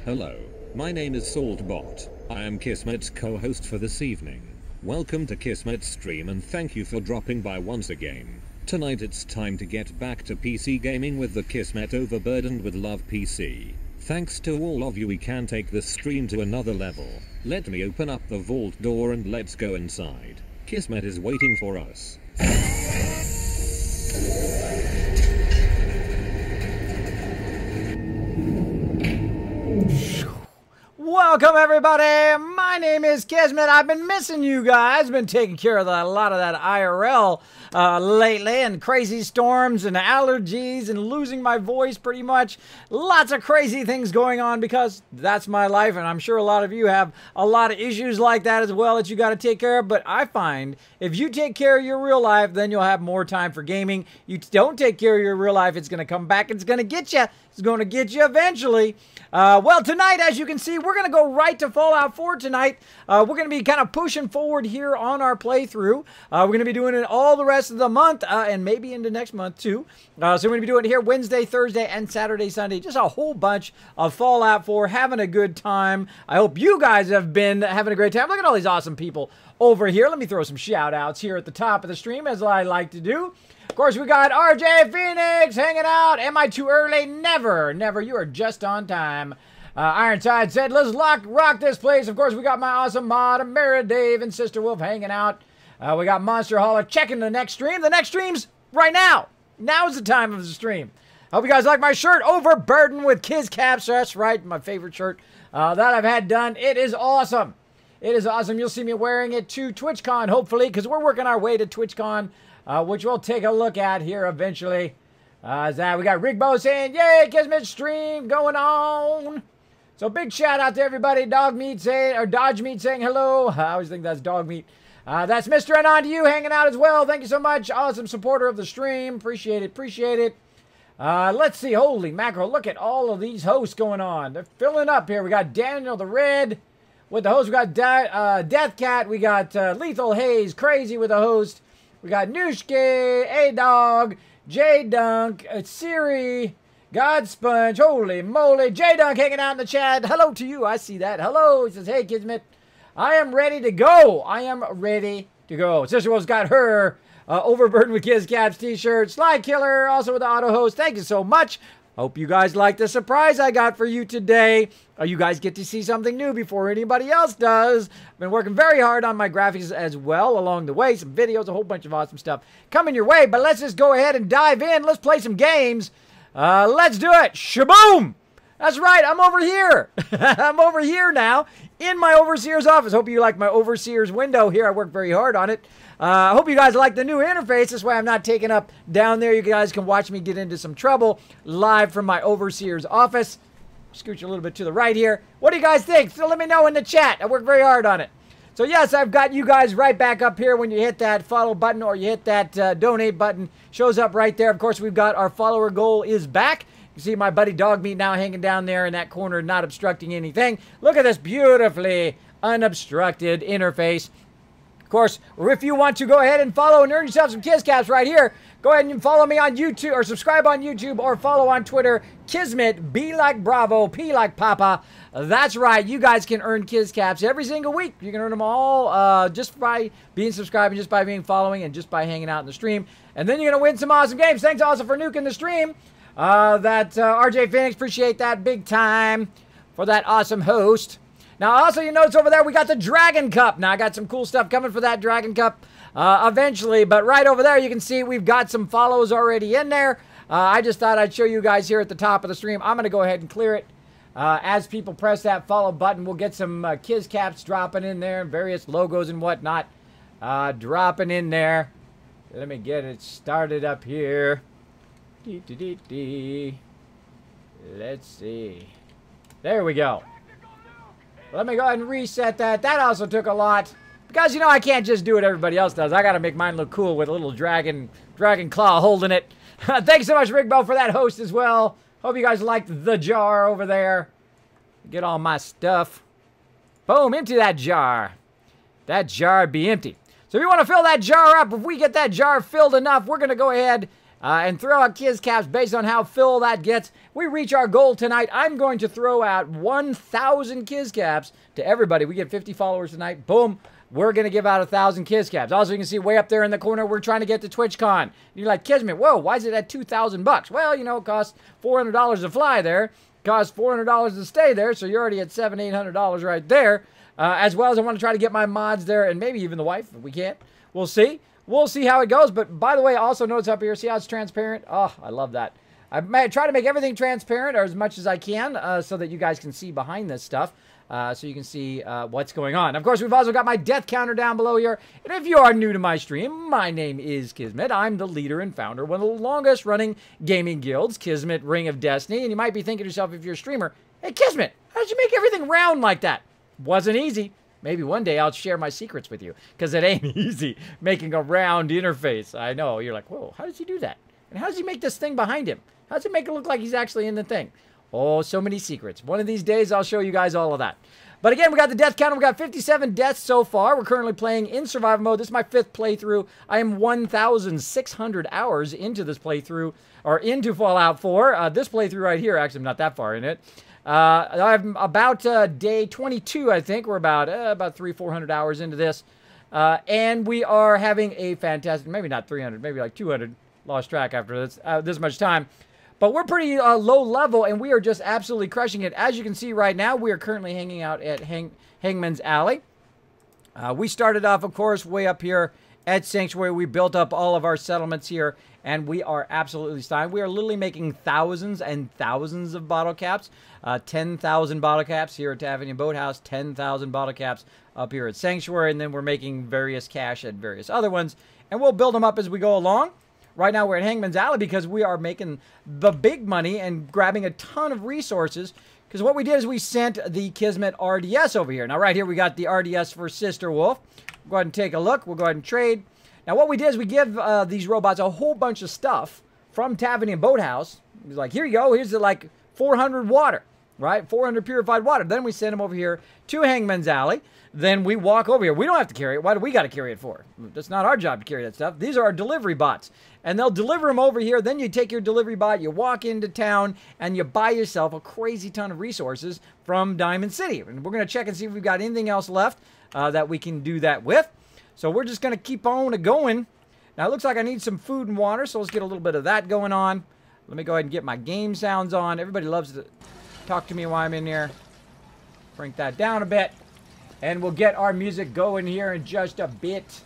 Hello, my name is Saltbot. I am Kismet's co-host for this evening. Welcome to Kismet's stream and thank you for dropping by once again. Tonight it's time to get back to PC gaming with the Kismet Overburdened with Love PC. Thanks to all of you, we can take this stream to another level. Let me open up the vault door and let's go inside. Kismet is waiting for us. Welcome everybody, my name is Kismet. I've been missing you guys, been taking care of a lot of that IRL lately, and crazy storms and allergies and losing my voice pretty much. Lots of crazy things going on because that's my life, and I'm sure a lot of you have a lot of issues like that as well that you got to take care of. But I find if you take care of your real life, then you'll have more time for gaming. You don't take care of your real life, it's going to come back, it's going to get you. It's going to get you eventually. Well, tonight, as you can see, we're going to go right to Fallout 4 tonight. We're going to be kind of pushing forward here on our playthrough. We're going to be doing it all the rest of the month and maybe into next month too. So we're going to be doing it here Wednesday, Thursday, and Saturday, Sunday. Just a whole bunch of Fallout 4, having a good time. I hope you guys have been having a great time. Look at all these awesome people over here. Let me throw some shout outs here at the top of the stream, as I like to do. Of course, we got RJ Phoenix hanging out. Am I too early? Never. Never. You are just on time. Ironside said, let's rock this place. Of course, we got my awesome mod, Mara Dave, and Sister Wolf hanging out. We got Monster Holler checking the next stream. The next stream's right now. Now is the time of the stream. Hope you guys like my shirt, Overburdened with Kiz Caps. That's right, my favorite shirt that I've had done. It is awesome. It is awesome. You'll see me wearing it to TwitchCon, hopefully, because we're working our way to TwitchCon. Which we'll take a look at here eventually. We got Rigbo saying, yay, Kismet stream going on. So big shout out to everybody. Dodge Meat saying hello. I always think that's Dog Meat. That's Mr. and on to you hanging out as well. Thank you so much. Awesome supporter of the stream. Appreciate it. Appreciate it. Let's see. Holy mackerel. Look at all of these hosts going on. They're filling up here. We got Daniel the Red with the host. We got Death Cat. We got Lethal Haze Crazy with the host. We got Nooshke, A-Dog, J-Dunk, Siri, Godsponge, holy moly, J-Dunk hanging out in the chat. Hello to you, I see that. Hello, he says, hey, Kismet, I am ready to go. I am ready to go. Sister Wolf's got her Overburdened with Kiz Caps t-shirt. Sly Killer, also with the auto host. Thank you so much. Hope you guys like the surprise I got for you today. You guys get to see something new before anybody else does. I've been working very hard on my graphics as well along the way. Some videos, a whole bunch of awesome stuff coming your way. But let's just go ahead and dive in. Let's play some games. Let's do it. Shaboom! That's right, I'm over here. I'm over here now in my overseer's office. Hope you like my overseer's window here. I worked very hard on it. I hope you guys like the new interface. This way I'm not taking up down there. You guys can watch me get into some trouble live from my overseer's office. Scooch a little bit to the right here. What do you guys think? So let me know in the chat. I worked very hard on it. So yes, I've got you guys right back up here when you hit that follow button or you hit that donate button. Shows up right there. Of course, we've got our follower goal is back. You see my buddy Dog Meat now hanging down there in that corner, not obstructing anything. Look at this beautifully unobstructed interface. Of course, if you want to go ahead and follow and earn yourself some Kiz Caps right here, go ahead and follow me on YouTube or subscribe on YouTube or follow on Twitter. Kismet, B like Bravo, P like Papa. That's right. You guys can earn Kiz Caps every single week. You can earn them all just by being subscribed and just by being following and just by hanging out in the stream. And then you're going to win some awesome games. Thanks also for nuking the stream. RJ Phoenix, appreciate that big time for that awesome host. Now, also, you notice over there, we got the Dragon Cup. Now, I got some cool stuff coming for that Dragon Cup eventually. But right over there, you can see we've got some follows already in there. I just thought I'd show you guys here at the top of the stream. I'm going to go ahead and clear it. As people press that follow button, we'll get some Kiz Caps dropping in there, various logos and whatnot dropping in there. Let me get it started up here. Let's see. There we go. Let me go ahead and reset that. That also took a lot. Because, you know, I can't just do what everybody else does. I got to make mine look cool with a little dragon claw holding it. Thanks so much, Rigbo, for that host as well. Hope you guys liked the jar over there. Get all my stuff. Boom, empty that jar. That jar be empty. So if you want to fill that jar up, if we get that jar filled enough, we're going to go ahead and throw out Kiz Caps based on how full that gets. We reach our goal tonight. I'm going to throw out 1,000 Kiz Caps to everybody. We get 50 followers tonight. Boom. We're going to give out 1,000 Kiz Caps. Also, you can see way up there in the corner, we're trying to get to TwitchCon. You're like, Kismet, whoa, why is it at $2,000? Well, you know, it costs $400 to fly there. It costs $400 to stay there, so you're already at $700, $800 right there. As well as I want to try to get my mods there, and maybe even the wife, if we can't. We'll see. We'll see how it goes. But by the way, also notice up here, see how it's transparent? Oh, I love that. I try to make everything transparent, or as much as I can, so that you guys can see behind this stuff. So you can see what's going on. Of course, we've also got my death counter down below here. And if you are new to my stream, my name is Kismet. I'm the leader and founder of one of the longest running gaming guilds, Kismet Ring of Destiny. And you might be thinking to yourself, if you're a streamer, hey, Kismet, how did you make everything round like that? Wasn't easy. Maybe one day I'll share my secrets with you, because it ain't easy making a round interface. I know. You're like, whoa, how does he do that? And how does he make this thing behind him? How does it make it look like he's actually in the thing? Oh, so many secrets. One of these days, I'll show you guys all of that. But again, we got the death counter. We got 57 deaths so far. We're currently playing in survival mode. This is my 5th playthrough. I am 1,600 hours into this playthrough, or into Fallout 4. This playthrough right here, actually, I'm not that far in it. I'm about day 22, I think. We're about 300-400 hours into this. And we are having a fantastic, maybe not 300, maybe like 200. Lost track after this much time. But we're pretty low level, and we are just absolutely crushing it. As you can see right now, we are currently hanging out at Hangman's Alley. We started off, of course, way up here at Sanctuary. We built up all of our settlements here, and we are absolutely stunning. We are literally making thousands and thousands of bottle caps. 10,000 bottle caps here at Tavernian Boathouse, 10,000 bottle caps up here at Sanctuary, and then we're making various cash at various other ones, and we'll build them up as we go along. Right now we're at Hangman's Alley because we are making the big money and grabbing a ton of resources. Because what we did is we sent the Kismet RDS over here. Now right here we got the RDS for Sister Wolf. We'll go ahead and take a look. We'll go ahead and trade. Now what we did is we give these robots a whole bunch of stuff from Tavernian Boathouse. It was like, here you go. Here's the, like 400 water, right? 400 purified water. Then we send them over here to Hangman's Alley. Then we walk over here. We don't have to carry it. Why do we got to carry it for? That's not our job to carry that stuff. These are our delivery bots. And they'll deliver them over here. Then you take your delivery bot, you walk into town, and you buy yourself a crazy ton of resources from Diamond City. And we're going to check and see if we've got anything else left that we can do that with. So we're just going to keep on going. Now, it looks like I need some food and water, so let's get a little bit of that going on. Let me go ahead and get my game sounds on. Everybody loves to talk to me while I'm in here. Crank that down a bit. And we'll get our music going here in just a bit.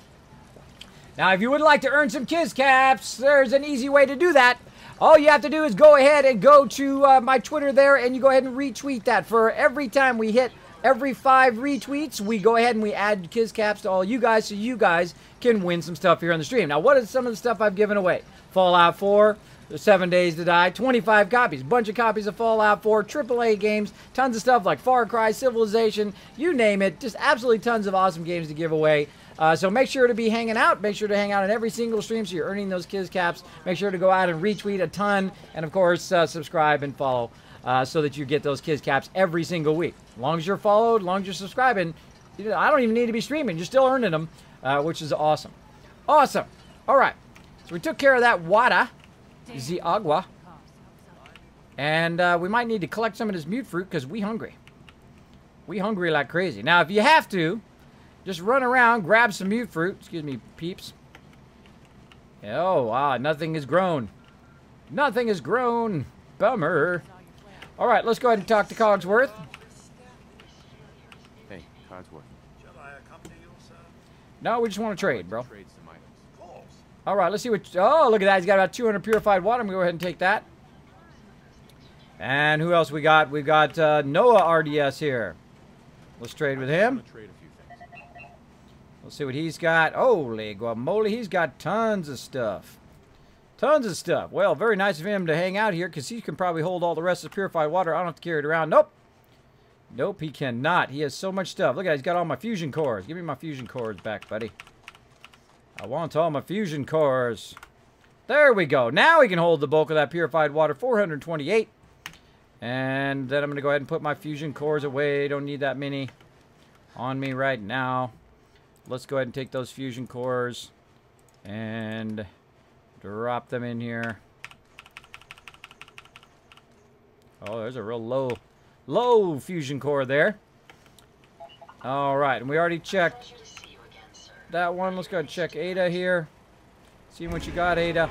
Now, if you would like to earn some Kiz Caps, there's an easy way to do that. All you have to do is go ahead and go to my Twitter there, and you go ahead and retweet that. For every time we hit every 5 retweets, we go ahead and we add Kiz Caps to all you guys, so you guys can win some stuff here on the stream. Now, what is some of the stuff I've given away? Fallout 4. 7 Days to Die, 25 copies, bunch of copies of Fallout 4, AAA games, tons of stuff like Far Cry, Civilization, you name it, just absolutely tons of awesome games to give away. So make sure to be hanging out, make sure to hang out in every single stream so you're earning those Kiz Caps. Make sure to go out and retweet a ton, and of course, subscribe and follow so that you get those Kiz Caps every single week. As long as you're followed, as long as you're subscribing, I don't even need to be streaming, you're still earning them, which is awesome. Awesome. All right, so we took care of that water. The agua. And we might need to collect some of this mute fruit because we hungry. We hungry like crazy. Now, if you have to, just run around, grab some mute fruit. Excuse me, peeps. Oh, wow, nothing has grown. Nothing has grown. Bummer. All right, let's go ahead and talk to Cogsworth. Hey, Cogsworth. Shall I accompany you, sir? No, we just want to trade, bro. Trade some items. Of course. All right, let's see what... Oh, look at that. He's got about 200 purified water. I'm going to go ahead and take that. And who else we got? We've got Noah RDS here. Let's trade with him. Trade a few things. Let's see what he's got. Holy guacamole, he's got tons of stuff. Tons of stuff. Well, very nice of him to hang out here because he can probably hold all the rest of the purified water. I don't have to carry it around. Nope. Nope, he cannot. He has so much stuff. Look at it. He's got all my fusion cores. Give me my fusion cores back, buddy. I want all my fusion cores. There we go. Now we can hold the bulk of that purified water. 428. And then I'm going to go ahead and put my fusion cores away. Don't need that many on me right now. Let's go ahead and take those fusion cores and Drop them in here. Oh, there's a real low fusion core there. All right, and we already checked that one. Let's go and check Ada here. See what you got, Ada.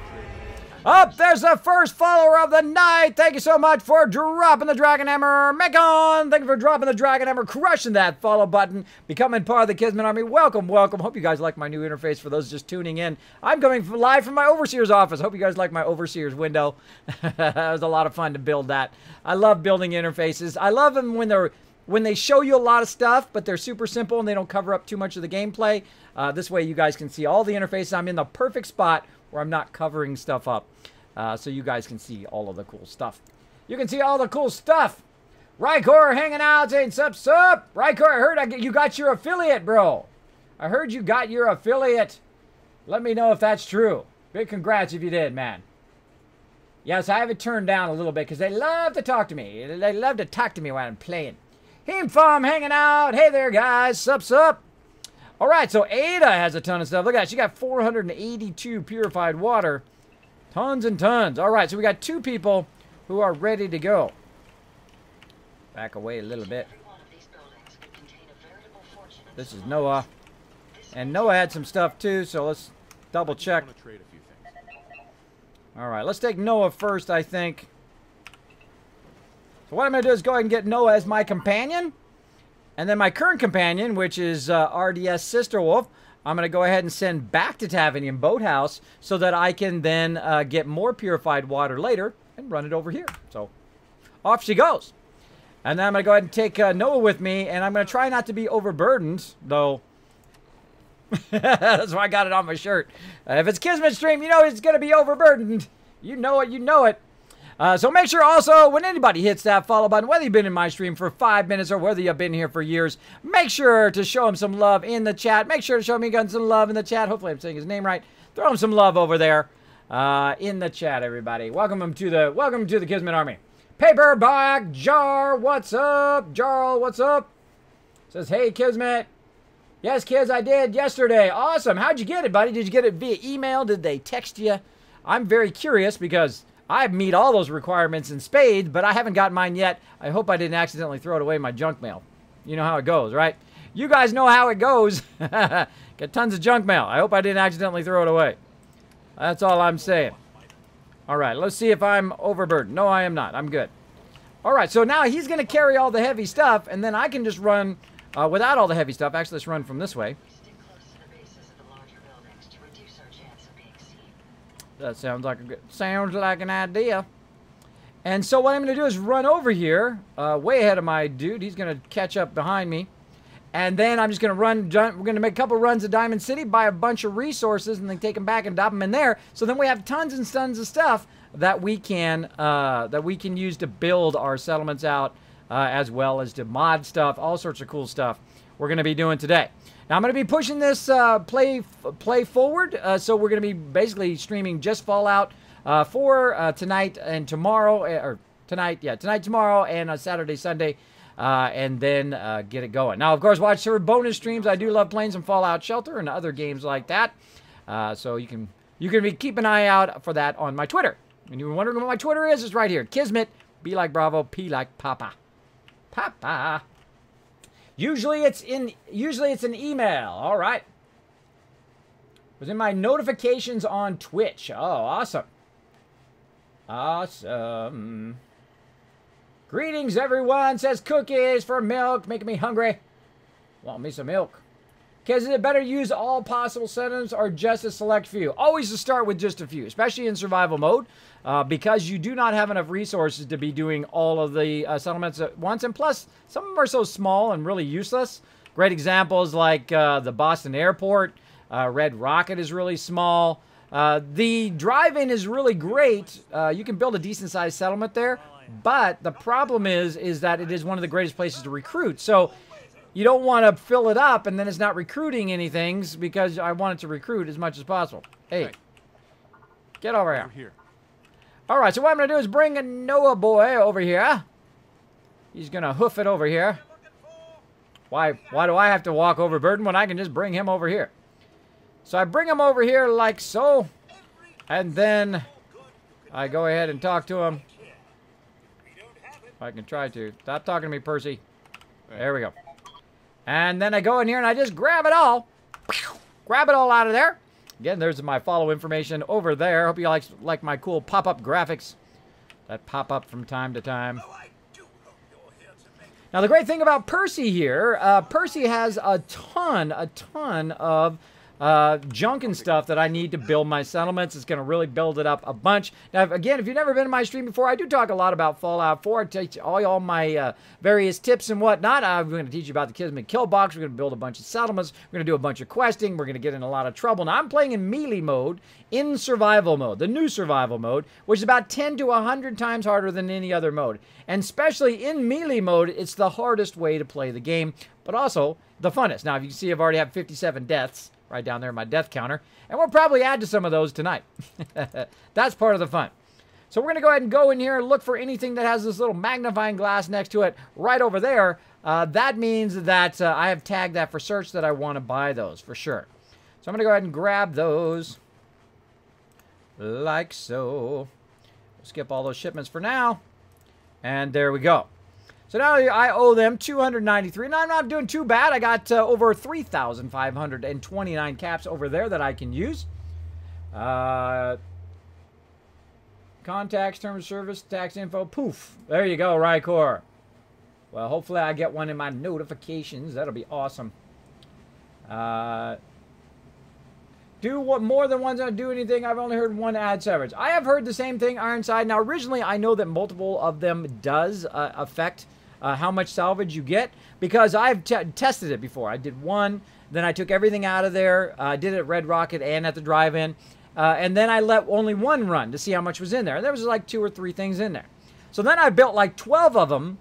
Up, there's the first follower of the night. Thank you so much for dropping the Dragon Hammer. Mekon, thank you for dropping the Dragon Hammer, crushing that follow button, becoming part of the Kismet Army. Welcome, welcome. Hope you guys like my new interface for those just tuning in. I'm coming live from my Overseer's office. Hope you guys like my Overseer's window. It was a lot of fun to build that. I love building interfaces. I love them when they show you a lot of stuff, but they're super simple and they don't cover up too much of the gameplay. This way you guys can see all the interfaces. I'm in the perfect spot where I'm not covering stuff up. So you guys can see all of the cool stuff. You can see all the cool stuff. Rykor hanging out saying, sup, sup. Rykor, I heard you got your affiliate, bro. I heard you got your affiliate. Let me know if that's true. Big congrats if you did, man. Yes, I have it turned down a little bit because they love to talk to me. They love to talk to me while I'm playing. Heemfum hanging out. Hey there, guys. Sup, sup. All right, so Ada has a ton of stuff. Look at that. She got 482 purified water. Tons and tons. All right, so we got 2 people who are ready to go. Back away a little bit. This is Noah. And Noah had some stuff too, so let's double check. All right, let's take Noah first, I think. So what I'm going to do is go ahead and get Noah as my companion. And then my current companion, which is RDS Sister Wolf, I'm going to go ahead and send back to Tavinium Boathouse so that I can then get more purified water later and run it over here. So off she goes. And then I'm going to go ahead and take Noah with me, and I'm going to try not to be overburdened, though. That's why I got it on my shirt. If it's Kismet stream, you know it's going to be overburdened. You know it, you know it. So make sure also when anybody hits that follow button, whether you've been in my stream for 5 minutes or whether you've been here for years, make sure to show him some love in the chat. Make sure to show me some love in the chat. Hopefully I'm saying his name right. Throw him some love over there in the chat, everybody. Welcome to the Kismet Army. Paperback Jar, what's up? Jarl, what's up? Says, hey, Kismet. Yes, kids, I did yesterday. Awesome. How'd you get it, buddy? Did you get it via email? Did they text you? I'm very curious because I meet all those requirements in spades, but I haven't got mine yet. I hope I didn't accidentally throw it away in my junk mail. You know how it goes, right? You guys know how it goes. Get tons of junk mail. I hope I didn't accidentally throw it away. That's all I'm saying. All right, let's see if I'm overburdened. No, I am not. I'm good. All right, so now he's going to carry all the heavy stuff, and then I can just run without all the heavy stuff. Actually, let's run from this way. That sounds like an idea. And so what I'm going to do is run over here, way ahead of my dude. He's going to catch up behind me. And then I'm just going to run. We're going to make a couple runs at Diamond City, buy a bunch of resources, and then take them back and drop them in there. So then we have tons and tons of stuff that we can use to build our settlements out, as well as to mod stuff, all sorts of cool stuff we're going to be doing today. Now I'm going to be pushing this play forward, so we're going to be basically streaming just Fallout 4 tonight and tomorrow, or tonight, tomorrow, and Saturday, Sunday, and then get it going. Now, of course, watch for bonus streams. I do love playing some Fallout Shelter and other games like that, so you can keep an eye out for that on my Twitter. And you were wondering what my Twitter is? It's right here. Kismet, B like Bravo, P like Papa. Papa. Usually it's an email. All right. It was in my notifications on Twitch. Oh, awesome. Awesome. Greetings, everyone. Says cookies for milk, making me hungry. Want me some milk. Because is it better to use all possible settings or just a select few? Always to start with just a few, especially in survival mode, because you do not have enough resources to be doing all of the settlements at once. And plus, some of them are so small and really useless. Great examples like the Boston Airport. Red Rocket is really small. The drive-in is really great. You can build a decent-sized settlement there. But the problem is that it is one of the greatest places to recruit. So you don't want to fill it up and then it's not recruiting anything, because I want it to recruit as much as possible. Hey, get over here. All right, so what I'm going to do is bring a Noah boy over here. He's going to hoof it over here. Why do I have to walk overburdened when I can just bring him over here? So I bring him over here like so. And then I go ahead and talk to him. If I can try to. Stop talking to me, Percy. There we go. And then I go in here and I just grab it all. Grab it all out of there. Again, there's my follow information over there. Hope you like my cool pop-up graphics that pop up from time to time. Now, the great thing about Percy here, Percy has a ton of junk and stuff that I need to build my settlements. It's going to really build it up a bunch. Now, again, if you've never been to my stream before, I do talk a lot about Fallout 4. I teach all my various tips and whatnot. I'm going to teach you about the Kismet kill box. We're going to build a bunch of settlements. We're going to do a bunch of questing. We're going to get in a lot of trouble. Now, I'm playing in melee mode, in survival mode, the new survival mode, which is about 10 to 100 times harder than any other mode. And especially in melee mode, it's the hardest way to play the game, but also the funnest. Now, if you can see, I've already had 57 deaths. Right down there in my death counter. And we'll probably add to some of those tonight. That's part of the fun. So we're going to go ahead and go in here and look for anything that has this little magnifying glass next to it right over there. That means that I have tagged that for search that I want to buy those for sure. So I'm going to go ahead and grab those. Like so. We'll skip all those shipments for now. And there we go. So now I owe them $293. Now I'm not doing too bad. I got over 3,529 caps over there that I can use. Contacts, terms of service, tax info. Poof. There you go, Rycor. Well, hopefully I get one in my notifications. That'll be awesome. Do what more than one's not do anything. I've only heard one ad severance. I have heard the same thing, Ironside. Now, originally, I know that multiple of them does affect how much salvage you get, because I've tested it before. I did one, then I took everything out of there. I did it at Red Rocket and at the drive-in, and then I let only one run to see how much was in there. And there was like 2 or 3 things in there. So then I built like 12 of them,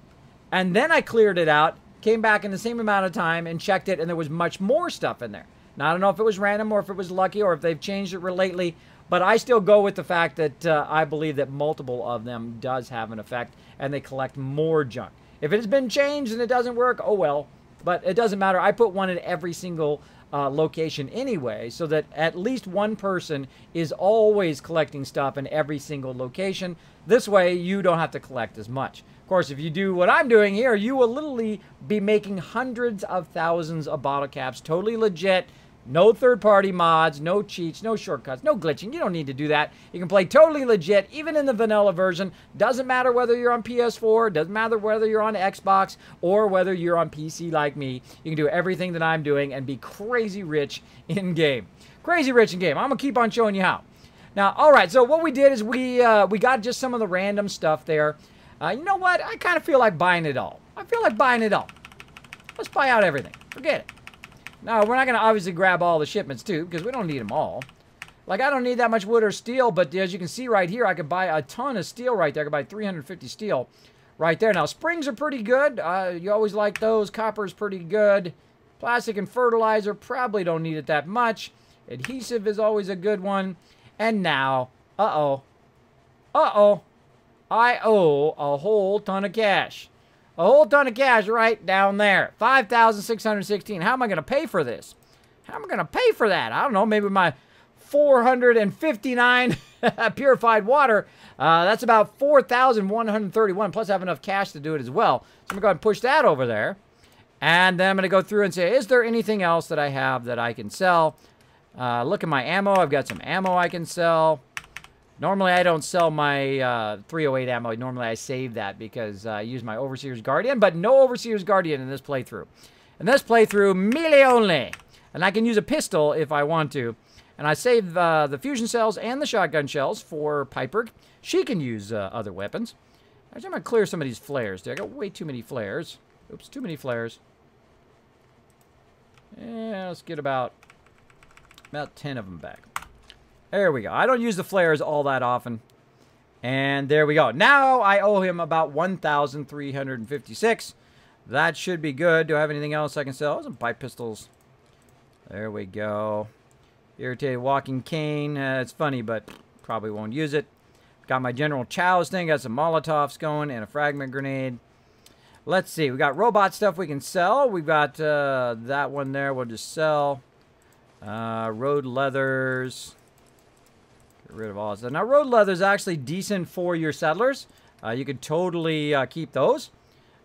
and then I cleared it out, came back in the same amount of time and checked it, and there was much more stuff in there. Now, I don't know if it was random or if it was lucky or if they've changed it lately, but I still go with the fact that I believe that multiple of them does have an effect, and they collect more junk. If it has been changed and it doesn't work, oh well, but it doesn't matter. I put one in every single location anyway, so that at least one person is always collecting stuff in every single location. This way, you don't have to collect as much. Of course, if you do what I'm doing here, you will literally be making hundreds of thousands of bottle caps, totally legit. No third-party mods, no cheats, no shortcuts, no glitching. You don't need to do that. You can play totally legit, even in the vanilla version. Doesn't matter whether you're on PS4, doesn't matter whether you're on Xbox, or whether you're on PC like me. You can do everything that I'm doing and be crazy rich in-game. Crazy rich in-game. I'm going to keep on showing you how. Now, all right, so what we did is we got just some of the random stuff there. You know what? I kind of feel like buying it all. I feel like buying it all. Let's buy out everything. Forget it. Now, we're not going to obviously grab all the shipments, too, because we don't need them all. Like, I don't need that much wood or steel, but as you can see right here, I could buy a ton of steel right there. I could buy 350 steel right there. Now, springs are pretty good. You always like those. Copper is pretty good. Plastic and fertilizer, probably don't need it that much. Adhesive is always a good one. And now, I owe a whole ton of cash. A whole ton of cash right down there. 5,616. How am I going to pay for this? How am I going to pay for that? I don't know. Maybe my 459 purified water. That's about 4,131. Plus, I have enough cash to do it as well. So I'm going to go ahead and push that over there. And then I'm going to go through and say, is there anything else that I have that I can sell? Look at my ammo. I've got some ammo I can sell. Normally, I don't sell my 308 ammo. Normally, I save that because I use my Overseer's Guardian, but no Overseer's Guardian in this playthrough. In this playthrough, melee only. And I can use a pistol if I want to. And I save the fusion cells and the shotgun shells for Piper. She can use other weapons. I'm going to clear some of these flares. Dude, I got way too many flares. Oops, too many flares. Yeah, let's get about 10 of them back. There we go. I don't use the flares all that often. And there we go. Now I owe him about 1,356. That should be good. Do I have anything else I can sell? Some pipe pistols. There we go. Irritated walking cane. It's funny, but probably won't use it. Got my General Chow's thing. Got some Molotovs going and a fragment grenade. Let's see. We got robot stuff we can sell. We've got that one there. We'll just sell. Road leathers. Get rid of all this. Now, road leather is actually decent for your settlers. You could totally keep those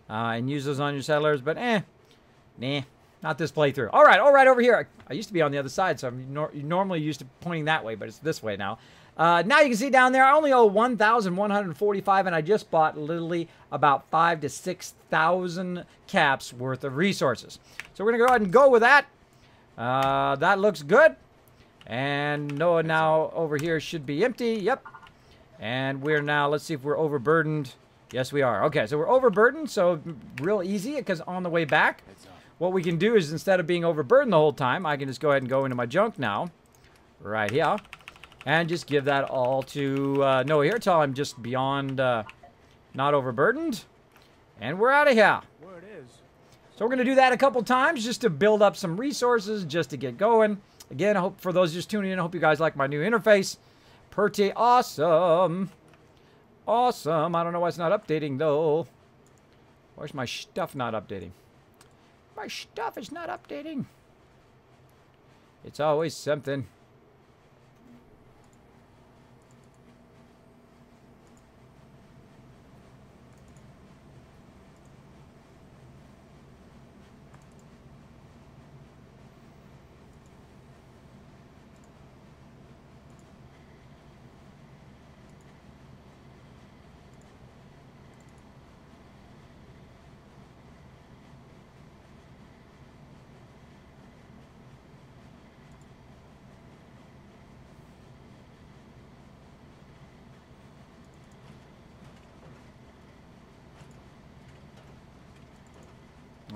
and use those on your settlers, but nah, not this playthrough. All right, over here. I used to be on the other side, so I'm normally used to pointing that way, but it's this way now. Now you can see down there, I only owe 1,145, and I just bought literally about 5,000 to 6,000 caps worth of resources. So we're gonna go ahead and go with that. That looks good. And Noah now over here should be empty. Yep. And we're now, let's see if we're overburdened. Yes, we are. Okay, so we're overburdened, so real easy, because on the way back, what we can do is instead of being overburdened the whole time, I can just go ahead and go into my junk now, right here, and just give that all to Noah here till I'm just beyond not overburdened. And we're out of here. Where it is. So we're going to do that a couple times just to build up some resources, just to get going. Again, I hope for those just tuning in, I hope you guys like my new interface. Pretty awesome. Awesome. I don't know why it's not updating, though. Where's my stuff not updating? My stuff is not updating. It's always something.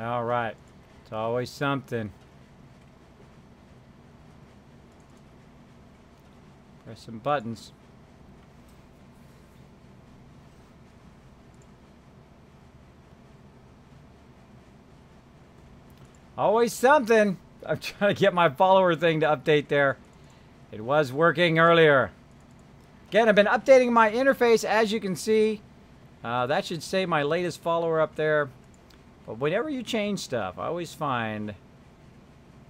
All right. It's always something. Press some buttons. Always something. I'm trying to get my follower thing to update there. It was working earlier. Again, I've been updating my interface, as you can see. That should say my latest follower up there. But whenever you change stuff, I always find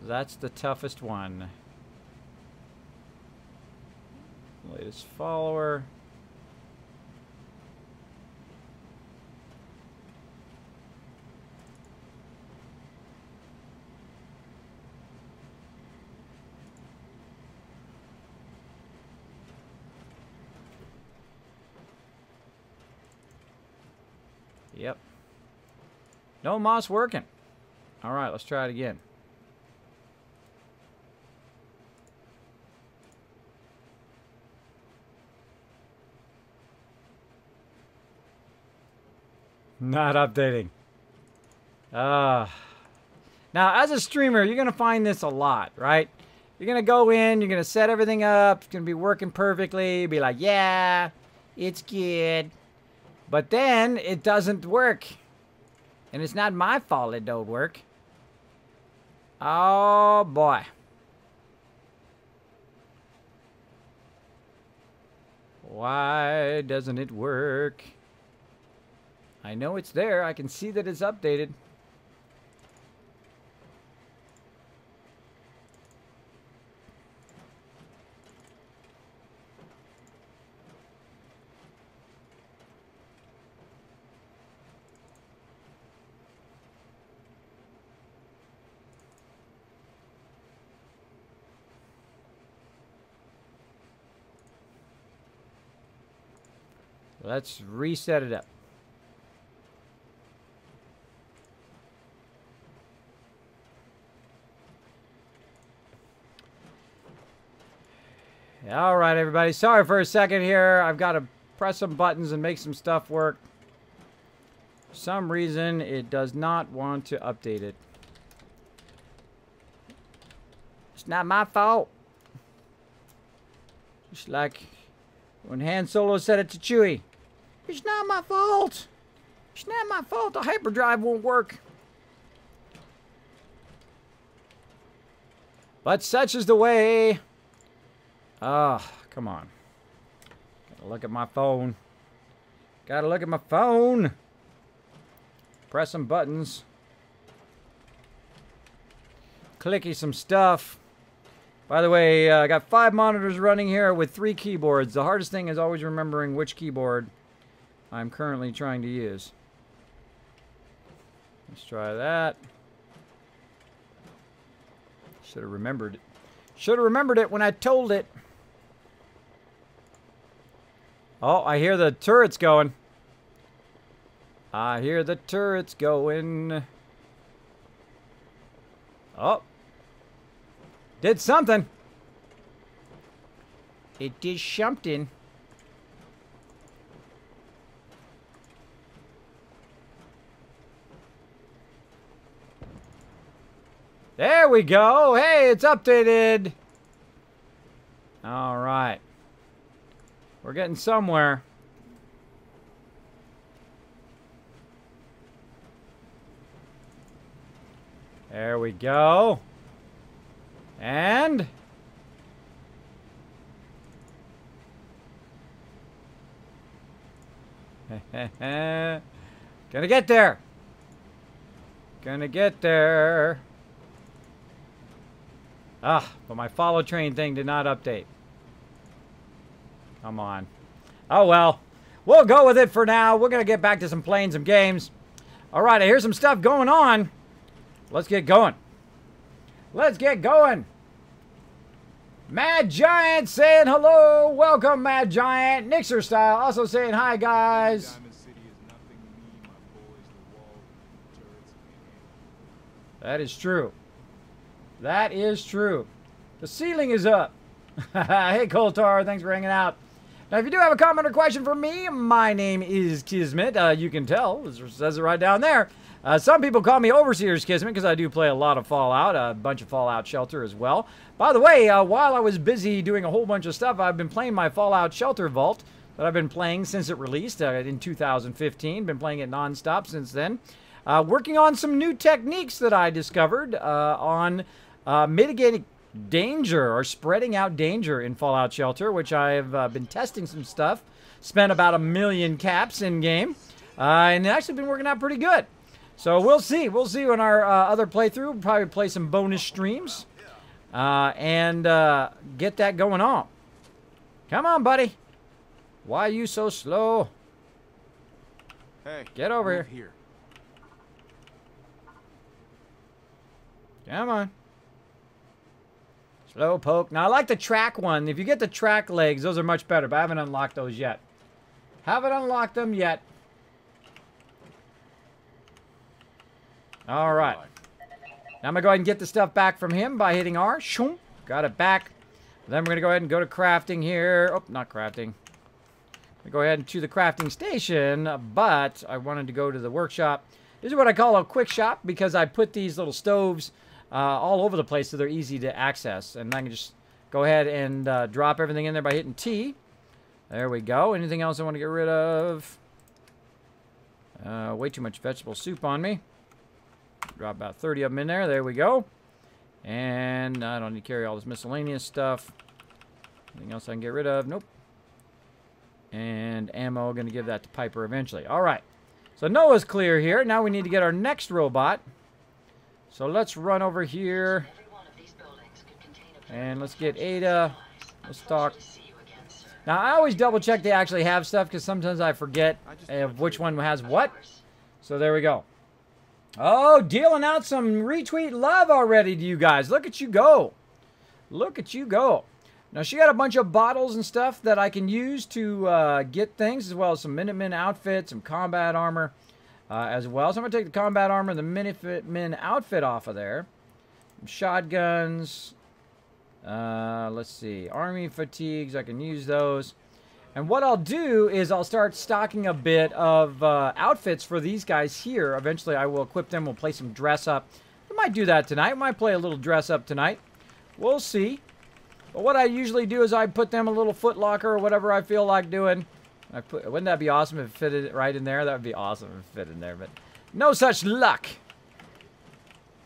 that's the toughest one. Latest follower. Yep. No moss working. All right, let's try it again. Not updating. Now, as a streamer, you're going to find this a lot, right? You're going to go in, you're going to set everything up, it's going to be working perfectly, be like, yeah, it's good. But then it doesn't work. And it's not my fault it don't work. Oh, boy. Why doesn't it work? I know it's there. I can see that it's updated. Let's reset it up. All right, everybody. Sorry for a second here. I've got to press some buttons and make some stuff work. For some reason, it does not want to update it. It's not my fault. Just like when Han Solo said it to Chewie. It's not my fault. It's not my fault. The hyperdrive won't work. But such is the way. Ah, come on. Gotta look at my phone. Gotta look at my phone. Press some buttons. Clicky some stuff. By the way, I got 5 monitors running here with 3 keyboards. The hardest thing is always remembering which keyboard I'm currently trying to use. Let's try that. Should have remembered it. Should have remembered it when I told it. Oh, I hear the turrets going. I hear the turrets going. Oh. Did something. It did something. There we go. Hey, it's updated. All right. We're getting somewhere. There we go. And gonna get there. Gonna get there. Ah, but my follow train thing did not update. Come on. Oh well. We'll go with it for now. We're gonna get back to playing some games. Alright, I hear some stuff going on. Let's get going. Let's get going. Mad Giant saying hello. Welcome, Mad Giant. Nixer style also saying hi, guys. That is true. That is true. The ceiling is up. Hey, Coltar. Thanks for hanging out. Now, if you do have a comment or question for me, my name is Kismet. You can tell. It says it right down there. Some people call me Overseer's Kismet because I do play a lot of Fallout, a bunch of Fallout Shelter as well. By the way, while I was busy doing a whole bunch of stuff, I've been playing my Fallout Shelter Vault that I've been playing since it released in 2015. Been playing it non-stop since then. Working on some new techniques that I discovered on mitigating danger or spreading out danger in Fallout Shelter, which I've been testing some stuff. Spent about 1 million caps in game, and it's actually been working out pretty good. So we'll see. We'll see on our other playthrough. We'll probably play some bonus streams and get that going on. Come on, buddy. Why are you so slow? Hey, get over here. Come on. Slow poke. Now, I like the track one. If you get the track legs, those are much better, but I haven't unlocked those yet. Haven't unlocked them yet. All right. Now, I'm going to go ahead and get the stuff back from him by hitting R. Shoom. Got it back. Then we're going to go ahead and go to crafting here. Oh, not crafting. We go ahead to the crafting station, but I wanted to go to the workshop. This is what I call a quick shop because I put these little stoves all over the place so they're easy to access. And I can just go ahead and drop everything in there by hitting T. There we go. Anything else I want to get rid of? Way too much vegetable soup on me. Drop about 30 of them in there. There we go. And I don't need to carry all this miscellaneous stuff. Anything else I can get rid of? Nope. And ammo, going to give that to Piper eventually. All right. So Noah's clear here. Now we need to get our next robot. So let's run over here. And let's get Ada. Let's talk. Now, I always double check they actually have stuff because sometimes I forget which one has what. So there we go. Oh, dealing out some retweet love already to you guys. Look at you go. Look at you go. Now, she got a bunch of bottles and stuff that I can use to get things, as well as some Minutemen outfit, some combat armor as well. So I'm going to take the combat armor and the Minutemen outfit off of there. Some shotguns. Let's see. Army fatigues. I can use those. And what I'll do is I'll start stocking a bit of outfits for these guys here. Eventually, I will equip them. We'll play some dress up. I might do that tonight. Might play a little dress up tonight. We'll see. But what I usually do is I put them a little foot locker or whatever I feel like doing. Wouldn't that be awesome if it fitted right in there? That would be awesome if it fit in there, but no such luck.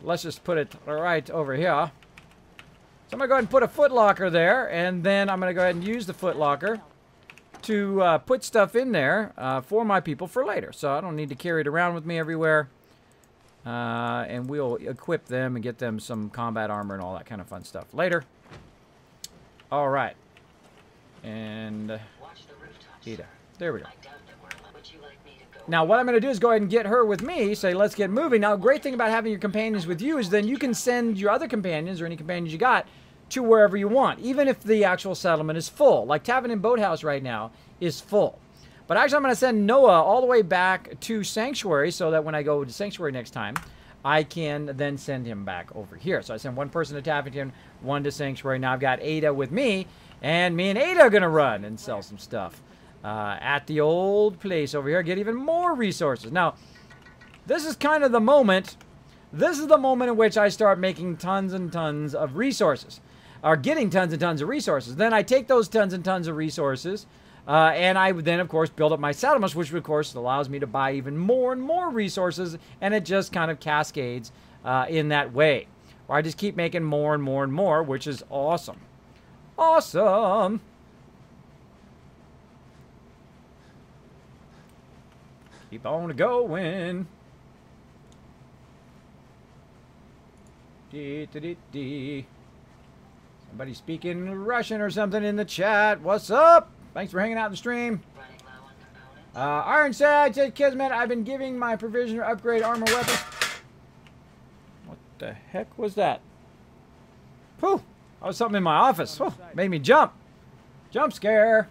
Let's just put it right over here. So I'm going to go ahead and put a foot locker there, and then I'm going to go ahead and use the foot locker to put stuff in there for my people for later. So I don't need to carry it around with me everywhere. And we'll equip them and get them some combat armor and all that kind of fun stuff later. All right. And Ada. There we go. Now, what I'm going to do is go ahead and get her with me, say, let's get moving. Now, the great thing about having your companions with you is then you can send your other companions or any companions you got to wherever you want, even if the actual settlement is full. Like Tavern and Boathouse right now is full. But actually, I'm going to send Noah all the way back to Sanctuary so that when I go to Sanctuary next time, I can then send him back over here. So I send one person to Taffington, one to Sanctuary. Now I've got Ada with me, and me and Ada are going to run and sell some stuff at the old place over here. Get even more resources. Now, this is kind of the moment. This is the moment in which I start making tons and tons of resources, or getting tons and tons of resources. Then I take those tons and tons of resources, and I would then, of course, build up my settlements, which, of course, allows me to buy even more and more resources, and it just kind of cascades in that way. Or I just keep making more and more and more, which is awesome. Awesome! Keep on going. Somebody speaking Russian or something in the chat. What's up? Thanks for hanging out in the stream. Ironside said, Kismet, I've been giving my provisioner upgrade armor weapons. What the heck was that? Whew. That was something in my office. Whew. Made me jump. Jump scare.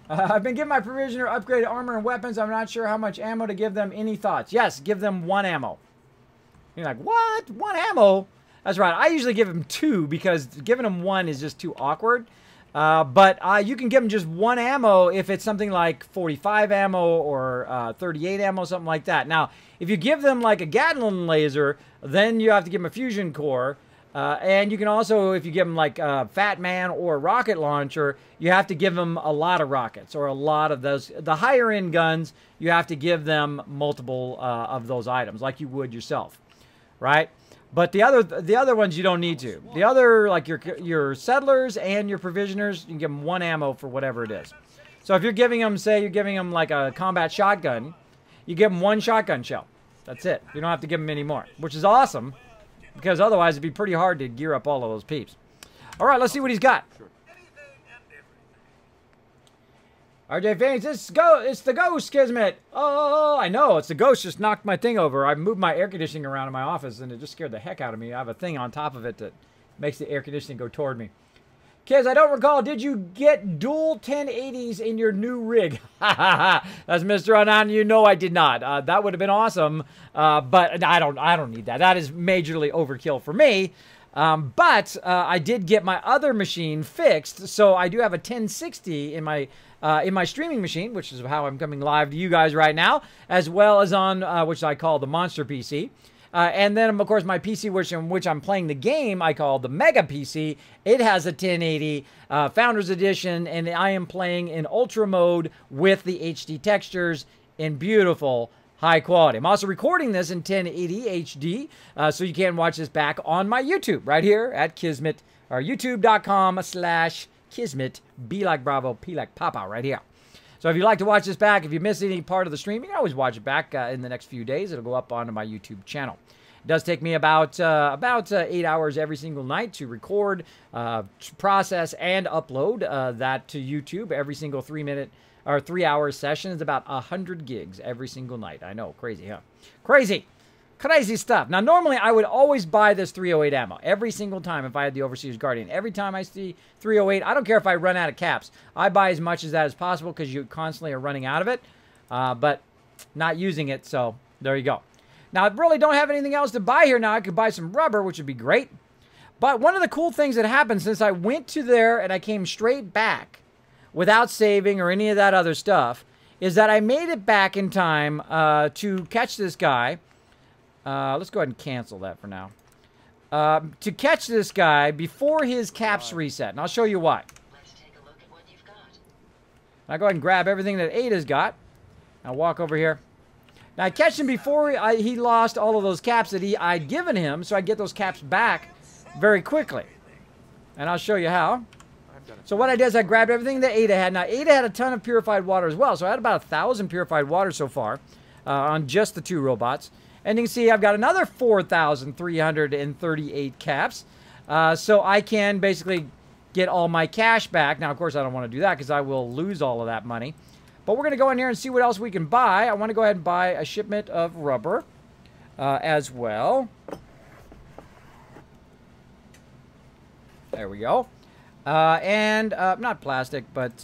I've been giving my provisioner upgraded armor and weapons. I'm not sure how much ammo to give them. Any thoughts? Yes, give them 1 ammo. You're like, what? 1 ammo? That's right. I usually give them 2 because giving them 1 is just too awkward. But you can give them just 1 ammo if it's something like 45 ammo or 38 ammo, something like that. Now, if you give them like a Gatling laser, then you have to give them a fusion core. And you can also, if you give them like a Fat Man or a rocket launcher, you have to give them a lot of rockets or a lot of those. The higher end guns, you have to give them multiple of those items like you would yourself, right? But the other ones you don't need to. The other, like your settlers and your provisioners, you can give them 1 ammo for whatever it is. So if you're giving them, say you're giving them like a combat shotgun, you give them 1 shotgun shell. That's it. You don't have to give them any more, which is awesome. Because otherwise, it'd be pretty hard to gear up all of those peeps. All right, let's see what he's got. RJ Phoenix, it's the ghost, Kismet. Oh, I know. It's the ghost just knocked my thing over. I moved my air conditioning around in my office, and it just scared the heck out of me. I have a thing on top of it that makes the air conditioning go toward me. Kids, I don't recall. Did you get dual 1080s in your new rig? That's Mr. Anon. You know I did not. That would have been awesome, but I don't need that. That is majorly overkill for me. But I did get my other machine fixed, so I do have a 1060 in my streaming machine, which is how I'm coming live to you guys right now, as well as on which I call the Monster PC. And then, of course, my PC, which I'm playing the game, I call the Mega PC. It has a 1080 Founders Edition, and I am playing in Ultra mode with the HD textures in beautiful high quality. I'm also recording this in 1080 HD, so you can watch this back on my YouTube right here at Kismet, or youtube.com/Kismet, B like Bravo, P like Papa, right here. So if you'd like to watch this back, if you missed any part of the stream, you can always watch it back in the next few days. It'll go up onto my YouTube channel. It does take me about 8 hours every single night to record, process, and upload that to YouTube. Every single 3-hour session is about 100 gigs every single night. I know, crazy, huh? Crazy. Crazy stuff. Now, normally, I would always buy this 308 ammo every single time if I had the Overseer's Guardian. Every time I see 308, I don't care if I run out of caps. I buy as much as that as possible because you constantly are running out of it, but not using it, so there you go. Now, I really don't have anything else to buy here now. I could buy some rubber, which would be great. But one of the cool things that happened since I went to there and I came straight back without saving or any of that other stuff is that I made it back in time to catch this guy. Let's go ahead and cancel that for now. To catch this guy before his caps reset. And I'll show you why. Let's take a look at what you've got. I'll go ahead and grab everything that Ada's got. I'll walk over here. Now, I catch him before he lost all of those caps that I'd given him, so I get those caps back very quickly. And I'll show you how. So what I did is I grabbed everything that Ada had. Now, Ada had a ton of purified water as well, so I had about 1,000 purified water so far on just the 2 robots. And you can see I've got another 4,338 caps. So I can basically get all my cash back. Now, of course, I don't want to do that because I will lose all of that money. But we're going to go in here and see what else we can buy. I want to go ahead and buy a shipment of rubber as well. There we go. And not plastic, but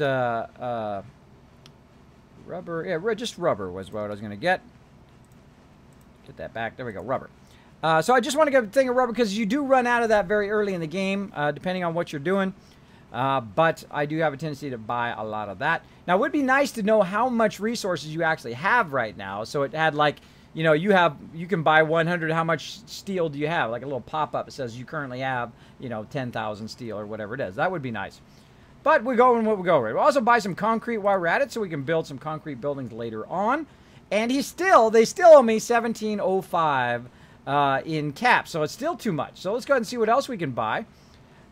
rubber. Yeah, just rubber was what I was going to get. Get that back. There we go, rubber. So I just want to get a thing of rubber because you do run out of that very early in the game, depending on what you're doing. But I do have a tendency to buy a lot of that. Now, it would be nice to know how much resources you actually have right now. So it had like, you know, you can buy 100. How much steel do you have? Like a little pop-up that says you currently have, you know, 10,000 steel or whatever it is. That would be nice. But we're going what we go right. We'll also buy some concrete while we're at it so we can build some concrete buildings later on. And they still owe me 1705 in caps. So it's still too much. So let's go ahead and see what else we can buy.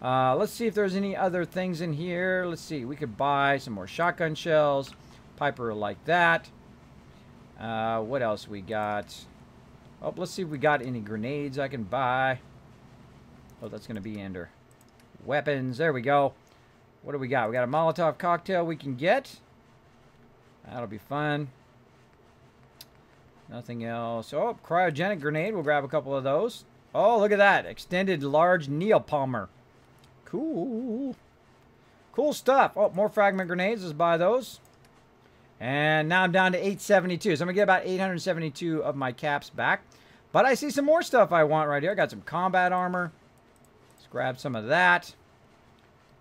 Let's see if there's any other things in here. Let's see. We could buy some more shotgun shells. Piper like that. What else we got? Oh, let's see if we got any grenades I can buy. Oh, that's going to be under weapons. There we go. What do we got? We got a Molotov cocktail we can get. That'll be fun. Nothing else. Oh, cryogenic grenade. We'll grab a couple of those. Oh, look at that. Extended large Neopalmer. Cool. Cool stuff. Oh, more fragment grenades. Let's buy those. And now I'm down to 872. So I'm going to get about 872 of my caps back. But I see some more stuff I want right here. I got some combat armor. Let's grab some of that.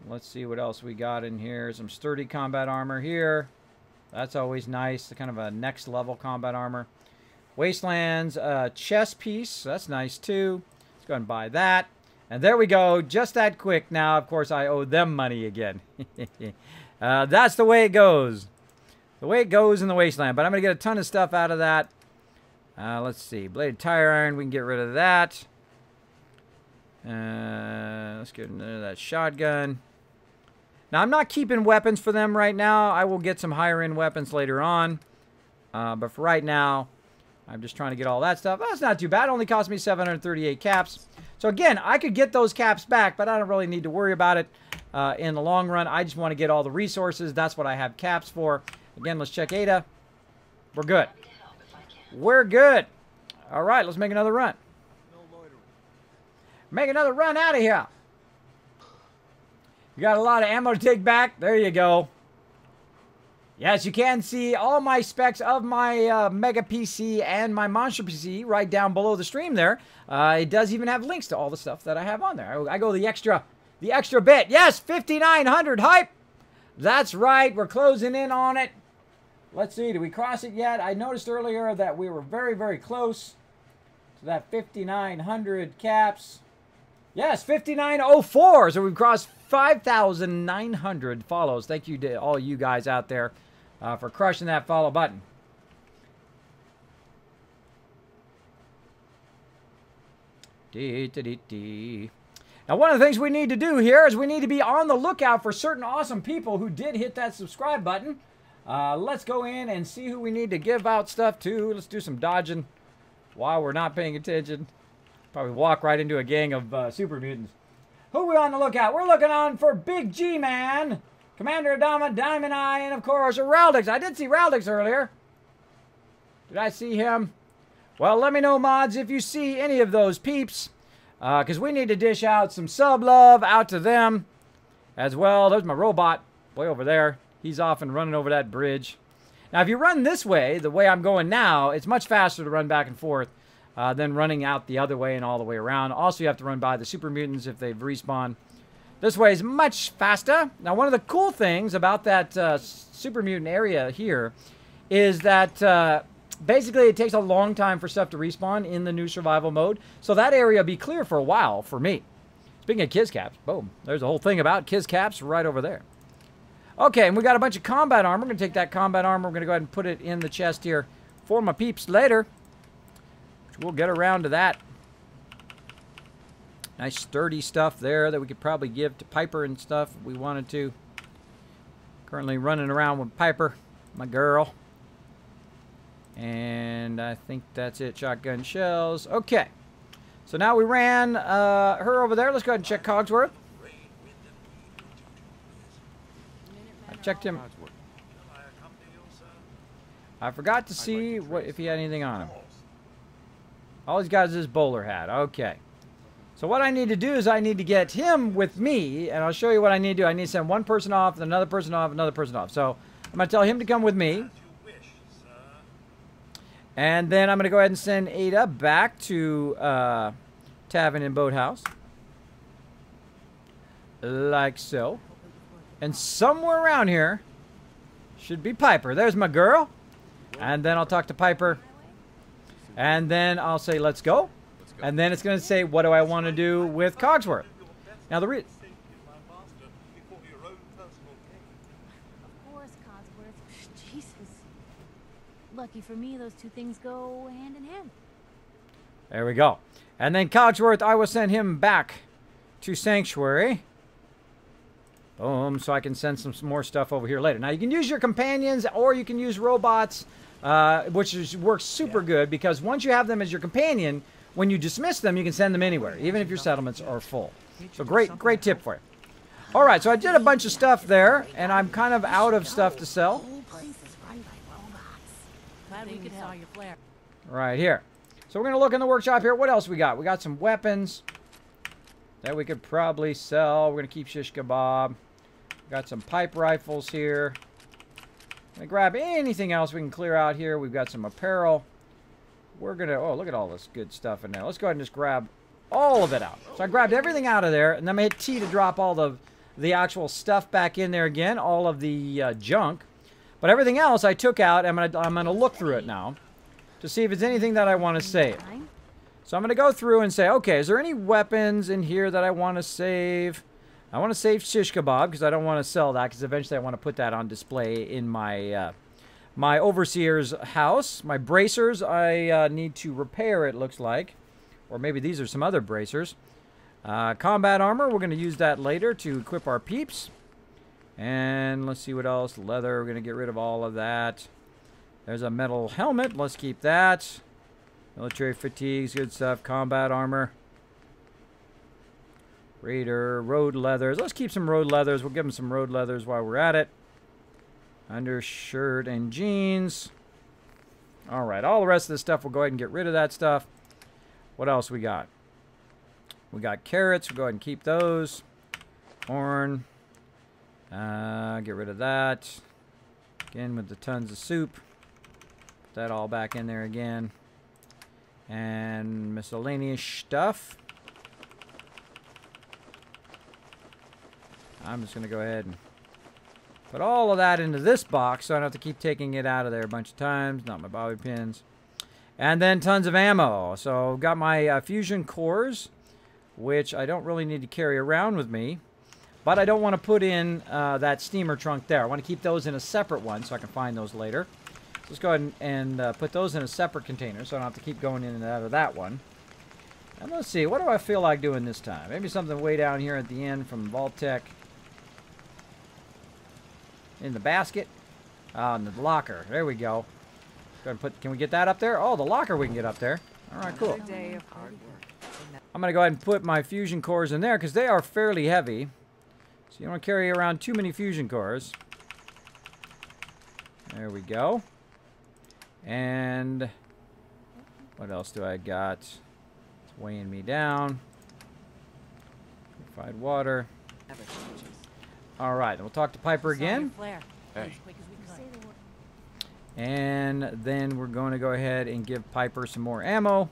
Let's see what else we got in here. Some sturdy combat armor here. That's always nice. Kind of a next level combat armor. Wastelands chest piece. That's nice too. Let's go ahead and buy that. And there we go. Just that quick. Now, of course, I owe them money again. That's the way it goes. The way it goes in the wasteland. But I'm going to get a ton of stuff out of that. Let's see. Bladed tire iron. We can get rid of that. Let's get rid of that shotgun. Now, I'm not keeping weapons for them right now. I will get some higher-end weapons later on. But for right now, I'm just trying to get all that stuff. That's not too bad. It only cost me 738 caps. So, again, I could get those caps back, but I don't really need to worry about it in the long run. I just want to get all the resources. That's what I have caps for. Again, let's check Ada. We're good. We're good. All right, let's make another run. Make another run out of here. You got a lot of ammo to take back. There you go. Yes, you can see all my specs of my Mega PC and my Monster PC right down below the stream there. It does even have links to all the stuff that I have on there. I go the extra bit. Yes, 5,900 hype. That's right. We're closing in on it. Let's see. Did we cross it yet? I noticed earlier that we were very, very close to that 5,900 caps. Yes, 5,904. So we've crossed 5,900 follows. Thank you to all you guys out there for crushing that follow button. Now, one of the things we need to do here is we need to be on the lookout for certain awesome people who did hit that subscribe button. Let's go in and see who we need to give out stuff to. Let's do some dodging while we're not paying attention. Probably walk right into a gang of super mutants. Who are we on the lookout? We're looking on for Big G-Man, Commander Adama, Diamond Eye, and of course, Raldix. I did see Raldix earlier. Did I see him? Well, let me know, mods, if you see any of those peeps. Because we need to dish out some sub-love out to them as well. There's my robot way over there. He's off and running over that bridge. Now, if you run this way, the way I'm going now, it's much faster to run back and forth than running out the other way and all the way around. Also, you have to run by the super mutants if they've respawned. This way is much faster. Now, one of the cool things about that super mutant area here is that basically it takes a long time for stuff to respawn in the new survival mode. So that area will be clear for a while for me. Speaking of Kiz Caps, boom. There's a whole thing about Kiz Caps right over there. Okay, and we got a bunch of combat armor. We're going to take that combat armor. We're going to go ahead and put it in the chest here for my peeps later. We'll get around to that. Nice sturdy stuff there that we could probably give to Piper and stuff if we wanted to. Currently running around with Piper, my girl. And I think that's it. Shotgun shells. Okay. So now we ran her over there. Let's go ahead and check Cogsworth. checked him. Cogsworth. Shall I accompany you, sir? I forgot to see what if he had anything on him. All he's got is his bowler hat. Okay. So what I need to do is I need to get him with me, and I'll show you what I need to do. I need to send one person off, then another person off, another person off. So I'm going to tell him to come with me. As you wish, sir. And then I'm going to go ahead and send Ada back to Tavern and Boathouse. Like so. And somewhere around here should be Piper. There's my girl. And then I'll talk to Piper. And then I'll say, let's go. And then it's going to say, what do I want to do with Cogsworth? Now, the reason... Of course, Cogsworth. Jesus. Lucky for me, those two things go hand in hand. There we go. And then Cogsworth, I will send him back to Sanctuary. Boom, so I can send some more stuff over here later. Now, you can use your companions, or you can use robots, works super good, because once you have them as your companion, when you dismiss them, you can send them anywhere, even if your settlements are full. So great tip for you. All right, so I did a bunch of stuff there, and I'm kind of out of stuff to sell. The whole place is run by robots. Glad we could help. Your flare. Right here. So we're going to look in the workshop here. What else we got? We got some weapons that we could probably sell. We're going to keep shish kebab. Got some pipe rifles here. I'm going to grab anything else we can clear out here. We've got some apparel. We're going to... Oh, look at all this good stuff in there. Let's go ahead and just grab all of it out. So I grabbed everything out of there, and then I'm going to hit T to drop all the actual stuff back in there again, all of the junk. But everything else I took out, and I'm going to look through it now to see if it's anything that I want to save. So I'm going to go through and say, okay, is there any weapons in here that I want to save? I want to save shish kebab because I don't want to sell that, because eventually I want to put that on display in my my overseer's house. My bracers I need to repair, it looks like. Or maybe these are some other bracers. Combat armor, we're going to use that later to equip our peeps. And let's see what else. Leather, we're going to get rid of all of that. There's a metal helmet, let's keep that. Military fatigues, good stuff. Combat armor. Raider, road leathers. Let's keep some road leathers. We'll give them some road leathers while we're at it. Undershirt and jeans. All right, all the rest of this stuff, we'll go ahead and get rid of that stuff. What else we got? We got carrots. We'll go ahead and keep those. Corn. Get rid of that. Again with the tons of soup. Put that all back in there again. And miscellaneous stuff. I'm just going to go ahead and put all of that into this box so I don't have to keep taking it out of there a bunch of times. Not my bobby pins. And then tons of ammo. So got my fusion cores, which I don't really need to carry around with me. But I don't want to put in that steamer trunk there. I want to keep those in a separate one so I can find those later. So let's go ahead and put those in a separate container so I don't have to keep going in and out of that one. And let's see, what do I feel like doing this time? Maybe something way down here at the end from vault-tec. In the basket. In the locker. There we go. Go ahead and put, can we get that up there? Oh, the locker we can get up there. All right, cool. I'm going to go ahead and put my fusion cores in there because they are fairly heavy. So you don't carry around too many fusion cores. There we go. And what else do I got? It's weighing me down. Purified water. All right, we'll talk to Piper again. Hey. And then we're going to go ahead and give Piper some more ammo.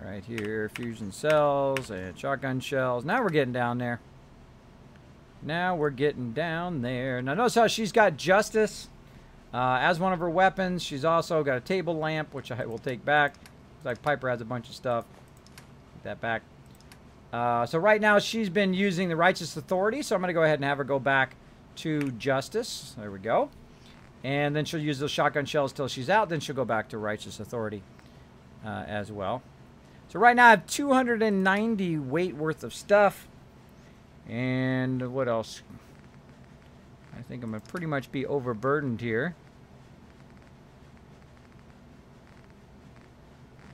Right here, fusion cells and shotgun shells. Now we're getting down there. Now we're getting down there. Now notice how she's got Justice as one of her weapons. She's also got a table lamp, which I will take back. Looks like Piper has a bunch of stuff. Take that back. So right now she's been using the Righteous Authority, so I'm going to go ahead and have her go back to Justice. There we go. And then she'll use those shotgun shells till she's out. Then she'll go back to Righteous Authority as well. So right now I have 290 weight worth of stuff. And what else? I think I'm going to pretty much be overburdened here.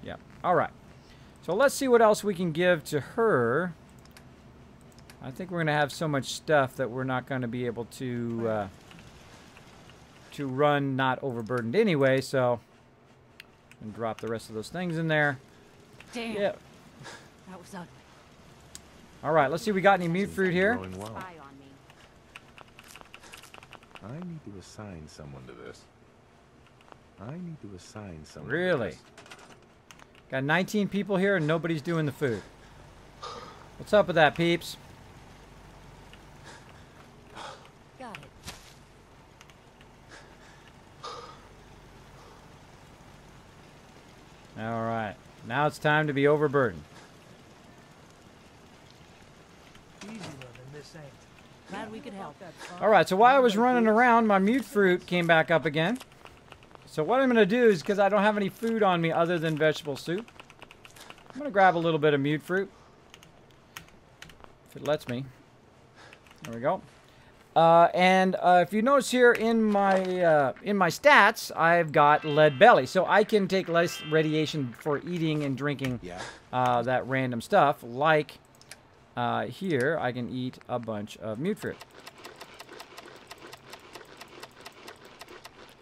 Yeah. All right. So let's see what else we can give to her. I think we're going to have so much stuff that we're not going to be able to run not overburdened anyway, so and drop the rest of those things in there. Damn. Yep. That was ugly. All right, let's see if we got any mute fruit here. Growing well. Spy on me. I need to assign someone to this. Really? Got 19 people here and nobody's doing the food. What's up with that, peeps? Got it. All right. Now it's time to be overburdened. Easy living, this ain't. Glad we could help. All right, so while I was running around, my mute fruit came back up again. So what I'm going to do is, because I don't have any food on me other than vegetable soup, I'm going to grab a little bit of mute fruit. If it lets me. There we go. And if you notice here in my stats, I've got lead belly. So I can take less radiation for eating and drinking that random stuff. Like here, I can eat a bunch of mute fruit.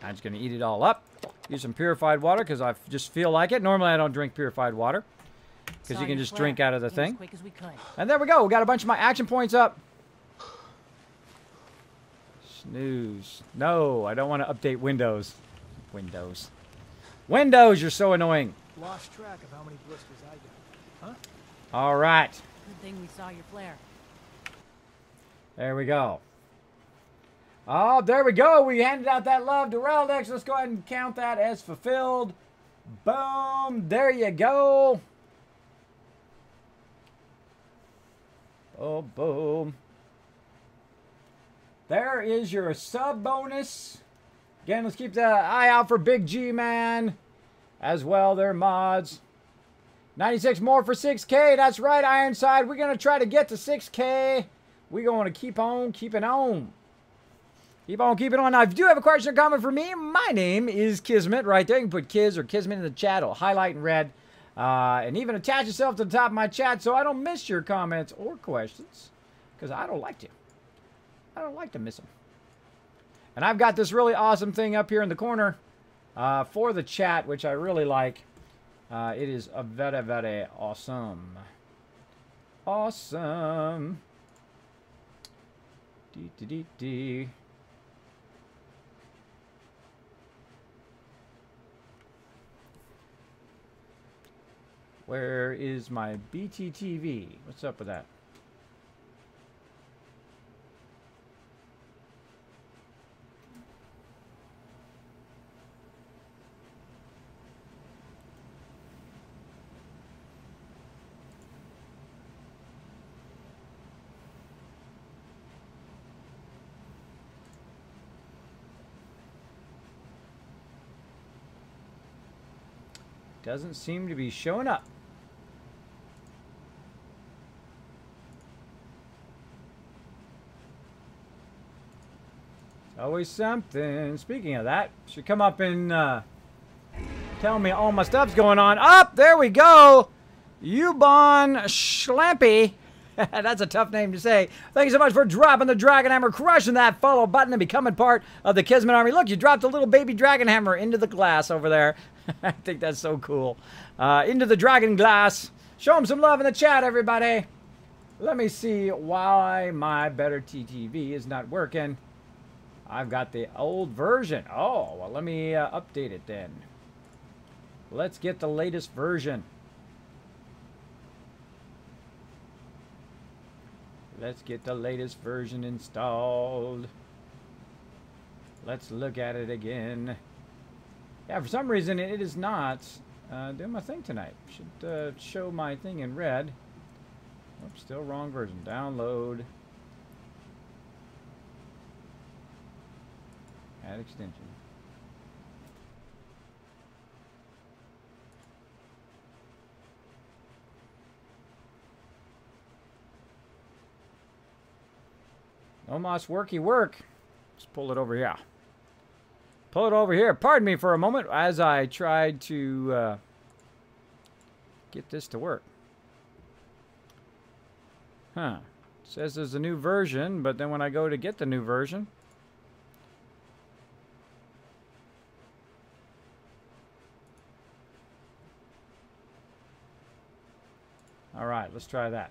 I'm just going to eat it all up. Use some purified water because I just feel like it. Normally, I don't drink purified water because you can just drink out of the thing. As quick as we could. And there we go. We got a bunch of my action points up. Snooze. No, I don't want to update Windows. Windows, you're so annoying. Lost track of how many blisters I got. Huh? All right. Good thing we saw your flare. There we go. Oh, there we go. We handed out that love to Reldex. Let's go ahead and count that as fulfilled. Boom. There you go. Oh, boom. There is your sub bonus. Again, let's keep the eye out for Big G Man as well. They're mods. 96 more for 6K. That's right, Ironside. We're going to try to get to 6K. We're going to keep on keeping on. Keep on keeping on. Now, if you do have a question or comment for me, my name is Kismet right there. You can put Kiz or Kismet in the chat. It'll highlight in red. And even attach yourself to the top of my chat so I don't miss your comments or questions. Because I don't like to. I don't like to miss them. And I've got this really awesome thing up here in the corner for the chat, which I really like. It is a very, very awesome. Awesome. Dee. Where is my BTTV? What's up with that? Doesn't seem to be showing up. Always something. Speaking of that, should come up and tell me all my stuff's going on. Up, there we go. Ubon Schlampy. That's a tough name to say. Thank you so much for dropping the Dragon Hammer, crushing that follow button, and becoming part of the Kismet Army. Look, you dropped a little baby Dragon Hammer into the glass over there. I think that's so cool. Into the Dragon Glass. Show him some love in the chat, everybody. Let me see why my better TTV is not working. I've got the old version. Oh, well, let me update it then. Let's get the latest version. Let's get the latest version installed. Let's look at it again. Yeah, for some reason it is not doing my thing tonight. Should show my thing in red. Oops, still wrong version. Download. Add extension. Omos worky work. Let's pull it over here. Pull it over here. Pardon me for a moment as I tried to get this to work. Huh. Says there's a new version, but then when I go to get the new version, all right, let's try that.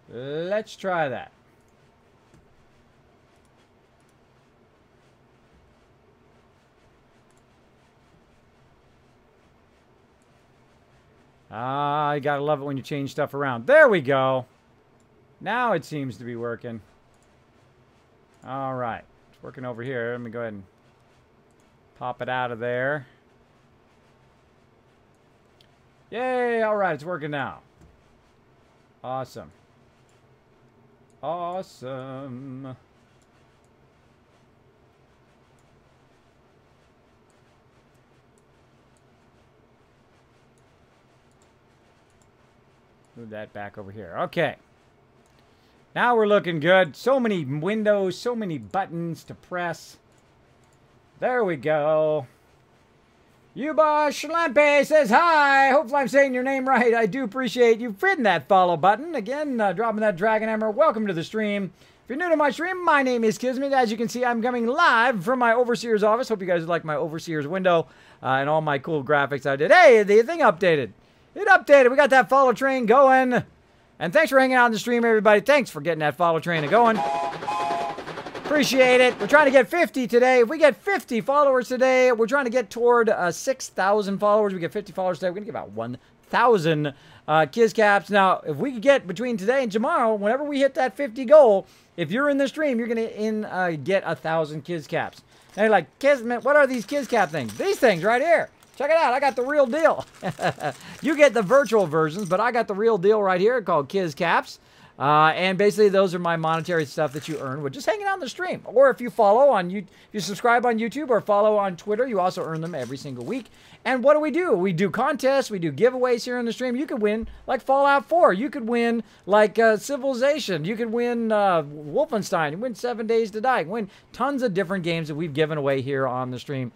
Let's try that. Ah, you gotta love it when you change stuff around. There we go. Now it seems to be working. All right, it's working over here. Let me go ahead and pop it out of there. Yay, all right, it's working now. Awesome. Awesome. Move that back over here. Okay. Now we're looking good. So many windows, so many buttons to press. There we go. Yuba Schlempe says hi. Hopefully I'm saying your name right. I do appreciate you hitting that follow button. Again, dropping that Dragon Hammer. Welcome to the stream. If you're new to my stream, my name is Kismet. As you can see, I'm coming live from my Overseer's office. Hope you guys like my Overseer's window and all my cool graphics I did. Hey, the thing updated. It updated. We got that follow train going. And thanks for hanging out on the stream, everybody. Thanks for getting that follow train going. Appreciate it. We're trying to get 50 today. If we get 50 followers today, we're trying to get toward 6,000 followers. We get 50 followers today. We're going to give out 1,000 Kiz Caps. Now, if we could get between today and tomorrow, whenever we hit that 50 goal, if you're in the stream, you're going to get 1,000 Kiz Caps. And you're like, Kismet, what are these Kiz Cap things? These things right here. Check it out. I got the real deal. You get the virtual versions, but I got the real deal right here called Kiz Caps. And basically, those are my monetary stuff that you earn with just hanging out on the stream. Or if you follow on if you subscribe on YouTube or follow on Twitter, you also earn them every single week. And what do? We do contests. We do giveaways here on the stream. You could win like Fallout 4. You could win like Civilization. You could win Wolfenstein. You win 7 Days to Die. You can win tons of different games that we've given away here on the stream.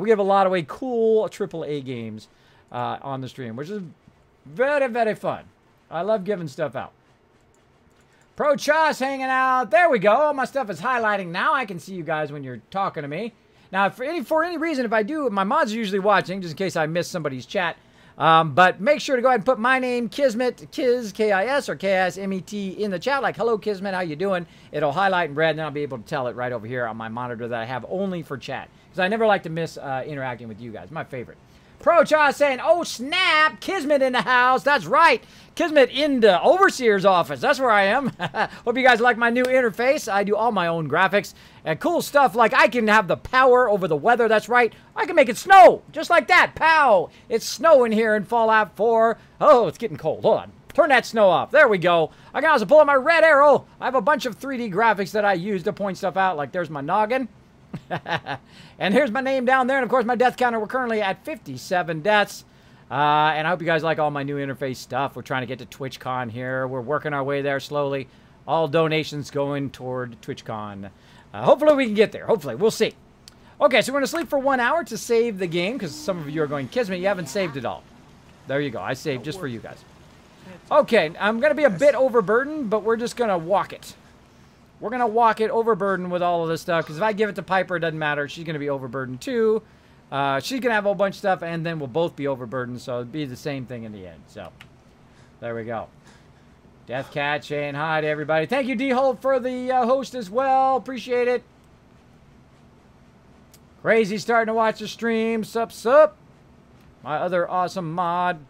We give a lot away cool AAA games on the stream, which is very, very fun. I love giving stuff out. Pro Chas hanging out. There we go. My stuff is highlighting now. I can see you guys when you're talking to me. Now, for any reason, if I do, my mods are usually watching, just in case I miss somebody's chat. But make sure to go ahead and put my name, Kismet, Kiz, K-I-S, or K-I-S-M-E-T in the chat. Like, hello, Kismet, how you doing? It'll highlight in red, and then I'll be able to tell it right over here on my monitor that I have only for chat. Because I never like to miss interacting with you guys. My favorite. Pro Cha saying, oh, snap, Kismet in the house. That's right. Kismet in the Overseer's office. That's where I am. Hope you guys like my new interface. I do all my own graphics. And cool stuff like I can have the power over the weather. That's right. I can make it snow. Just like that. Pow. It's snowing here in Fallout 4. Oh, it's getting cold. Hold on. Turn that snow off. There we go. I can also pull out my red arrow. I have a bunch of 3D graphics that I use to point stuff out. Like there's my noggin. And here's my name down there. And, of course, my death counter. We're currently at 57 deaths. And I hope you guys like all my new interface stuff. We're trying to get to TwitchCon here. We're working our way there slowly. All donations going toward TwitchCon. Hopefully we can get there. Hopefully. We'll see. Okay, so we're going to sleep for 1 hour to save the game. Because some of you are going, Kismet, you haven't saved it all. There you go. I saved just for you guys. Okay, I'm going to be a bit overburdened, but we're just going to walk it. We're going to walk it overburdened with all of this stuff. Because if I give it to Piper, it doesn't matter. She's going to be overburdened too. She's going to have a whole bunch of stuff. And then we'll both be overburdened. So it'll be the same thing in the end. So, there we go. Death Cat saying hi to everybody. Thank you, D-Holt, for the host as well. Appreciate it. Crazy starting to watch the stream. Sup, sup. My other awesome mod.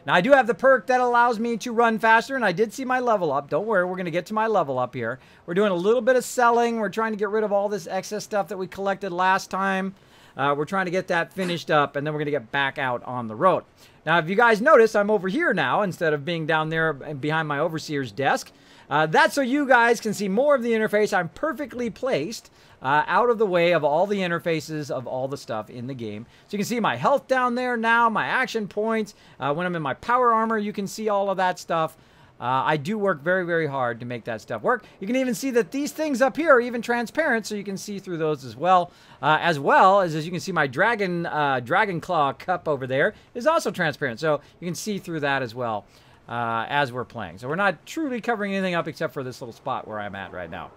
Now, I do have the perk that allows me to run faster, and I did see my level up. Don't worry, we're going to get to my level up here. We're doing a little bit of selling. We're trying to get rid of all this excess stuff that we collected last time. We're trying to get that finished up, and then we're going to get back out on the road. Now, if you guys notice, I'm over here now instead of being down there behind my Overseer's desk. That's so you guys can see more of the interface. I'm perfectly placed out of the way of all the interfaces of all the stuff in the game. So you can see my health down there now, my action points. When I'm in my power armor, you can see all of that stuff. I do work very, very hard to make that stuff work. You can even see that these things up here are even transparent, so you can see through those as well. As you can see my Dragon Claw cup over there is also transparent, so you can see through that as well. as we're playing. So we're not truly covering anything up except for this little spot where I'm at right now.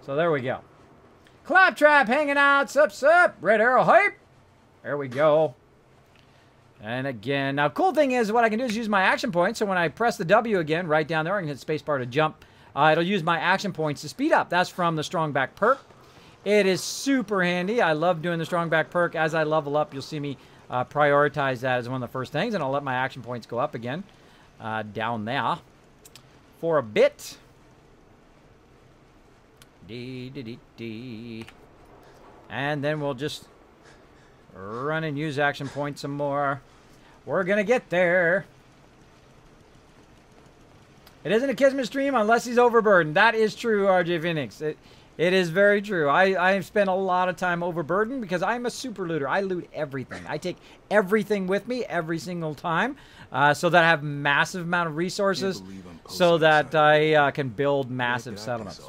So there we go. Claptrap hanging out. Sup, sup. Red arrow hype. There we go. And again, now cool thing is what I can do is use my action points. So when I press the W again, right down there, I can hit spacebar to jump. It'll use my action points to speed up. That's from the strong back perk. It is super handy. I love doing the strong back perk. As I level up, you'll see me prioritize that as one of the first things. And I'll let my action points go up again down there for a bit. And then we'll just run and use action points some more. We're gonna get there. It isn't a Kismet stream unless he's overburdened. That is true, RJ Phoenix. It is very true. I spent a lot of time overburdened because I'm a super looter. I loot everything. I take everything with me every single time so that I have massive amount of resources so that I can build massive settlements.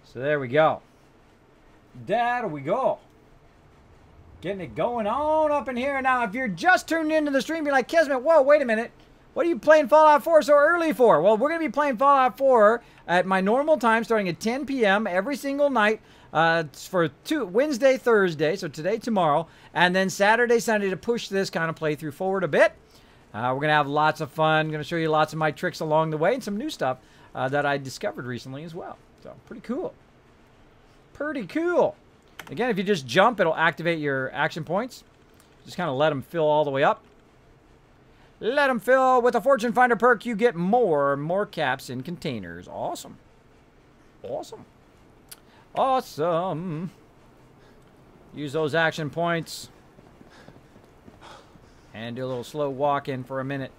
So there we go. There we go. Getting it going on up in here. Now, if you're just tuned into the stream, you're like, Kismet, whoa, wait a minute. What are you playing Fallout 4 so early for? Well, we're going to be playing Fallout 4 at my normal time, starting at 10 p.m. every single night for Wednesday, Thursday, so today, tomorrow, and then Saturday, Sunday to push this kind of playthrough forward a bit. We're going to have lots of fun. I'm going to show you lots of my tricks along the way and some new stuff that I discovered recently as well. So, pretty cool. Pretty cool. Again, if you just jump, it'll activate your action points. Just kind of let them fill all the way up. Let them fill. With a Fortune Finder perk, you get more caps in containers. Awesome. Awesome. Awesome. Use those action points. And do a little slow walk in for a minute.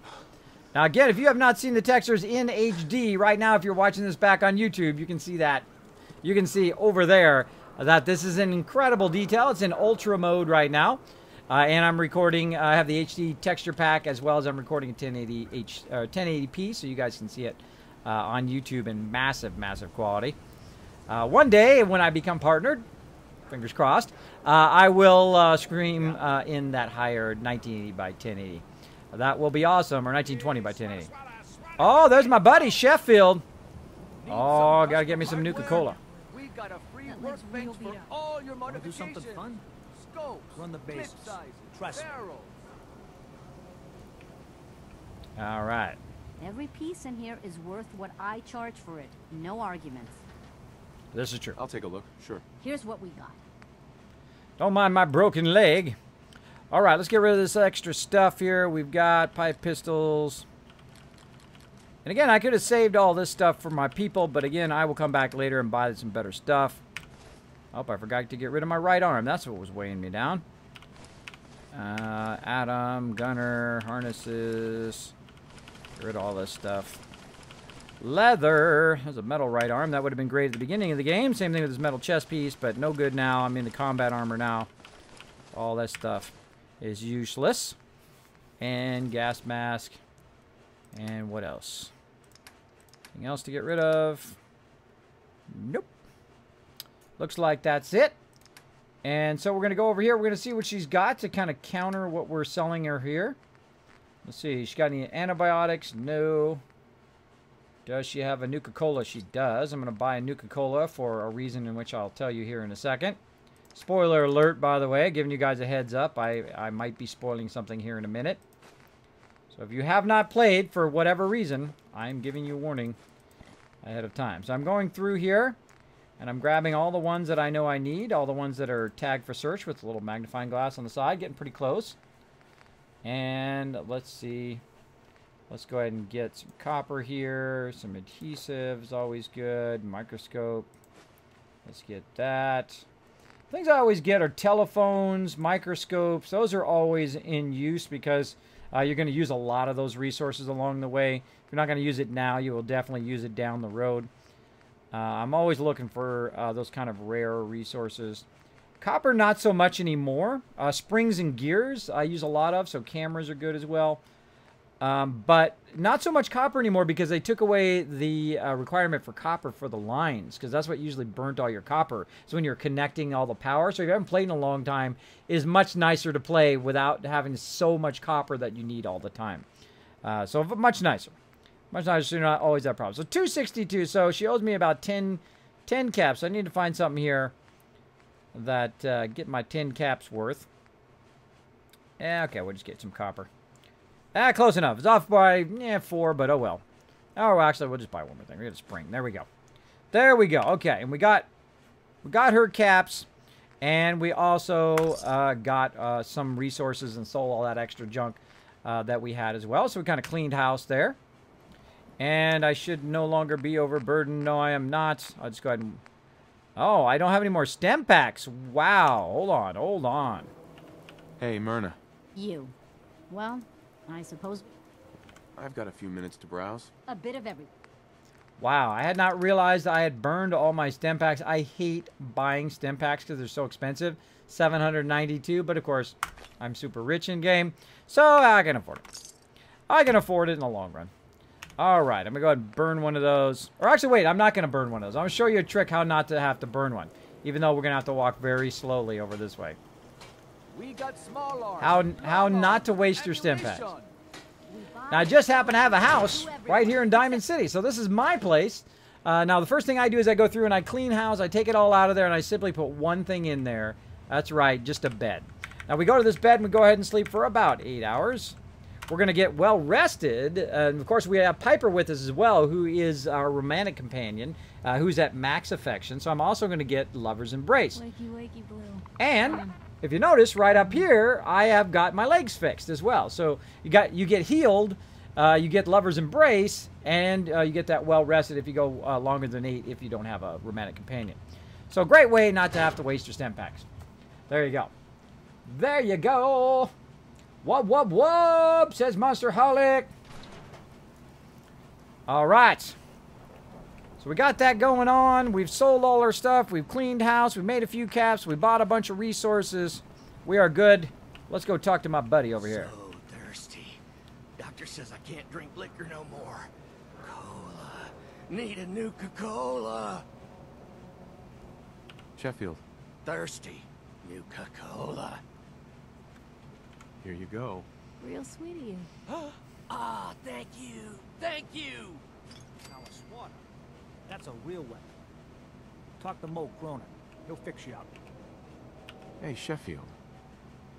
Now, again, if you have not seen the textures in HD, right now, if you're watching this back on YouTube, you can see that. You can see over there that this is in incredible detail. It's in ultra mode right now. And I'm recording, I have the HD texture pack as well as I'm recording in 1080p so you guys can see it on YouTube in massive, massive quality. One day when I become partnered, fingers crossed, I will stream in that higher 1980 by 1080. That will be awesome, or 1920 by 1080. Oh, there's my buddy, Sheffield. Oh, gotta get me some Nuka-Cola. We got a free That looks real workbench beat for up. all your Wanna do modifications. something fun? Scopes, Run the clip bases. sizes, Trust me. barrels. All right. Every piece in here is worth what I charge for it. No arguments. This is true. I'll take a look, sure. Here's what we got. Don't mind my broken leg. All right, let's get rid of this extra stuff here. We've got pipe pistols. And again, I could have saved all this stuff for my people, but again, I will come back later and buy some better stuff. Oh, I forgot to get rid of my right arm. That's what was weighing me down. Atom, gunner, harnesses. Get rid of all this stuff. Leather. There's a metal right arm. That would have been great at the beginning of the game. Same thing with this metal chest piece, but no good now. I'm in the combat armor now. All that stuff is useless. And gas mask. And what else? Anything else to get rid of? Nope. Looks like that's it. And so we're going to go over here. We're going to see what she's got to kind of counter what we're selling her here. Let's see. She got any antibiotics? No. Does she have a Nuka-Cola? She does. I'm going to buy a Nuka-Cola for a reason in which I'll tell you here in a second. Spoiler alert, by the way. Giving you guys a heads up. I might be spoiling something here in a minute. So if you have not played for whatever reason, I'm giving you a warning ahead of time. So I'm going through here, and I'm grabbing all the ones that I know I need, all the ones that are tagged for search with a little magnifying glass on the side, getting pretty close. And let's see. Let's go ahead and get some copper here, some adhesives, always good, microscope. Let's get that. Things I always get are telephones, microscopes. Those are always in use because you're going to use a lot of those resources along the way. If you're not going to use it now, you will definitely use it down the road. I'm always looking for those kind of rare resources. Copper, not so much anymore. Springs and gears I use a lot of, so cameras are good as well. But not so much copper anymore because they took away the requirement for copper for the lines, because that's what usually burnt all your copper. So when you're connecting all the power, so if you haven't played in a long time, it is much nicer to play without having so much copper that you need all the time. So much nicer. Much nicer, so you're not always that problem. So 262, so she owes me about 10 caps. I need to find something here that get my 10 caps worth. Yeah, okay, we'll just get some copper. Close enough. It's off by 4, but oh well. Oh, actually, we'll just buy one more thing. We got a spring. There we go. There we go. Okay, and we got her caps, and we also got some resources and sold all that extra junk that we had as well. So we kind of cleaned house there. And I should no longer be overburdened. No, I am not. I'll just go ahead and... Oh, I don't have any more stem packs. Wow. Hold on. Hey, Myrna. You. Well, I suppose I've got a few minutes to browse. a bit of everything. Wow, I had not realized I had burned all my stem packs. I hate buying stem packs because they're so expensive. 792, but of course, I'm super rich in game, so I can afford it. I can afford it in the long run. All right, I'm going to go ahead and burn one of those. Or actually, wait, I'm not going to burn one of those. I'm going to show you a trick how not to have to burn one, even though we're going to have to walk very slowly over this way. We got small arms. How not to waste your stem packs. Now, I just happen to have a house right here in Diamond City, so this is my place. Now, the first thing I do is I go through and I clean house. I take it all out of there, and I simply put one thing in there. That's right, just a bed. Now, we go to this bed, and we go ahead and sleep for about 8 hours. We're going to get well rested. And, of course, we have Piper with us as well, who is our romantic companion, who's at max affection. So I'm also going to get Lover's Embrace. Wakey, wakey, blue. And... if you notice, right up here, I have got my legs fixed as well. So you get healed, you get Lover's Embrace, and you get that well rested if you go longer than 8 if you don't have a romantic companion. So a great way not to have to waste your stem packs. There you go. There you go. Wub, wub, wub, says Monster Holic. All right. So we got that going on. We've sold all our stuff. We've cleaned house. We've made a few caps. We bought a bunch of resources. We are good. Let's go talk to my buddy over here. So thirsty. Doctor says I can't drink liquor no more. Cola. Need a Nuka-Cola. Sheffield, Thirsty. Nuka-Cola. here you go. Real sweet of you. Ah, thank you. Thank you. Now a swatter. That's a real weapon. Talk to Mo Cronin. He'll fix you up. Hey, Sheffield.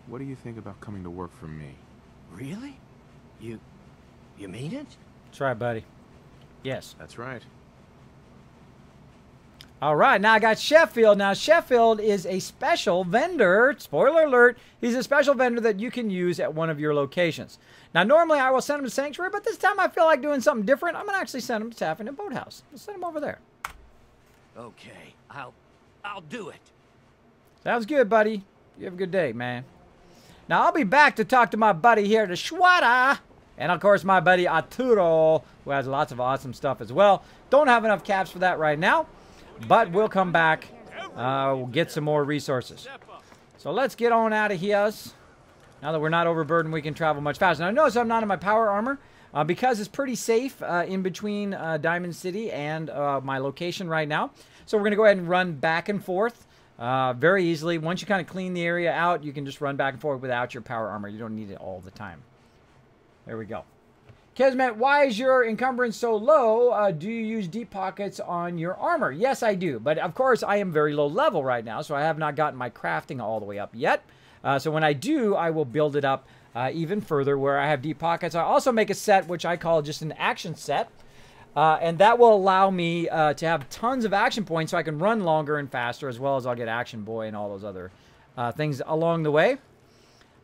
What do you think about coming to work for me? Really? You mean it? That's right, buddy. Yes. That's right. All right, now I got Sheffield. Now, Sheffield is a special vendor. Spoiler alert, he's a special vendor that you can use at one of your locations. Now, normally I will send him to Sanctuary, but this time I feel like doing something different. I'm going to actually send him to Taffin and Boathouse. I'll send him over there. Okay, I'll do it. Sounds good, buddy. You have a good day, man. Now, I'll be back to talk to my buddy here, the Schwada. And, of course, my buddy Arturo, who has lots of awesome stuff as well. Don't have enough caps for that right now. But we'll come back. We'll get some more resources. So let's get on out of here. Now that we're not overburdened, we can travel much faster. Now notice I'm not in my power armor because it's pretty safe in between Diamond City and my location right now. So we're going to go ahead and run back and forth very easily. Once you kind of clean the area out, you can just run back and forth without your power armor. You don't need it all the time. There we go. Kismet, why is your encumbrance so low? Do you use deep pockets on your armor? Yes, I do. But, of course, I am very low level right now, so I have not gotten my crafting all the way up yet. So when I do, I will build it up even further where I have deep pockets. I also make a set, which I call just an action set. And that will allow me to have tons of action points so I can run longer and faster, as well as I'll get Action Boy and all those other things along the way.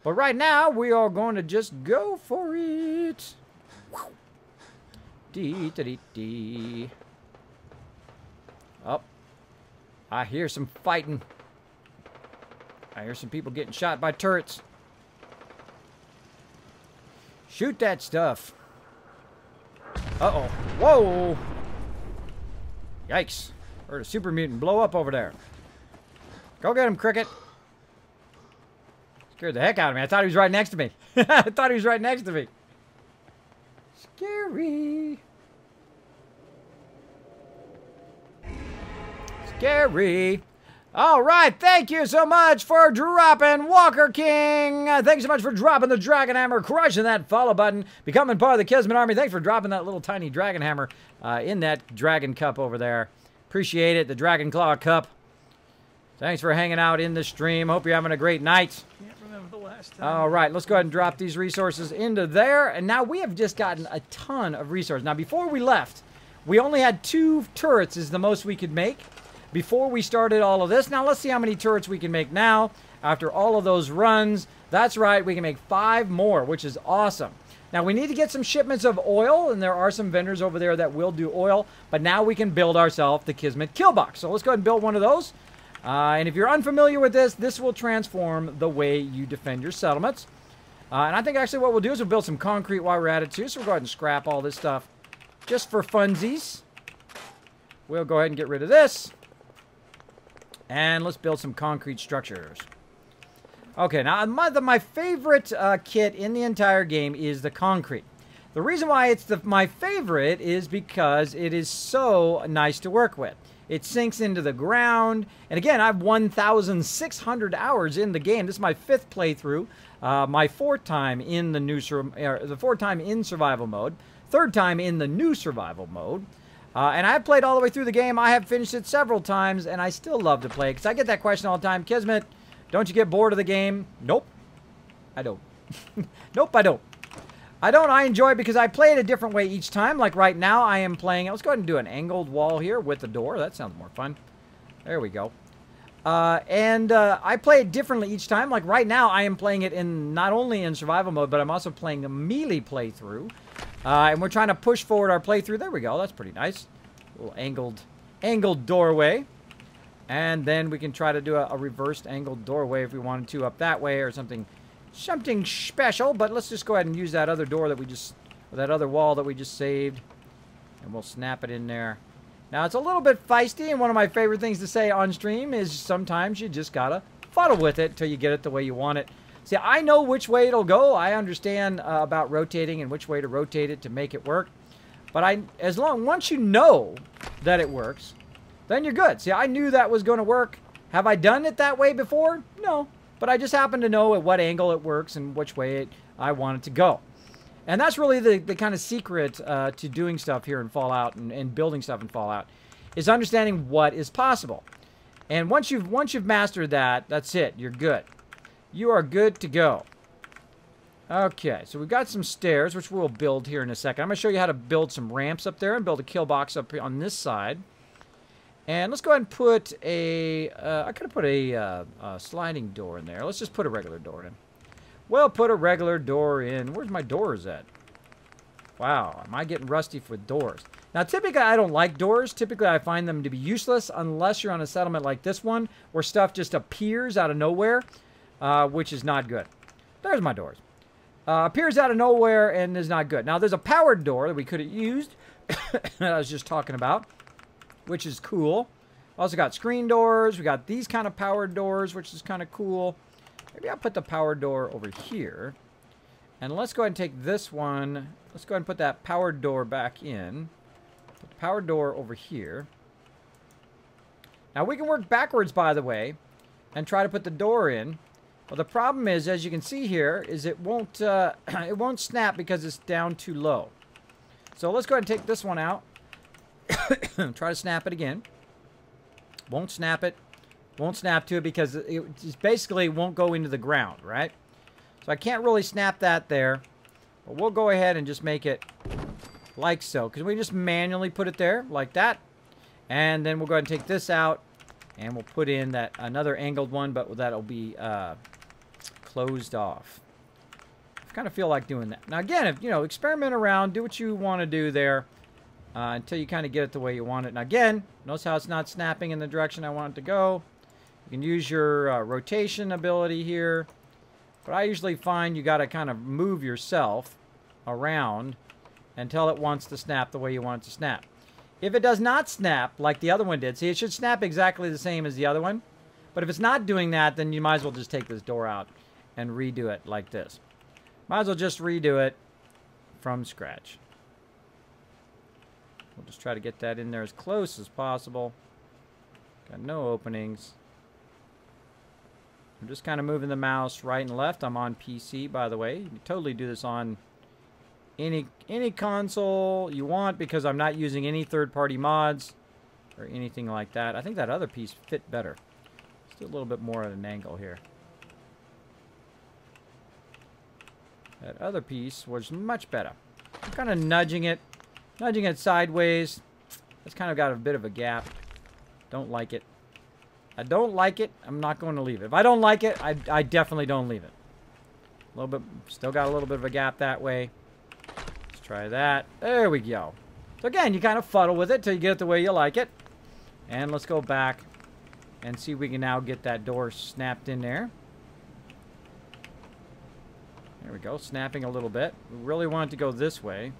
But right now, we are going to just go for it. Dee. Oh, I hear some fighting. I hear some people getting shot by turrets. Shoot that stuff. Uh-oh. Whoa. Yikes. Heard a super mutant blow up over there. Go get him, Cricket. Scared the heck out of me. I thought he was right next to me. I thought he was right next to me. Scary. Scary. All right, thank you so much for dropping Walker King. Thanks so much for dropping the Dragon Hammer, crushing that follow button, becoming part of the Kismet Army. Thanks for dropping that little tiny Dragon Hammer in that Dragon Cup over there. Appreciate it, the Dragon Claw Cup. Thanks for hanging out in the stream. Hope you're having a great night. Can't remember the last time. All right, let's go ahead and drop these resources into there. And now we have just gotten a ton of resources. Now, before we left, we only had 2 turrets is the most we could make before we started all of this. Now, let's see how many turrets we can make now after all of those runs. That's right, we can make 5 more, which is awesome. Now, we need to get some shipments of oil, and there are some vendors over there that will do oil, but now we can build ourselves the Kismet kill box. So let's go ahead and build one of those. And if you're unfamiliar with this, this will transform the way you defend your settlements. And I think actually what we'll do is we'll build some concrete while we're at it too. So we'll go ahead and scrap all this stuff just for funsies. We'll go ahead and get rid of this. And let's build some concrete structures. Okay, now my favorite kit in the entire game is the concrete. The reason why it's my favorite is because it is so nice to work with. It sinks into the ground. And again, I have 1,600 hours in the game. This is my 5th playthrough. My 4th time in the 4th time in survival mode. 3rd time in the new survival mode. And I've played all the way through the game. I have finished it several times, and I still love to play. Because I get that question all the time. Kismet, don't you get bored of the game? Nope. I don't. Nope, I don't. I enjoy it because I play it a different way each time. Like right now, I am playing... Let's go ahead and do an angled wall here with the door. That sounds more fun. There we go. I play it differently each time. Like right now, I am playing it in not only in survival mode, but I'm also playing a melee playthrough. And we're trying to push forward our playthrough. There we go. That's pretty nice. A little angled doorway. And then we can try to do a reversed angled doorway if we wanted to up that way or something special. But let's just go ahead and use that other door that we just, or that other wall that we just saved. And we'll snap it in there. Now, it's a little bit feisty, and one of my favorite things to say on stream is sometimes you just gotta fuddle with it till you get it the way you want it. See, I know which way it'll go. I understand about rotating and which way to rotate it to make it work. But once you know that it works, then you're good. See, I knew that was going to work. Have I done it that way before? No. But I just happen to know at what angle it works and which way I want it to go. And that's really the kind of secret to doing stuff here in Fallout and building stuff in Fallout, is understanding what is possible. And once you've mastered that, that's it. You're good. You are good to go. Okay, so we've got some stairs, which we'll build here in a second. I'm going to show you how to build some ramps up there and build a kill box up here on this side. And let's go ahead and put a... I could have put a sliding door in there. Let's just put a regular door in. We'll put a regular door in. Where's my doors at? Wow, am I getting rusty for doors? Now, typically, I don't like doors. Typically, I find them to be useless unless you're on a settlement like this one, where stuff just appears out of nowhere, which is not good. There's my doors. Appears out of nowhere and is not good. Now, there's a powered door that we could have used, that I was just talking about, which is cool. Also got screen doors. We got these kind of powered doors, which is kind of cool. Maybe I'll put the power door over here. And let's go ahead and take this one. Let's go ahead and put that powered door back in. Put the powered door over here. Now we can work backwards, by the way, and try to put the door in. But the problem is, as you can see here, is it won't snap because it's down too low. So let's go ahead and take this one out. Try to snap it again. Won't snap it. Won't snap to it because it just basically won't go into the ground, right? So I can't really snap that there. But we'll go ahead and just make it like so. Because we just manually put it there like that. And then we'll go ahead and take this out. And we'll put in that another angled one, but that'll be closed off. I kind of feel like doing that. Now again, if experiment around, do what you want to do there. Until you kind of get it the way you want it. Now again, notice how it's not snapping in the direction I want it to go. You can use your rotation ability here. But I usually find you got to kind of move yourself around until it wants to snap the way you want it to snap. If it does not snap like the other one did, see, it should snap exactly the same as the other one. But if it's not doing that, then you might as well just take this door out and redo it like this. Might as well just redo it from scratch. We'll just try to get that in there as close as possible. Got no openings. I'm just kind of moving the mouse right and left. I'm on PC, by the way. You can totally do this on any console you want because I'm not using any third-party mods or anything like that. I think that other piece fit better. Let's do a little bit more at an angle here. That other piece was much better. I'm kind of nudging it sideways. It's kind of got a bit of a gap. Don't like it. I don't like it. I'm not going to leave it. If I don't like it, I definitely don't leave it. A little bit, still got a little bit of a gap that way. Let's try that. There we go. So again, you kind of fuddle with it till you get it the way you like it. And let's go back and see if we can now get that door snapped in there. There we go, snapping a little bit. We really want it to go this way,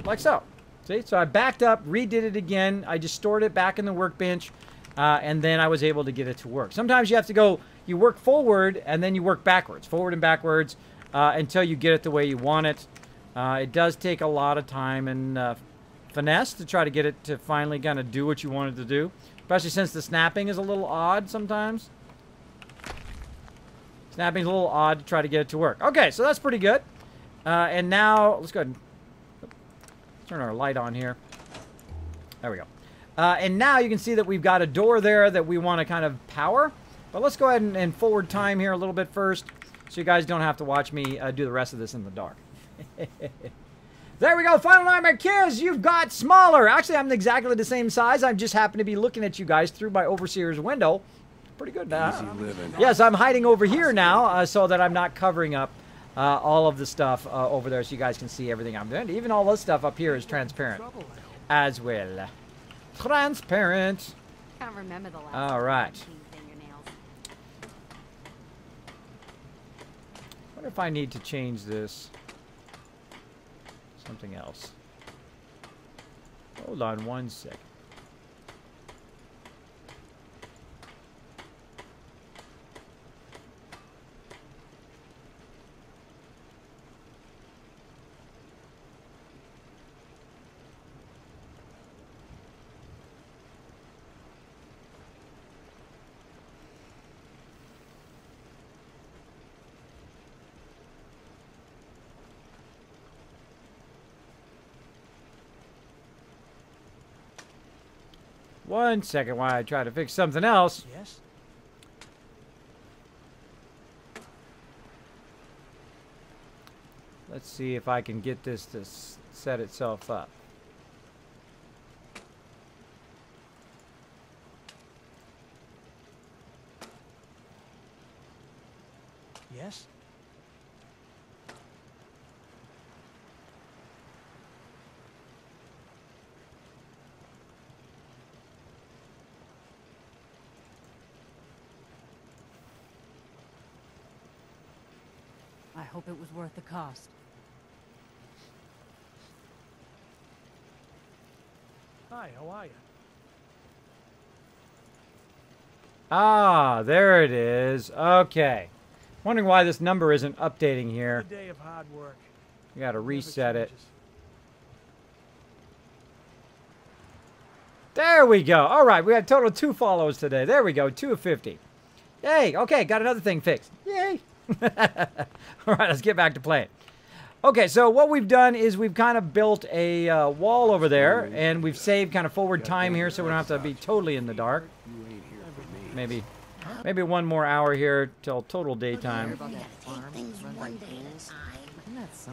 like so. See, so I backed up, redid it again. I just stored it back in the workbench, and then I was able to get it to work. Sometimes you have to go, you work forward, and then you work backwards, forward and backwards, until you get it the way you want it. It does take a lot of time and finesse to try to get it to finally kind of do what you want it to do, especially since the snapping is a little odd sometimes. Snapping's a little odd to try to get it to work. Okay, so that's pretty good. And now, let's go ahead and turn our light on here. There we go. And now you can see that we've got a door there that we want to kind of power. But let's go ahead and forward time here a little bit first, so you guys don't have to watch me do the rest of this in the dark. There we go. Final Nightmare Kids, you've got smaller. Actually, I'm exactly the same size. I just happen to be looking at you guys through my overseer's window. Pretty good now. Yes, I'm hiding over here now so that I'm not covering up all of the stuff over there so you guys can see everything I'm doing. Even all this stuff up here is transparent as well. Transparent. Can't remember the last All right. time I cleaned fingernails. I wonder if I need to change this. Something else. Hold on one second. One second while I try to fix something else. Yes? Let's see if I can get this to set itself up. Yes? I hope it was worth the cost. Hi, how are you? Ah, there it is. Okay. Wondering why this number isn't updating here. A day of hard work. We gotta Never reset it. changes. There we go. All right, we had a total of 2 follows today. There we go, 2 of 50. Yay, okay, got another thing fixed. Yay. All right, let's get back to playing. Okay, so what we've done is we've kind of built a wall over there, and we've saved kind of forward time here so we don't have to be totally in the dark. Maybe one more hour here till total daytime.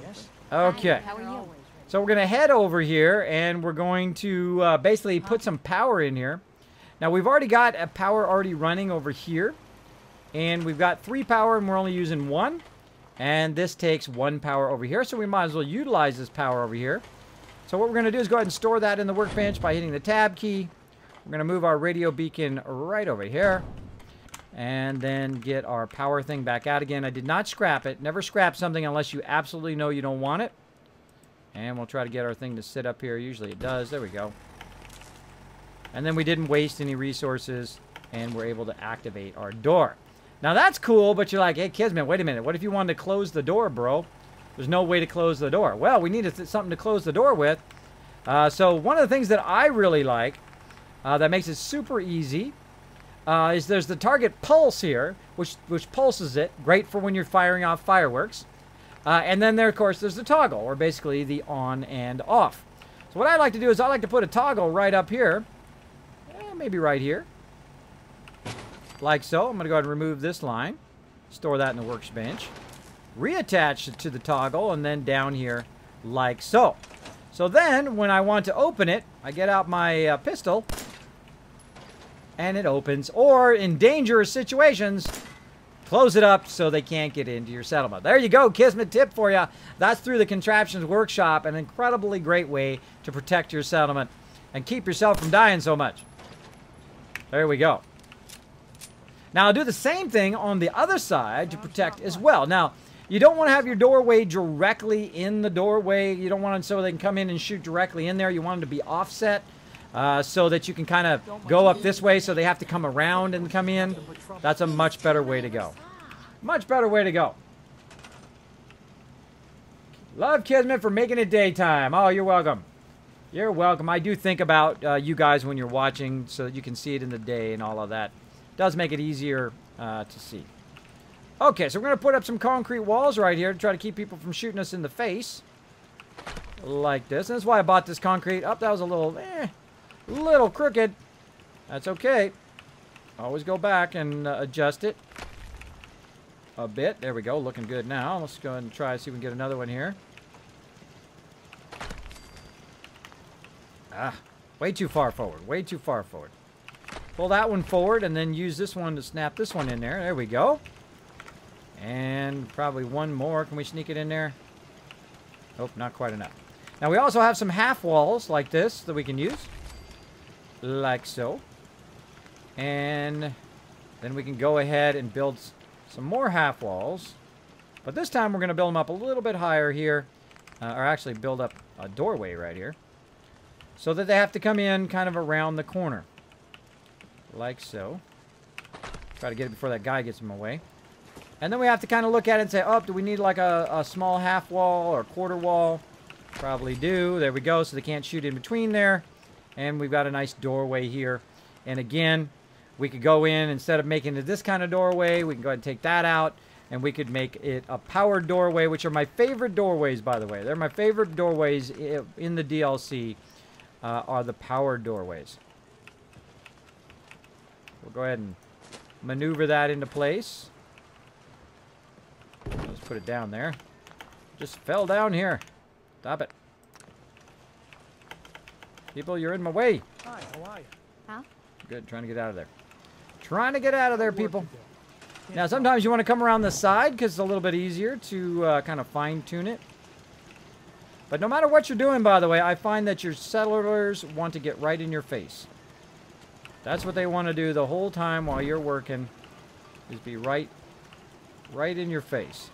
Yes? Okay. How are you? So we're going to head over here, and we're going to basically put some power in here. Now, we've already got a power already running over here. And we've got 3 power, and we're only using 1. And this takes 1 power over here, so we might as well utilize this power over here. So what we're going to do is go ahead and store that in the workbench by hitting the tab key. We're going to move our radio beacon right over here. And then get our power thing back out again. I did not scrap it. Never scrap something unless you absolutely know you don't want it. And we'll try to get our thing to sit up here. Usually it does. There we go. And then we didn't waste any resources, and we're able to activate our door. Now that's cool, but you're like, hey, Kismet, wait a minute. What if you wanted to close the door, bro? There's no way to close the door. Well, we needed something to close the door with. So one of the things that I really like that makes it super easy is there's the target pulse here, which pulses it. Great for when you're firing off fireworks. And then there, of course, there's the toggle, or basically the on and off. So what I like to do is I like to put a toggle right up here. Maybe right here. Like so. I'm going to go ahead and remove this line. Store that in the workbench. Reattach it to the toggle, and then down here like so. So then, when I want to open it, I get out my pistol, and it opens. Or, in dangerous situations, close it up so they can't get into your settlement. There you go, Kismet tip for you. That's through the Contraptions Workshop, an incredibly great way to protect your settlement and keep yourself from dying so much. There we go. Now, I'll do the same thing on the other side to protect as well. Now, you don't want to have your doorway directly in the doorway. You don't want it so they can come in and shoot directly in there. You want them to be offset so that you can kind of go up this way so they have to come around and come in. That's a much better way to go. Much better way to go. Love Kismet for making it daytime. Oh, you're welcome. You're welcome. I do think about you guys when you're watching so that you can see it in the day and all of that. It does make it easier to see. Okay, so we're going to put up some concrete walls right here to try to keep people from shooting us in the face. Like this. And that's why I bought this concrete. Oh, that was a little crooked. That's okay. Always go back and adjust it a bit. There we go. Looking good now. Let's go ahead and try to see if we can get another one here. Ah, way too far forward. Way too far forward. Pull that one forward and then use this one to snap this one in there. There we go. And probably one more. Can we sneak it in there? Nope, not quite enough. Now we also have some half walls like this that we can use. Like so. And then we can go ahead and build some more half walls. But this time we're going to build them up a little bit higher here. Or actually build up a doorway right here. So that they have to come in kind of around the corner. Like so. Try to get it before that guy gets in my way. And then we have to kind of look at it and say, oh, do we need like a small half wall or quarter wall? Probably do. There we go. So they can't shoot in between there. And we've got a nice doorway here. And again, we could go in, instead of making it this kind of doorway, we can go ahead and take that out. And we could make it a powered doorway, which are my favorite doorways, by the way. They're my favorite doorways in the DLC, are the powered doorways. We'll go ahead and maneuver that into place. Let's put it down there. Just fell down here. Stop it. People, you're in my way. Hi, how are you? Huh? Good, trying to get out of there. Trying to get out of there, people. Now, sometimes you want to come around the side because it's a little bit easier to kind of fine-tune it. But no matter what you're doing, by the way, I find that your settlers want to get right in your face. That's what they want to do the whole time while you're working, is be right in your face.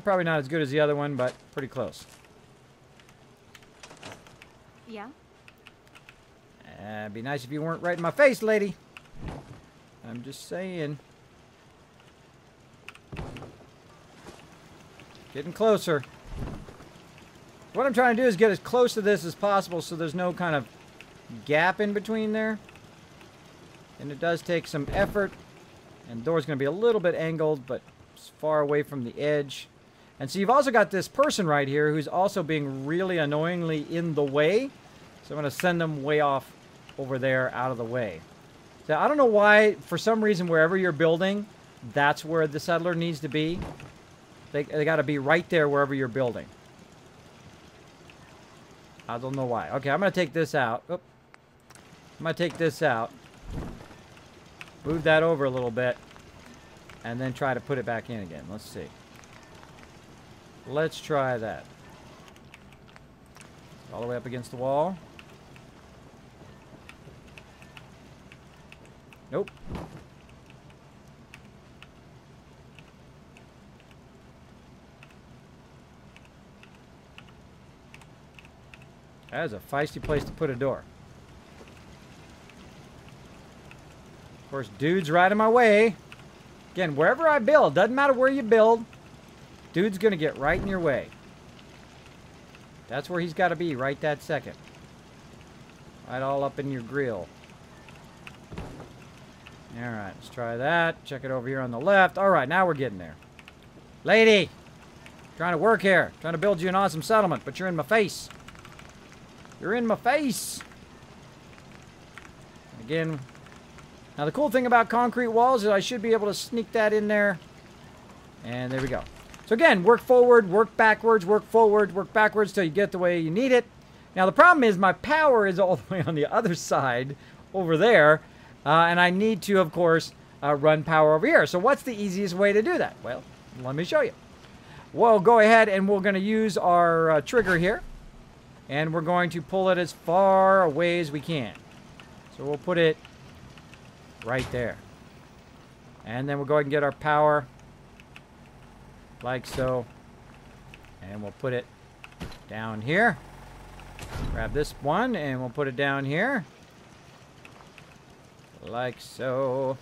Probably not as good as the other one, but pretty close. Yeah? It'd be nice if you weren't right in my face, lady. I'm just saying. Getting closer. What I'm trying to do is get as close to this as possible so there's no kind of gap in between there. And it does take some effort. And the door's going to be a little bit angled, but it's far away from the edge. And so you've also got this person right here who's also being really annoyingly in the way. So I'm going to send them way off over there out of the way. So I don't know why, for some reason, wherever you're building, that's where the settler needs to be. They got to be right there wherever you're building. I don't know why. Okay, I'm going to take this out. Oop. I'm going to take this out. Move that over a little bit. And then try to put it back in again. Let's see. Let's try that. All the way up against the wall. Nope. That is a feisty place to put a door. Of course, dude's right in my way. Again, wherever I build, doesn't matter where you build, dude's going to get right in your way. That's where he's got to be right that second. Right all up in your grill. Alright, let's try that. Check it over here on the left. Alright, now we're getting there. Lady! Trying to work here. Trying to build you an awesome settlement, but you're in my face. You're in my face. Again. Now the cool thing about concrete walls is I should be able to sneak that in there. And there we go. So again, work forward, work backwards, work forward, work backwards till you get the way you need it. Now the problem is my power is all the way on the other side over there. And I need to, of course, run power over here. So what's the easiest way to do that? Well, let me show you. We'll go ahead and we're going to use our trigger here. And we're going to pull it as far away as we can. So we'll put it right there. And then we'll go ahead and get our power. Like so. And we'll put it down here. Grab this one and we'll put it down here. Like so.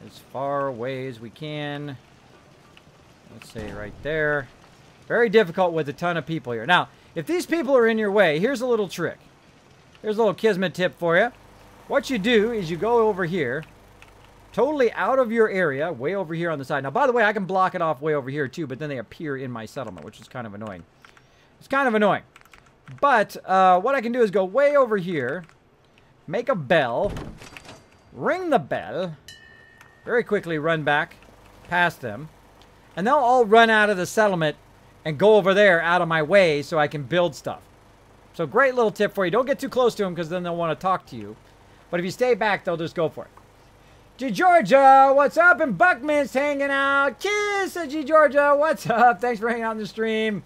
As far away as we can. Let's say right there. Very difficult with a ton of people here. Now, if these people are in your way, here's a little trick. Here's a little Kismet tip for you. What you do is you go over here. Totally out of your area. Way over here on the side. Now, by the way, I can block it off way over here too. But then they appear in my settlement, which is kind of annoying. It's kind of annoying. But what I can do is go way over here. Make a bell. Ring the bell. Very quickly run back past them. And they'll all run out of the settlement and go over there out of my way so I can build stuff. So great little tip for you. Don't get too close to them because then they'll want to talk to you. But if you stay back, they'll just go for it. G. Georgia, what's up? And Buckman's hanging out. Kiss, G. Georgia, what's up? Thanks for hanging out on the stream.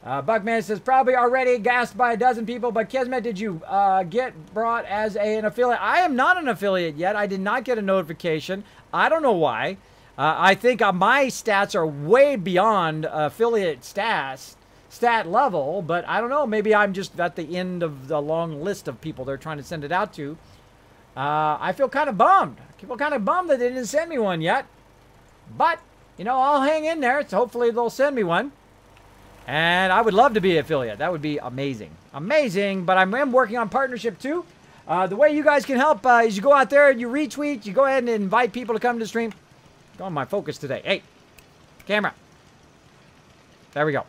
Buckman says, probably already gassed by a dozen people, but Kismet, did you get brought as an affiliate? I am not an affiliate yet. I did not get a notification. I don't know why. I think my stats are way beyond affiliate stat level, but I don't know. Maybe I'm just at the end of the long list of people they're trying to send it out to. I feel kind of bummed. I feel kind of bummed that they didn't send me one yet. But, you know, I'll hang in there. So hopefully they'll send me one. And I would love to be an affiliate. That would be amazing. Amazing. But I'm working on partnership too. The way you guys can help is you go out there and you retweet. You go ahead and invite people to come to the stream. Go on my focus today. Hey, camera. There we go.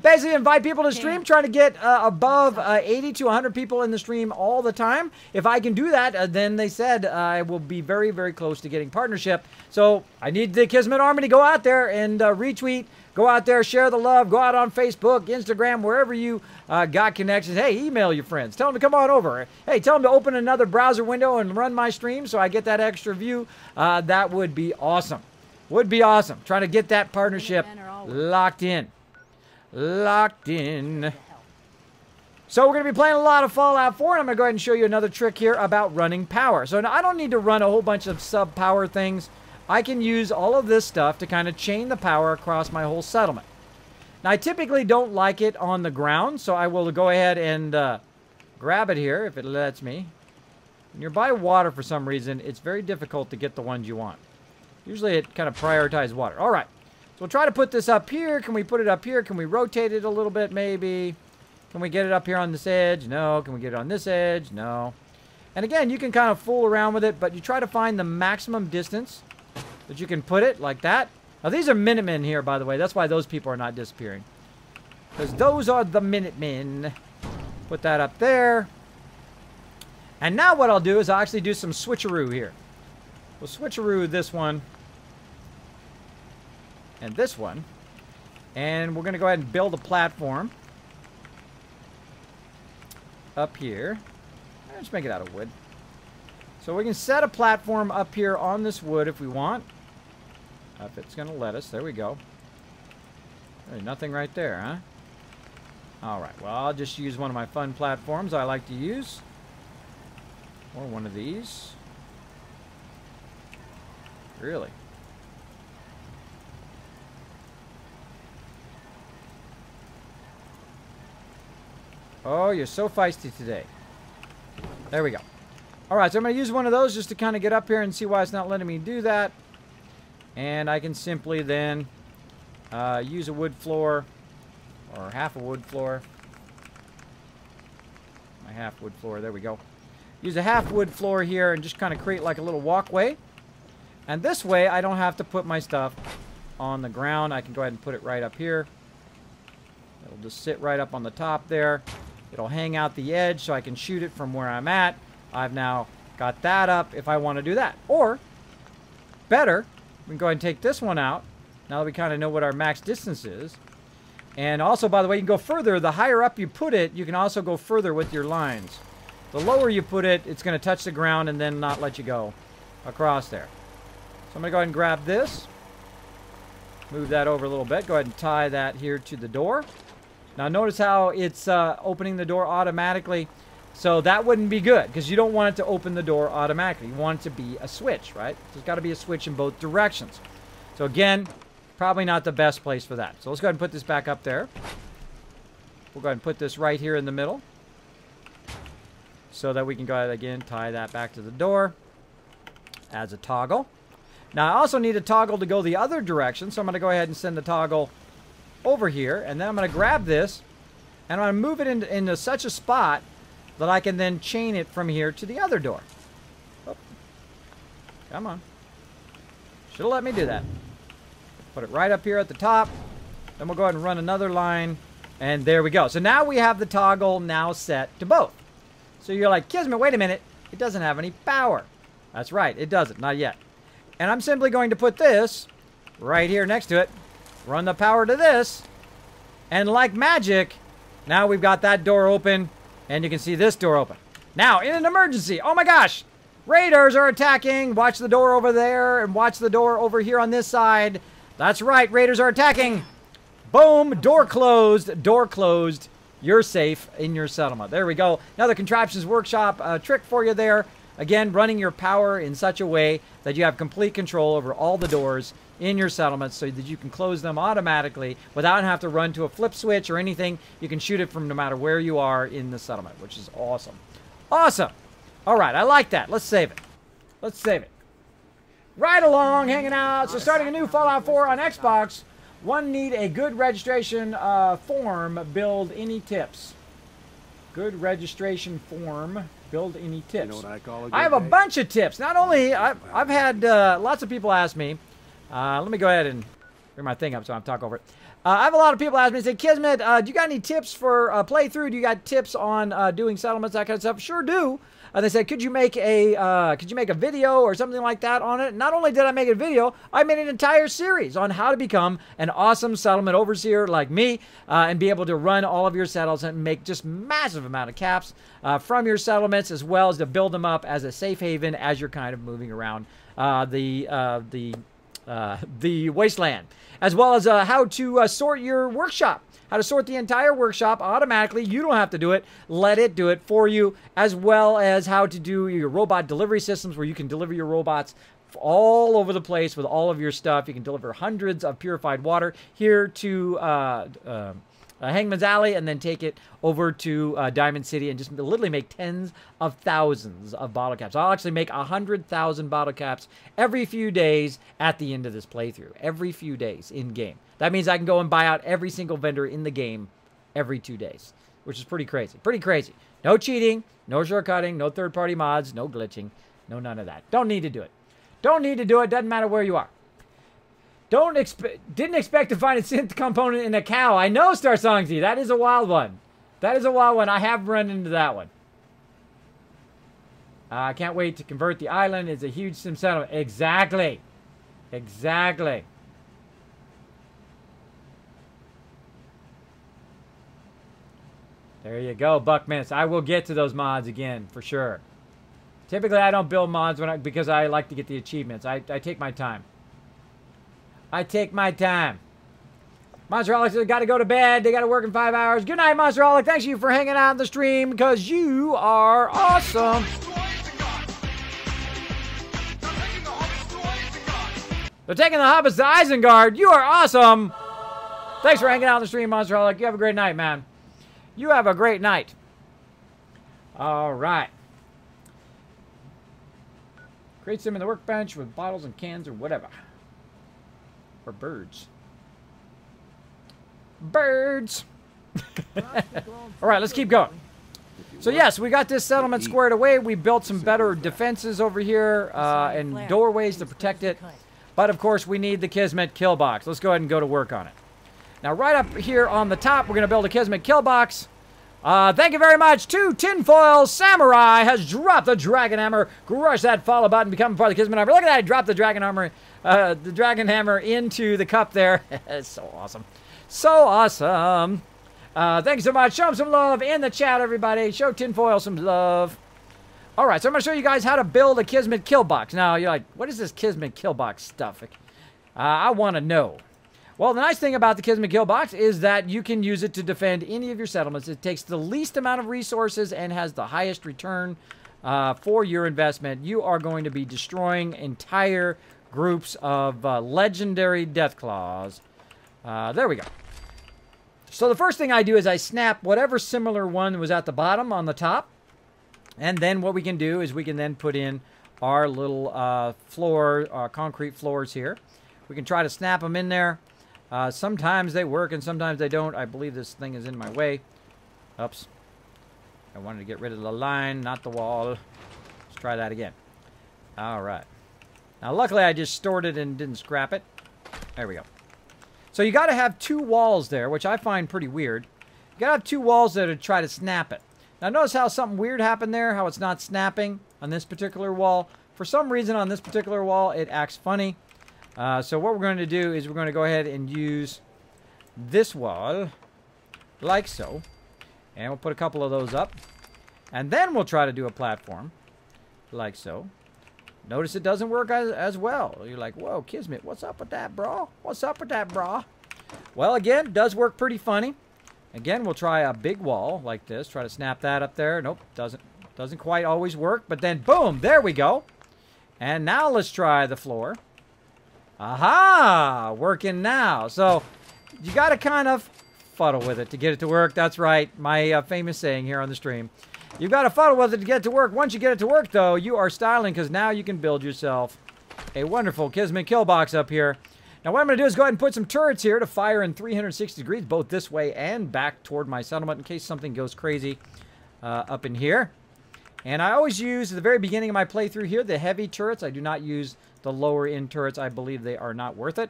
Basically invite people to the stream. Trying to get above 80 to 100 people in the stream all the time. If I can do that, then they said I will be very, very close to getting partnership. So I need the Kismet Army to go out there and retweet. Go out there, share the love. Go out on Facebook, Instagram, wherever you got connections. Hey, email your friends. Tell them to come on over. Hey, tell them to open another browser window and run my stream so I get that extra view. That would be awesome. Would be awesome. Trying to get that partnership locked in. Locked in. So we're going to be playing a lot of Fallout 4, and I'm going to go ahead and show you another trick here about running power. So now I don't need to run a whole bunch of sub-power things. I can use all of this stuff to kind of chain the power across my whole settlement. Now, I typically don't like it on the ground, so I will go ahead and grab it here, if it lets me. When you're by water for some reason, it's very difficult to get the ones you want. Usually it kind of prioritizes water. All right. So we'll try to put this up here. Can we put it up here? Can we rotate it a little bit, maybe? Can we get it up here on this edge? No. Can we get it on this edge? No. And again, you can kind of fool around with it, but you try to find the maximum distance that you can put it like that. Now, these are Minutemen here, by the way. That's why those people are not disappearing. Because those are the Minutemen. Put that up there. And now what I'll do is I'll actually do some switcheroo here. We'll switcheroo this one. And this one. And we're going to go ahead and build a platform. Up here. Let's make it out of wood. So we can set a platform up here on this wood if we want. If it's going to let us. There we go. There's nothing right there, huh? Alright, well, I'll just use one of my fun platforms I like to use. Or one of these. Really? Oh, you're so feisty today. There we go. Alright, so I'm going to use one of those just to kind of get up here and see why it's not letting me do that. And I can simply then use a wood floor, or half a wood floor. my half wood floor. There we go. Use a half wood floor here and just kind of create like a little walkway. And this way, I don't have to put my stuff on the ground. I can go ahead and put it right up here. It'll just sit right up on the top there. It'll hang out the edge so I can shoot it from where I'm at. I've now got that up if I want to do that. Or, better, we can go ahead and take this one out. Now that we kind of know what our max distance is. And also, by the way, you can go further. The higher up you put it, you can also go further with your lines. The lower you put it, it's going to touch the ground and then not let you go across there. So I'm going to go ahead and grab this. Move that over a little bit. Go ahead and tie that here to the door. Now notice how it's opening the door automatically. So that wouldn't be good because you don't want it to open the door automatically. You want it to be a switch, right? There's got to be a switch in both directions. So again, probably not the best place for that. So let's go ahead and put this back up there. We'll go ahead and put this right here in the middle. So that we can go ahead again, tie that back to the door as a toggle. Now I also need a toggle to go the other direction, so I'm going to go ahead and send the toggle over here, and then I'm going to grab this, and I'm going to move it into such a spot that I can then chain it from here to the other door. Oh. Come on. Should have let me do that. Put it right up here at the top. Then we'll go ahead and run another line, and there we go. So now we have the toggle now set to both. So you're like, Kismet, wait a minute. It doesn't have any power. That's right, it doesn't. Not yet. And I'm simply going to put this right here next to it. Run the power to this. And like magic, now we've got that door open. And you can see this door open. Now, in an emergency, oh my gosh, raiders are attacking. Watch the door over there and watch the door over here on this side. That's right, raiders are attacking. Boom, door closed, door closed. You're safe in your settlement. There we go. Another Contraptions Workshop trick for you there. Again, running your power in such a way that you have complete control over all the doors in your settlements so that you can close them automatically without having to run to a flip switch or anything. You can shoot it from no matter where you are in the settlement, which is awesome. Awesome. All right, I like that. Let's save it. Let's save it. Right along, hanging out. So starting a new Fallout 4 on Xbox. One need a good registration form. Build any tips. Good registration form. Build any tips. You know what I call a good I have a day? bunch of tips. Not only, I've had lots of people ask me. Let me go ahead and bring my thing up so I'm talking over it. I have a lot of people ask me, say, Kismet, do you got any tips for playthrough? Do you got tips on doing settlements, that kind of stuff? Sure do. They said, could you make a video or something like that on it? Not only did I make a video, I made an entire series on how to become an awesome settlement overseer like me and be able to run all of your settlements and make just massive amount of caps from your settlements, as well as to build them up as a safe haven as you're kind of moving around the wasteland, as well as how to sort your workshop. How to sort the entire workshop automatically. You don't have to do it. Let it do it for you, as well as how to do your robot delivery systems where you can deliver your robots all over the place with all of your stuff. You can deliver hundreds of purified water here to Hangman's Alley and then take it over to Diamond City and just literally make tens of thousands of bottle caps. I'll actually make 100,000 bottle caps every few days at the end of this playthrough. Every few days in-game. That means I can go and buy out every single vendor in the game every 2 days, which is pretty crazy. Pretty crazy. No cheating, no shortcutting, no third-party mods, no glitching, no none of that. Don't need to do it. Don't need to do it. Doesn't matter where you are. Didn't expect to find a synth component in a cow. I know, Star Songsy. That is a wild one. That is a wild one. I have run into that one. I can't wait to convert the island. It's a huge sim settlement. Exactly. Exactly. There you go, Buckminster. I will get to those mods again, for sure. Typically, I don't build mods because I like to get the achievements. I take my time. I take my time. Monsterholic says, got to go to bed. They got to work in 5 hours. Good night, Monsterholic. Thanks you for hanging out on the stream because you are awesome. They're taking the hobbits to Isengard. You are awesome. Thanks for hanging out on the stream, Monsterholic. You have a great night, man. You have a great night. All right. Create some in the workbench with bottles and cans or whatever. Or birds. Birds! All right, let's keep going. So yes, we got this settlement squared away. We built some better defenses over here and doorways to protect it. But of course, we need the Kismet kill box. Let's go ahead and go to work on it. Now, right up here on the top, we're going to build a Kismet kill box. Thank you very much to Tinfoil Samurai has dropped the Dragon Hammer. Crush that follow button, become part of the Kismet Hammer. Look at that, I dropped the Dragon Hammer into the cup there. It's so awesome. So awesome. Thank you so much. Show him some love in the chat, everybody. Show Tinfoil some love. All right, so I'm going to show you guys how to build a Kismet kill box. Now, you're like, what is this Kismet kill box stuff? I want to know. Well, the nice thing about the Kismet kill box is that you can use it to defend any of your settlements. It takes the least amount of resources and has the highest return for your investment. You are going to be destroying entire groups of legendary Deathclaws. There we go. So the first thing I do is I snap whatever similar one was at the bottom on the top. And then what we can do is we can then put in our little concrete floors here. We can try to snap them in there. Sometimes they work and sometimes they don't. I believe this thing is in my way. Oops. I wanted to get rid of the line, not the wall. Let's try that again. All right. Now, luckily, I just stored it and didn't scrap it. There we go. So you got to have two walls there, which I find pretty weird. You got to have two walls there to try to snap it. Now, notice how something weird happened there, how it's not snapping on this particular wall. For some reason, on this particular wall, it acts funny. So what we're going to do is we're going to go ahead and use this wall, like so. And we'll put a couple of those up. And then we'll try to do a platform, like so. Notice it doesn't work as well. You're like, whoa, Kismet, what's up with that, bro? What's up with that, bro? Well, again, it does work pretty funny. Again, we'll try a big wall like this. Try to snap that up there. Nope, doesn't quite always work. But then, boom, there we go. And now let's try the floor. Aha! Working now. So, you got to kind of fuddle with it to get it to work. That's right. My famous saying here on the stream. You've got to fuddle with it to get it to work. Once you get it to work, though, you are styling because now you can build yourself a wonderful Kismet kill box up here. Now, what I'm going to do is go ahead and put some turrets here to fire in 360 degrees, both this way and back toward my settlement in case something goes crazy up in here. And I always use, at the very beginning of my playthrough here, the heavy turrets. I do not use the lower end turrets. I believe they are not worth it.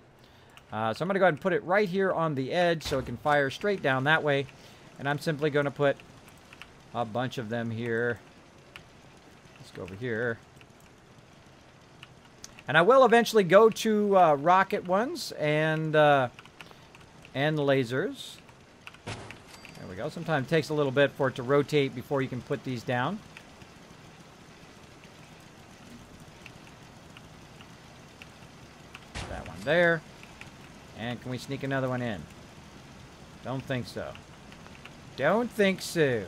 So I'm going to go ahead and put it right here on the edge so it can fire straight down that way. And I'm simply going to put a bunch of them here. Let's go over here. And I will eventually go to rocket ones and lasers. There we go. Sometimes it takes a little bit for it to rotate before you can put these down. That one there. And can we sneak another one in? Don't think so. Don't think so.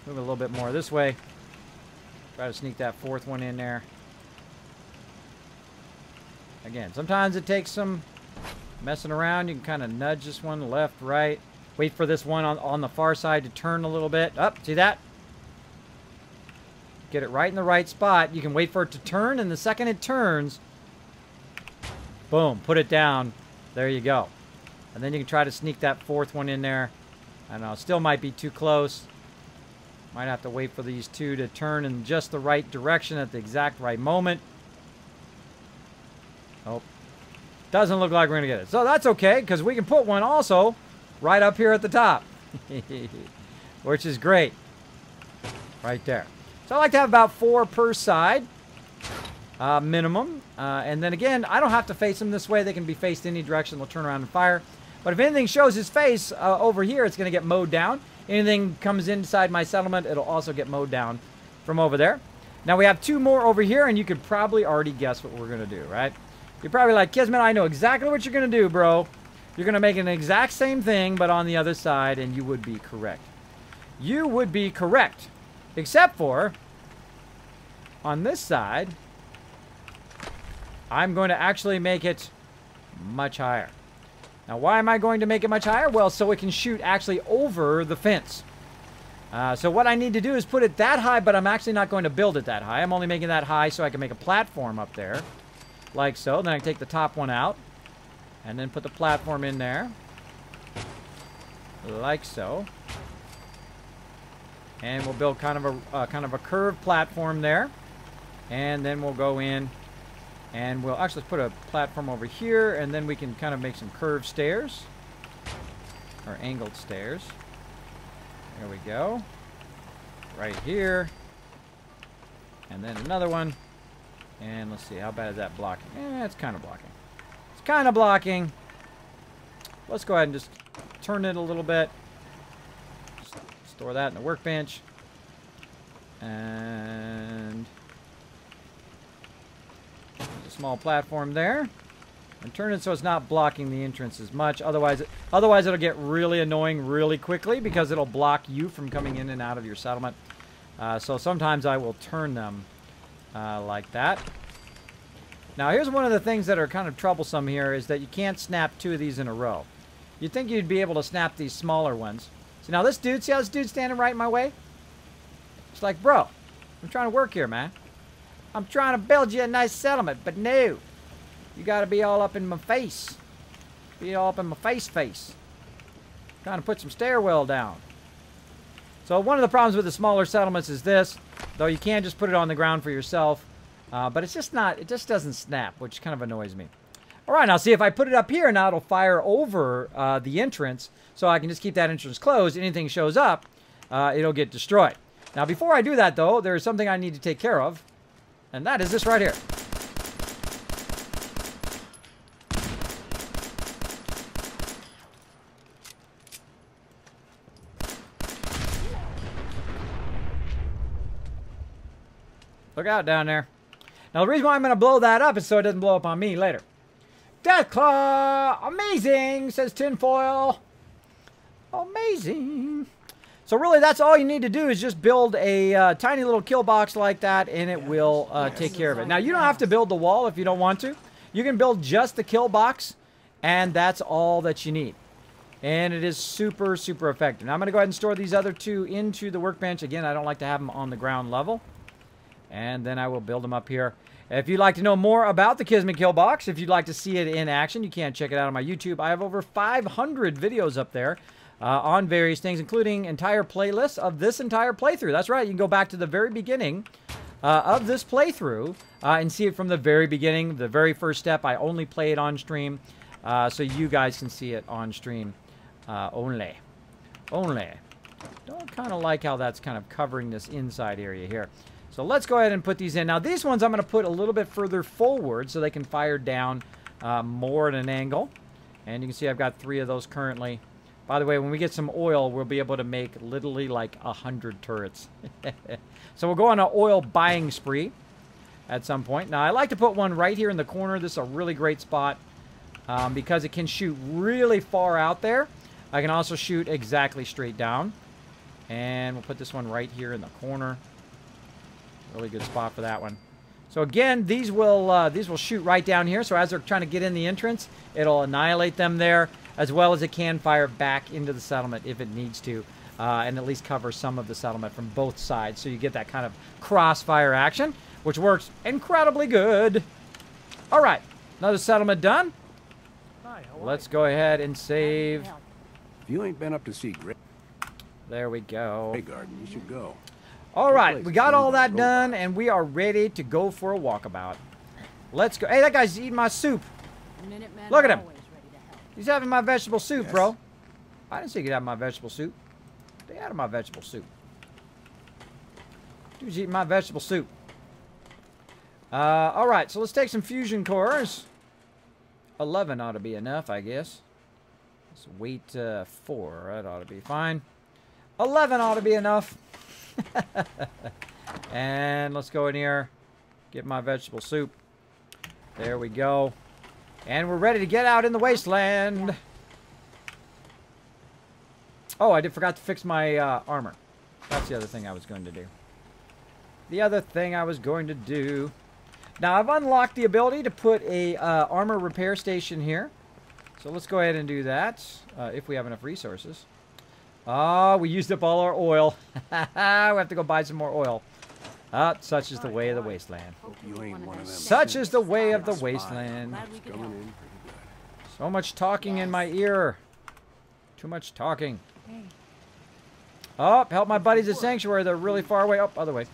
Move a little bit more this way. Try to sneak that fourth one in there. Again, sometimes it takes some messing around. You can kind of nudge this one left, right. Wait for this one on the far side to turn a little bit. Up, see that? Get it right in the right spot. You can wait for it to turn, and the second it turns, boom, put it down. There you go. And then you can try to sneak that fourth one in there. I don't know, still might be too close. Might have to wait for these two to turn in just the right direction at the exact right moment. Oh, doesn't look like we're going to get it. So that's okay, because we can put one also right up here at the top. Which is great. Right there. So I like to have about 4 per side. Minimum. And then again, I don't have to face them this way. They can be faced any direction. They'll turn around and fire. But if anything shows his face over here, it's going to get mowed down. Anything comes inside my settlement, it'll also get mowed down from over there. Now we have 2 more over here, and you could probably already guess what we're going to do, right? You're probably like, Kismet, I know exactly what you're going to do, bro. You're going to make an exact same thing, but on the other side, and you would be correct. You would be correct. Except for, on this side, I'm going to actually make it much higher. Now, why am I going to make it much higher? Well, so it can shoot actually over the fence. So what I need to do is put it that high, but I'm actually not going to build it that high. I'm only making that high so I can make a platform up there. Like so. Then I can take the top one out. And then put the platform in there. Like so. And we'll build kind of a curved platform there. And then we'll go in and we'll actually put a platform over here, and then we can kind of make some curved stairs. Or angled stairs. There we go. Right here. And then another one. And let's see, how bad is that blocking? It's kind of blocking. It's kind of blocking. Let's go ahead and just turn it a little bit. Just store that in the workbench. And there's a small platform there. And turn it so it's not blocking the entrance as much. Otherwise it'll get really annoying really quickly because it'll block you from coming in and out of your settlement. So sometimes I will turn them like that. Now here's one of the things that are kind of troublesome here is that you can't snap 2 of these in a row. You'd think you'd be able to snap these smaller ones. So now this dude, see how this dude's standing right in my way? It's like, bro, I'm trying to work here, man. I'm trying to build you a nice settlement, but no. You gotta be all up in my face. Be all up in my face. Trying to put some stairwell down. So one of the problems with the smaller settlements is this, though you can just put it on the ground for yourself, but it's just not, it just doesn't snap, which kind of annoys me. All right, now see if I put it up here, now it'll fire over the entrance, so I can just keep that entrance closed. Anything shows up, it'll get destroyed. Now before I do that though, there's something I need to take care of, and that is this right here. Look out down there. Now the reason why I'm going to blow that up is so it doesn't blow up on me later. Deathclaw! Amazing, says Tinfoil. Amazing. So really that's all you need to do is just build a tiny little kill box like that and it will take care of it. Now you don't have to build the wall if you don't want to. You can build just the kill box and that's all that you need. And it is super, super effective. Now I'm going to go ahead and store these other 2 into the workbench. Again, I don't like to have them on the ground level. And then I will build them up here. If you'd like to know more about the Kismet Kill Box, if you'd like to see it in action, you can check it out on my YouTube. I have over 500 videos up there on various things, including entire playlists of this entire playthrough. That's right, you can go back to the very beginning of this playthrough and see it from the very beginning, the very first step. I only play it on stream, so you guys can see it on stream only. Don't kind of like how that's kind of covering this inside area here. So let's go ahead and put these in. Now these ones I'm going to put a little bit further forward so they can fire down more at an angle. And you can see I've got 3 of those currently. By the way, when we get some oil, we'll be able to make literally like 100 turrets. So we'll go on an oil buying spree at some point. Now I like to put one right here in the corner. This is a really great spot because it can shoot really far out there. I can also shoot exactly straight down. And we'll put this one right here in the corner. Really good spot for that one. So again, these will shoot right down here. So as they're trying to get in the entrance, it'll annihilate them there, as well as it can fire back into the settlement if it needs to, and at least cover some of the settlement from both sides. So you get that kind of crossfire action, which works incredibly good. All right, another settlement done. Let's go ahead and save. If you ain't been up to see there we go. Garden, you should go. All right, we got all that done, and we are ready to go for a walkabout. Let's go. Hey, that guy's eating my soup. Look at him. He's having my vegetable soup, bro. I didn't say he could have my vegetable soup. Stay out of my vegetable soup. Dude's eating my vegetable soup. All right, so let's take some fusion cores. 11 ought to be enough, I guess. Let's wait 4. That ought to be fine. 11 ought to be enough. And let's go in here, get my vegetable soup. There we go. And we're ready to get out in the wasteland. Oh, I forgot to fix my armor. That's the other thing I was going to do. Now, I've unlocked the ability to put a armor repair station here. So let's go ahead and do that, if we have enough resources. Oh, we used up all our oil. We have to go buy some more oil. Such is the way of the wasteland. Such is the way of the wasteland. So much talking in my ear. Too much talking. Oh, help my buddies at Sanctuary. They're really far away. Oh, other way.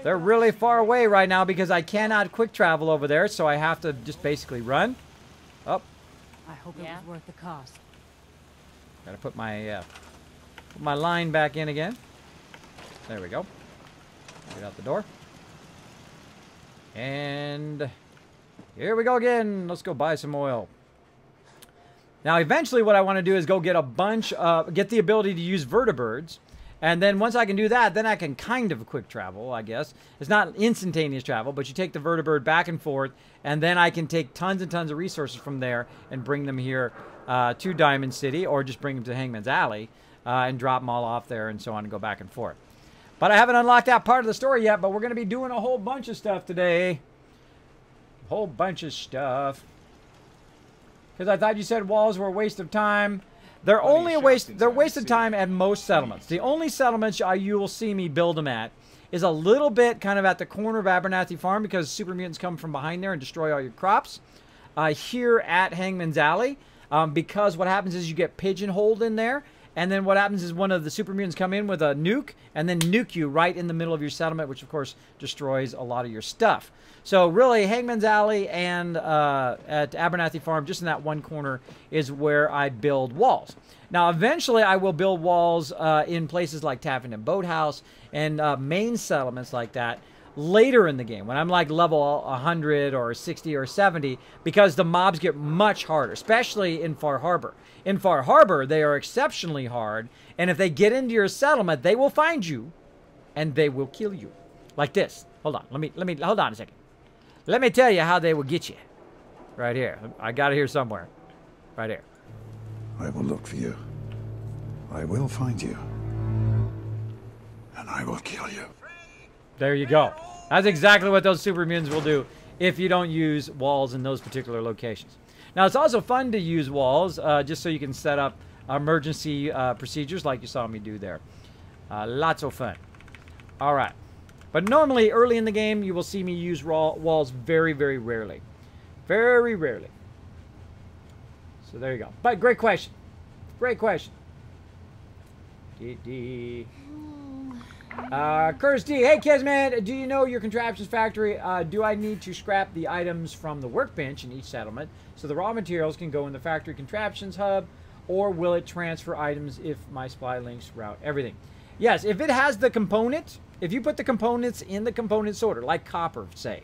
They're really far away right now because I cannot quick travel over there, so I have to just basically run. Oh. I hope it was worth the cost. Gotta put my line back in again. There we go. Get out the door. And here we go again. Let's go buy some oil. Now, eventually what I want to do is go get a bunch, get the ability to use vertibirds. And then once I can do that, then I can kind of quick travel, I guess. It's not instantaneous travel, but you take the vertibird back and forth, and then I can take tons and tons of resources from there and bring them here to Diamond City, or just bring them to Hangman's Alley and drop them all off there and so on and go back and forth. But I haven't unlocked that part of the story yet, but we're going to be doing a whole bunch of stuff today. A whole bunch of stuff. Because I thought you said walls were a waste of time. They're only a waste. They're a waste of time at most settlements. The only settlements you will see me build them at is a little bit kind of at the corner of Abernathy Farm, because super mutants come from behind there and destroy all your crops. Here at Hangman's Alley, because what happens is you get pigeonholed in there, and then what happens is one of the super mutants come in with a nuke and then nuke you right in the middle of your settlement, which of course destroys a lot of your stuff. So really, Hangman's Alley and at Abernathy Farm, just in that one corner, is where I build walls. Now, eventually, I will build walls in places like Taffington Boathouse and main settlements like that later in the game, when I'm like level 100 or 60 or 70, because the mobs get much harder, especially in Far Harbor. In Far Harbor, they are exceptionally hard, and if they get into your settlement, they will find you, and they will kill you. Like this. Hold on. Let me hold on a second. Let me tell you how they will get you. Right here. I got it here somewhere. Right here. I will look for you. I will find you. And I will kill you. There you go. That's exactly what those super mutants will do if you don't use walls in those particular locations. Now, it's also fun to use walls just so you can set up emergency procedures like you saw me do there. Lots of fun. All right. But normally, early in the game, you will see me use walls very, very rarely. Very rarely. So there you go. But great question. Great question. Curtis D. Hey, Kismet, do you know your contraptions factory? Do I need to scrap the items from the workbench in each settlement so the raw materials can go in the factory contraptions hub, or will it transfer items if my supply links route everything? Yes, if it has the component, if you put the components in the component sorter, like copper, say,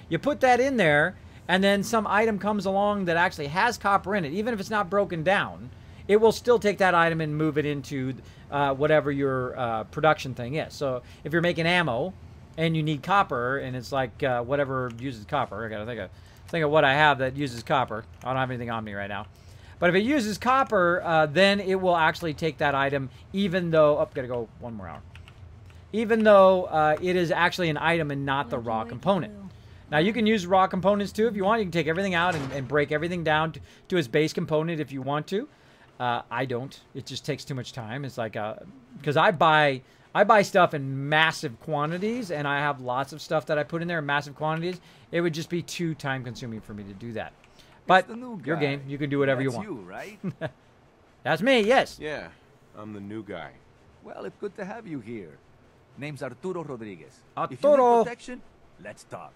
you put that in there, and then some item comes along that actually has copper in it, even if it's not broken down, it will still take that item and move it into whatever your production thing is. So if you're making ammo and you need copper, and it's like whatever uses copper, I gotta think of what I have that uses copper. I don't have anything on me right now. But if it uses copper, then it will actually take that item, even though, oh, gotta go one more hour. Even though it is actually an item and not the raw component. Now, you can use raw components too if you want. You can take everything out and break everything down to its base component if you want to. I don't. It just takes too much time. It's like, because I buy stuff in massive quantities, and I have lots of stuff that I put in there in massive quantities. It would just be too time consuming for me to do that. But your game, you can do whatever you want. That's you, right? That's me, yes. Yeah, I'm the new guy. Well, it's good to have you here. Name's Arturo Rodriguez. Arturo. If you need protection, let's talk.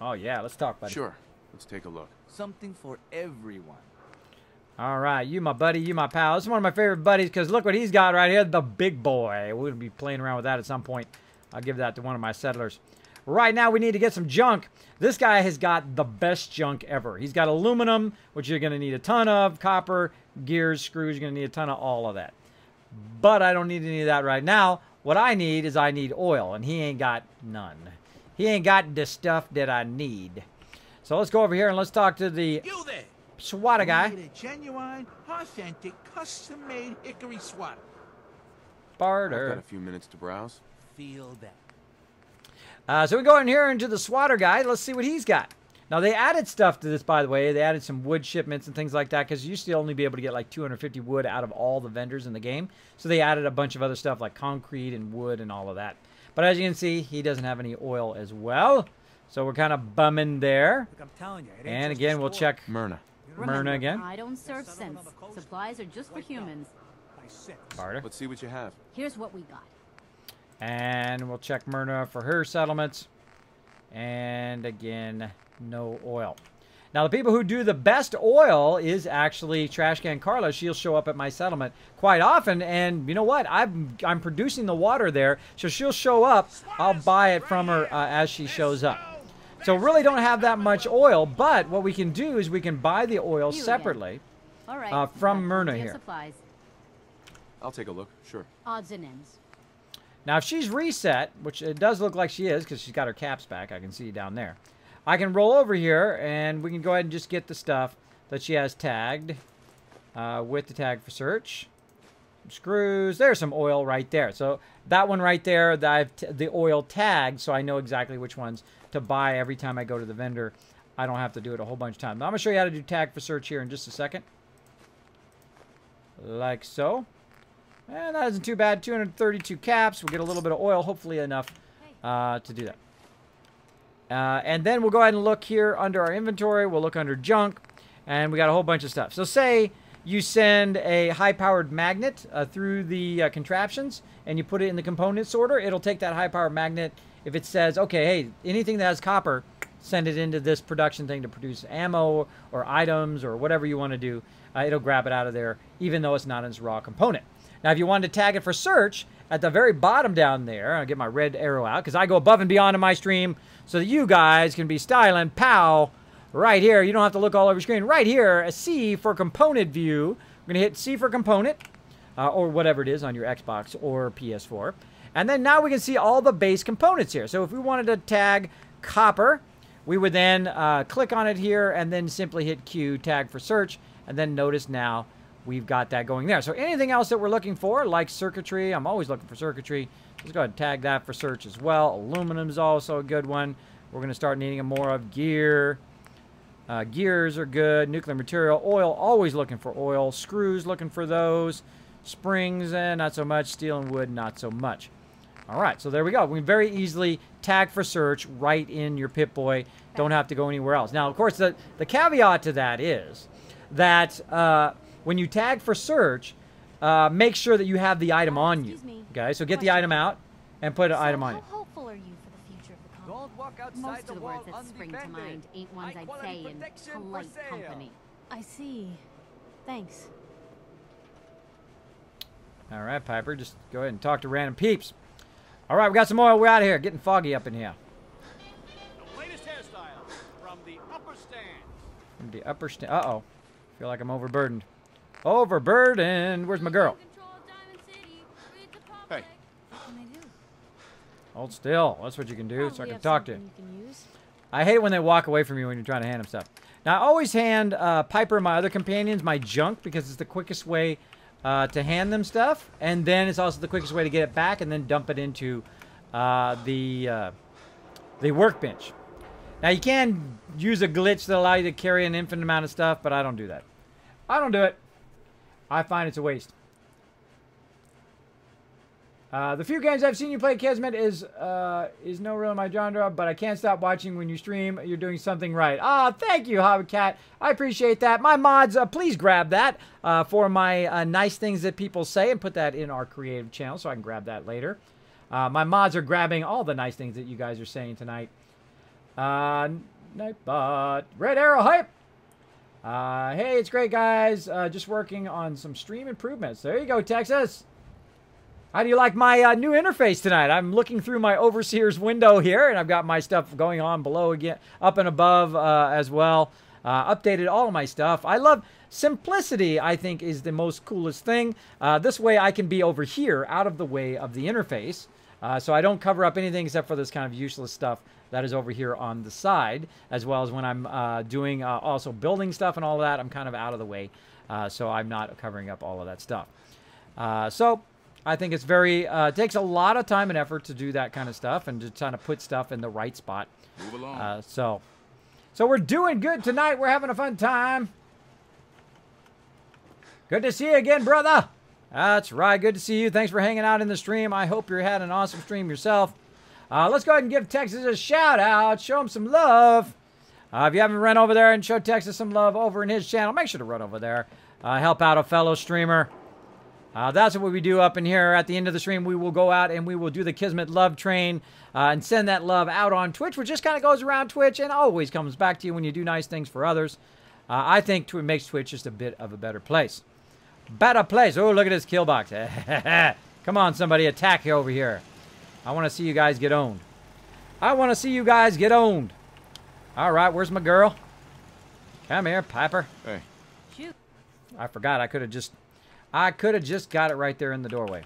Oh, yeah, let's talk, buddy. Sure, let's take a look. Something for everyone. All right, you my buddy, you my pal. This is one of my favorite buddies because look what he's got right here, the big boy. We'll be playing around with that at some point. I'll give that to one of my settlers. Right now, we need to get some junk. This guy has got the best junk ever. He's got aluminum, which you're going to need a ton of, copper, gears, screws. You're going to need a ton of all of that. But I don't need any of that right now. What I need is I need oil, and he ain't got none. He ain't got the stuff that I need. So let's go over here and let's talk to the swatter guy. A genuine, authentic, custom-made hickory swatter. Barter. I've got a few minutes to browse. Feel that. So we go in here into the swatter guy. Let's see what he's got. Now, they added stuff to this, by the way. They added some wood shipments and things like that because you used to only be able to get like 250 wood out of all the vendors in the game. So they added a bunch of other stuff like concrete and wood and all of that. But as you can see, he doesn't have any oil as well. So we're kind of bumming there. Look, I'm telling you, And again, we'll check Myrna. Myrna again. I don't serve sense. Supplies are just for humans. 26. Barter. Let's see what you have. Here's what we got. And we'll check Myrna for her settlements. And again, no oil. Now, the people who do the best oil is actually Trash Can Carla. She'll show up at my settlement quite often. And you know what? I'm producing the water there. So she'll show up. I'll buy it from her as she shows up. So really don't have that much oil. But what we can do is we can buy the oil separately from Myrna here. Supplies. I'll take a look. Sure. Odds and ends. Now, if she's reset, which it does look like she is because she's got her caps back. I can see down there. I can roll over here, and we can go ahead and just get the stuff that she has tagged with the tag for search. Some screws. There's some oil right there. So that one right there, I have the oil tagged, so I know exactly which ones to buy every time I go to the vendor. I don't have to do it a whole bunch of times. Now, I'm going to show you how to do tag for search here in just a second. Like so. And that isn't too bad. 232 caps. We'll get a little bit of oil, hopefully enough to do that. And then we'll go ahead and look here under our inventory. We'll look under junk. And we got a whole bunch of stuff. So say you send a high-powered magnet through the contraptions and you put it in the component sorter. It'll take that high-powered magnet. If it says, okay, hey, anything that has copper, send it into this production thing to produce ammo or items or whatever you want to do. It'll grab it out of there, even though it's not in its raw component. Now, if you wanted to tag it for search, at the very bottom down there, I'll get my red arrow out because I go above and beyond in my stream so that you guys can be styling, pow, right here. You don't have to look all over your screen. Right here, a C for component view. We're going to hit C for component, or whatever it is on your Xbox or PS4. And then now we can see all the base components here. So if we wanted to tag copper, we would then click on it here and then simply hit Q, tag for search, and then notice now we've got that going there. So anything else that we're looking for, like circuitry, I'm always looking for circuitry. Let's go ahead and tag that for search as well. Aluminum is also a good one. We're going to start needing more of gear. Gears are good. Nuclear material. Oil, always looking for oil. Screws, looking for those. Springs, not so much. Steel and wood, not so much. All right, so there we go. We can very easily tag for search right in your Pip-Boy. Don't have to go anywhere else. Now, of course, the caveat to that is that when you tag for search, make sure that you have the item on you. Okay, so get the item out and put an item on you. How hopeful are you for the future of the company? Don't walk outside Most the of the wall words that spring to undefended. mind ain't ones I'd High-quality say in protection polite for sale. company. I see. Thanks. All right, Piper, just go ahead and talk to random peeps. All right, we got some oil. We're out of here. Getting foggy up in here. The latest hairstyle from the upper stand. From the upper stand. Uh-oh. Feel like I'm overburdened. Overburdened. Where's my girl? Hey. What can I do? Hold still. That's what you can do, so I Probably can have talk to you. something you can use. I hate it when they walk away from you when you're trying to hand them stuff. Now, I always hand Piper and my other companions my junk because it's the quickest way to hand them stuff. And then it's also the quickest way to get it back and then dump it into the workbench. Now, you can use a glitch that allows you to carry an infinite amount of stuff, but I don't do that. I don't do it. I find it's a waste. The few games I've seen you play, Kismet, is no real my genre, but I can't stop watching when you stream. You're doing something right. Ah, thank you, Hobbycat. I appreciate that. My mods, please grab that for my nice things that people say and put that in our creative channel so I can grab that later. My mods are grabbing all the nice things that you guys are saying tonight. Nightbot. Red Arrow Hype. Hey, it's great, guys. Just working on some stream improvements. There you go, Texas. How do you like my new interface tonight? I'm looking through my Overseer's window here, and I've got my stuff going on below again, up and above as well. Updated all of my stuff. I love simplicity, I think, is the most coolest thing. This way I can be over here, out of the way of the interface. So I don't cover up anything except for this kind of useless stuff that is over here on the side, as well as when I'm doing also building stuff and all of that, I'm kind of out of the way. So I'm not covering up all of that stuff. So I think it's very, takes a lot of time and effort to do that kind of stuff and to kind of put stuff in the right spot. Move along. So we're doing good tonight. We're having a fun time. Good to see you again, brother. That's right. Good to see you. Thanks for hanging out in the stream. I hope you had an awesome stream yourself. Let's go ahead and give Texas a shout out. Show him some love. If you haven't run over there and showed Texas some love over in his channel, make sure to run over there. Help out a fellow streamer. That's what we do up in here. At the end of the stream, we will go out and we will do the Kismet love train and send that love out on Twitch, which just kind of goes around Twitch and always comes back to you when you do nice things for others. I think it makes Twitch just a bit of a better place. Better place. Oh, look at this kill box. Come on, somebody, attack over here. I want to see you guys get owned. I want to see you guys get owned. All right, where's my girl? Come here, Piper. Hey. Shoot. I forgot. I could have just got it right there in the doorway.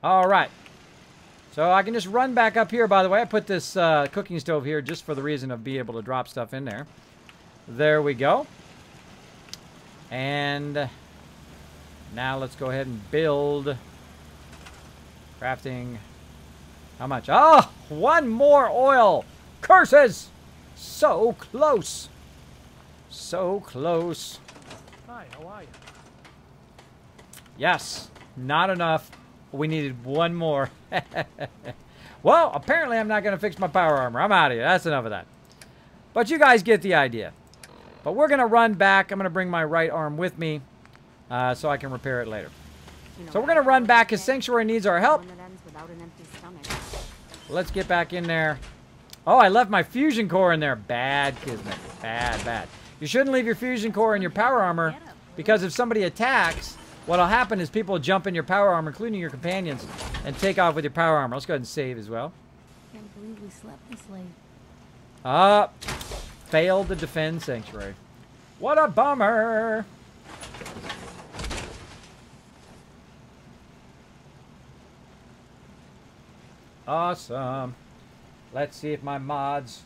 All right. So I can just run back up here, by the way. I put this cooking stove here just for the reason of being able to drop stuff in there. There we go. And now let's go ahead and build. Crafting. How much? Oh, one more oil. Curses! So close. So close. Hi, how are you? Yes, not enough. We needed one more. Well, apparently I'm not going to fix my power armor. I'm out of here. That's enough of that. But you guys get the idea. But we're going to run back. I'm going to bring my right arm with me so I can repair it later. So we're going to run back because Sanctuary needs our help. Let's get back in there. Oh, I left my fusion core in there. Bad, Kismet. Bad, bad. You shouldn't leave your fusion core in your power armor because if somebody attacks, what'll happen is people will jump in your power armor, including your companions, and take off with your power armor. Let's go ahead and save as well. Can't believe we slept this late. Failed to defend Sanctuary. What a bummer. Awesome. Let's see if my mods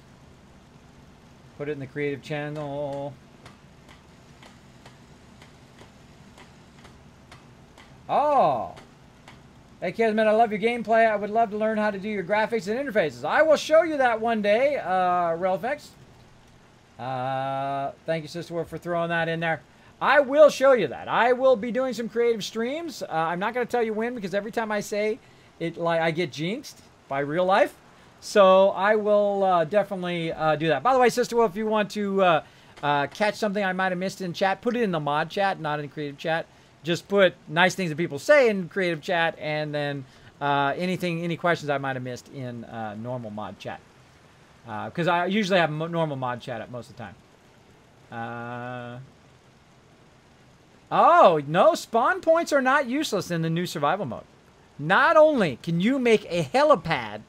put it in the creative channel. Oh. Hey, Kismet, I love your gameplay. I would love to learn how to do your graphics and interfaces. I will show you that one day, Relfix. Thank you, Sister Wolf, for throwing that in there. I will show you that. I will be doing some creative streams. I'm not going to tell you when because every time I say it, like I get jinxed by real life. So I will definitely do that. By the way, Sister Wolf, if you want to catch something I might have missed in chat, put it in the mod chat, not in creative chat. Just put nice things that people say in creative chat, and then any questions I might have missed in normal mod chat. Because I usually have normal mod chat at most of the time. Oh, no, spawn points are not useless in the new survival mode. Not only can you make a helipad,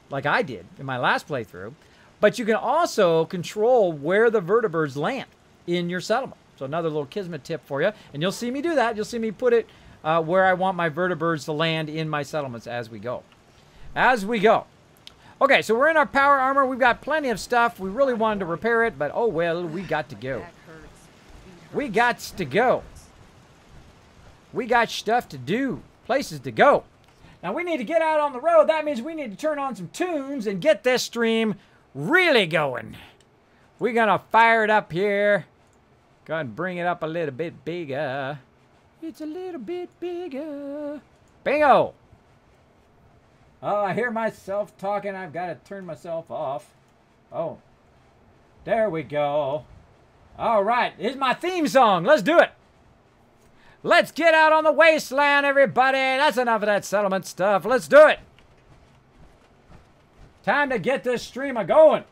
like I did in my last playthrough, but you can also control where the vertibirds land in your settlement. So another little Kismet tip for you. And you'll see me do that. You'll see me put it where I want my vertibirds to land in my settlements as we go. As we go. Okay, so we're in our power armor. We've got plenty of stuff. We really wanted to repair it, but oh well, we got to go. We got to go. We got stuff to do. Places to go. Now we need to get out on the road. That means we need to turn on some tunes and get this stream really going. We're going to fire it up here. Go ahead and bring it up a little bit bigger. It's a little bit bigger. Bingo! Oh, I hear myself talking. I've got to turn myself off. Oh. There we go. All right. Here's my theme song. Let's do it. Let's get out on the wasteland, everybody. That's enough of that settlement stuff. Let's do it. Time to get this stream a-going.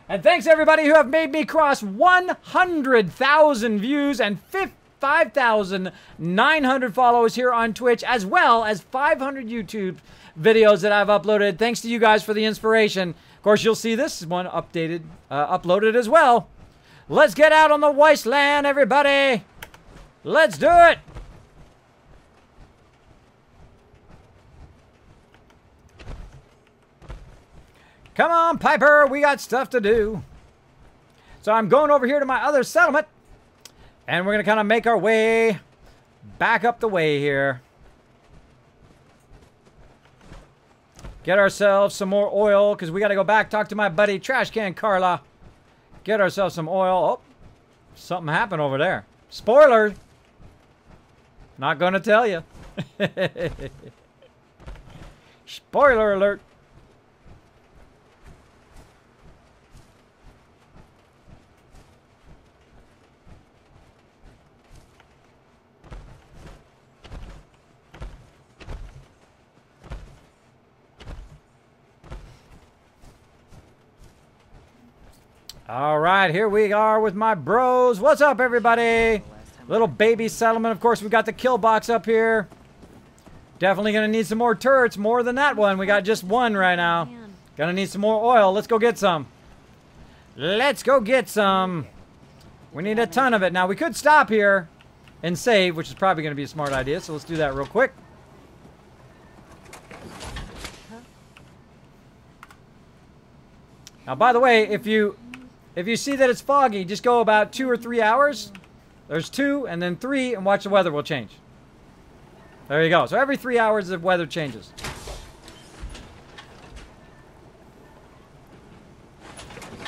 And thanks, everybody, who have made me cross 100,000 views and 5,900 followers here on Twitch, as well as 500 YouTube videos that I've uploaded. Thanks to you guys for the inspiration. Of course, you'll see this one uploaded as well. Let's get out on the wasteland, everybody. Let's do it. Come on, Piper. We got stuff to do. So I'm going over here to my other settlement. And we're going to kind of make our way back up the way here. Get ourselves some more oil because we got to go back, talk to my buddy Trash Can Carla. Get ourselves some oil. Oh, something happened over there. Spoiler. Not going to tell you. Spoiler alert. All right, here we are with my bros. What's up, everybody? Little baby settlement. Of course, we got the kill box up here. Definitely going to need some more turrets, more than that one. We got just one right now. Going to need some more oil. Let's go get some. Let's go get some. We need a ton of it. Now, we could stop here and save, which is probably going to be a smart idea. So let's do that real quick. Now, by the way, if you see that it's foggy, just go about 2 or 3 hours. There's 2 and then 3, and watch the weather will change. There you go. So every 3 hours the weather changes.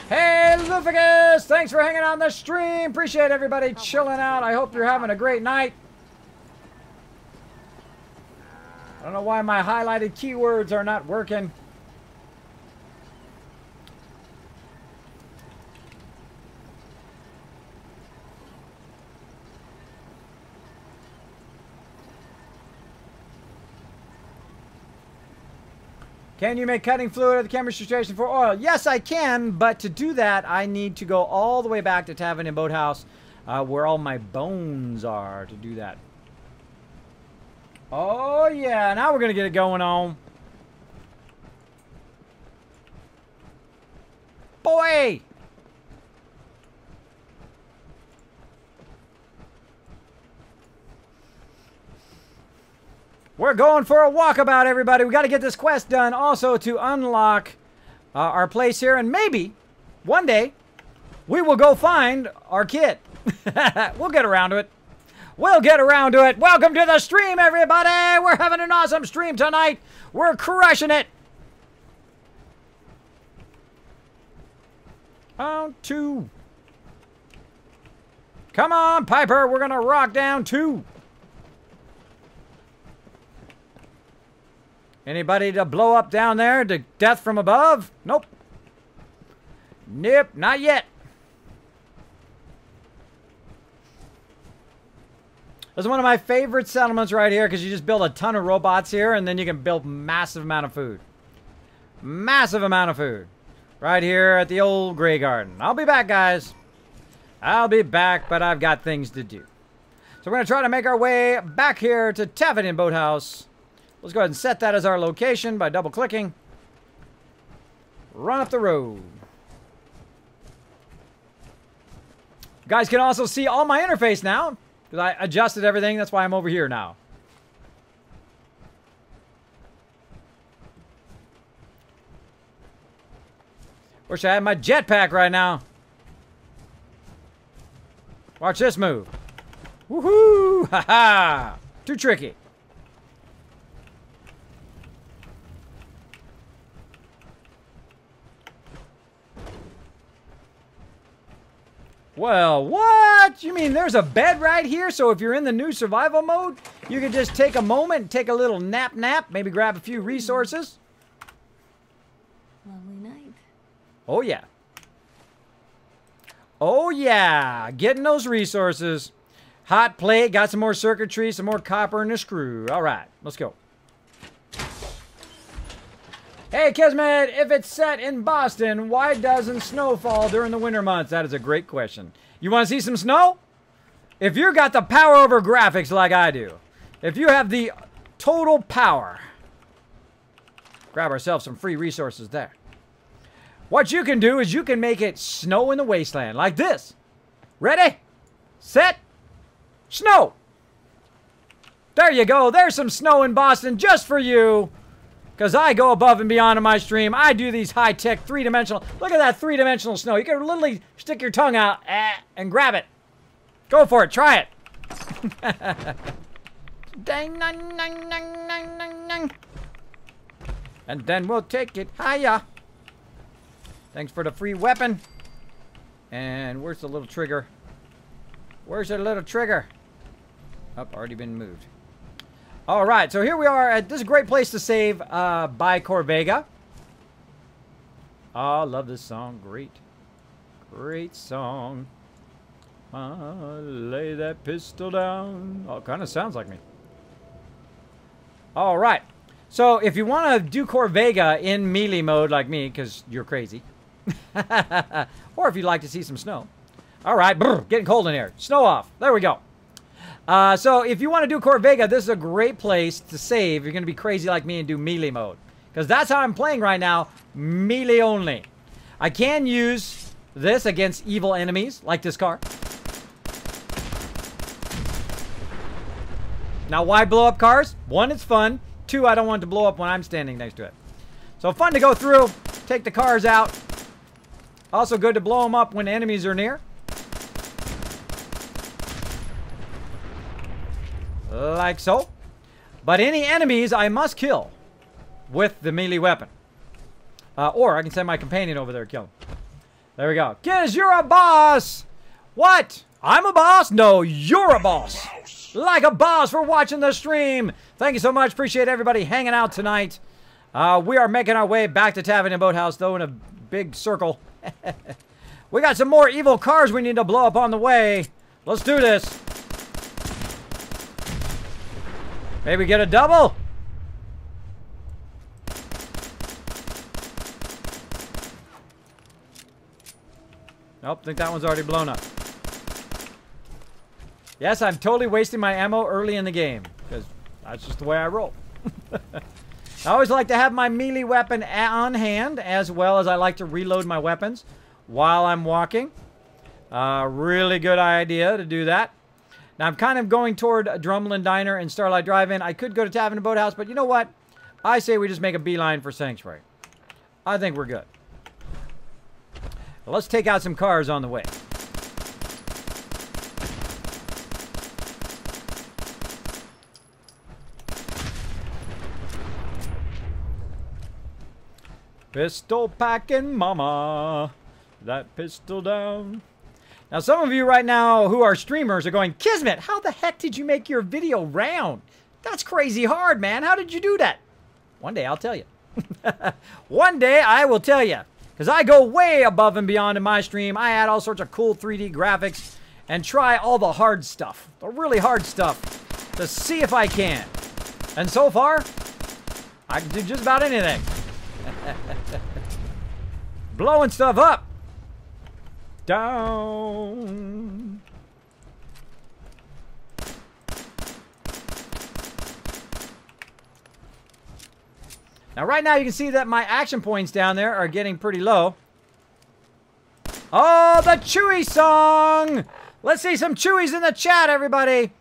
Hey, Luficus! Thanks for hanging on the stream. Appreciate everybody chilling out. I hope you're having a great night. I don't know why my highlighted keywords are not working. Can you make cutting fluid at the chemistry station for oil? Yes, I can, but to do that, I need to go all the way back to Tavern and Boathouse, where all my bones are to do that. Oh, yeah, now we're going to get it going on. Boy! We're going for a walkabout, everybody. We got to get this quest done also to unlock our place here. And maybe one day we will go find our kit. We'll get around to it. We'll get around to it. Welcome to the stream, everybody. We're having an awesome stream tonight. We're crushing it. On 2. Come on, Piper. We're going to rock down 2. Anybody to blow up down there to death from above? Nope. Nope, not yet. This is one of my favorite settlements right here because you just build a ton of robots here and then you can build massive amount of food. Massive amount of food. Right here at the old Grey Garden. I'll be back, guys. I'll be back, but I've got things to do. So we're going to try to make our way back here to Tavern Boathouse. Let's go ahead and set that as our location by double-clicking. Run up the road. You guys can also see all my interface now, because I adjusted everything. That's why I'm over here now. Wish I had my jetpack right now. Watch this move. Woohoo! Ha ha! Too tricky. Well, what? You mean there's a bed right here? So if you're in the new survival mode, you can just take a moment and take a little nap, maybe grab a few resources. Lovely night. Oh, yeah. Oh, yeah. Getting those resources. Hot plate. Got some more circuitry, some more copper and a screw. All right. Let's go. Hey, Kismet, if it's set in Boston, why doesn't snow fall during the winter months? That is a great question. You want to see some snow? If you got the power over graphics like I do, if you have the total power, grab ourselves some free resources there. What you can do is you can make it snow in the wasteland like this. Ready, set, snow. There you go. There's some snow in Boston just for you. Because I go above and beyond in my stream. I do these high-tech, three-dimensional... Look at that three-dimensional snow. You can literally stick your tongue out and grab it. Go for it. Try it. Dang, dang, dang, dang, dang, dang. And then we'll take it higher. Thanks for the free weapon. And where's the little trigger? Where's the little trigger? Oh, already been moved. All right, so here we are. This is a great place to save by Corvega. Oh, love this song. Great. Great song. Lay that pistol down. Oh, it kind of sounds like me. All right. So if you want to do Corvega in melee mode like me, because you're crazy, Or if you'd like to see some snow. All right, brr, getting cold in here. Snow off. There we go. So if you want to do Corvega, this is a great place to save. You're going to be crazy like me and do melee mode. Because that's how I'm playing right now. Melee only. I can use this against evil enemies, like this car. Now, why blow up cars? One, it's fun. Two, I don't want it to blow up when I'm standing next to it. So fun to go through, take the cars out. Also good to blow them up when enemies are near. Like so. But any enemies I must kill with the melee weapon. Or I can send my companion over there to kill him. There we go. Kiz, you're a boss! What? I'm a boss? No, you're a boss. Like a boss for watching the stream. Thank you so much. Appreciate everybody hanging out tonight. We are making our way back to Tavern and Boathouse, though, in a big circle. We got some more evil cars we need to blow up on the way. Let's do this. Maybe get a double. Nope, I think that one's already blown up. Yes, I'm totally wasting my ammo early in the game, because that's just the way I roll. I always like to have my melee weapon on hand, as well as I like to reload my weapons while I'm walking. Really good idea to do that. Now, I'm kind of going toward Drumlin Diner and Starlight Drive-In. I could go to Tavern and Boathouse, but you know what? I say we just make a beeline for Sanctuary. I think we're good. Let's take out some cars on the way. Pistol packing mama. That pistol down. Now, some of you right now who are streamers are going, Kismet, how the heck did you make your video round? That's crazy hard, man. How did you do that? One day I'll tell you. One day I will tell you. Because I go way above and beyond in my stream. I add all sorts of cool 3D graphics and try all the hard stuff. The really hard stuff. To see if I can. And so far, I can do just about anything. Blowing stuff up. Down. Now, right now, you can see that my action points down there are getting pretty low. Oh, the Chewy song! Let's see some Chewies in the chat, everybody.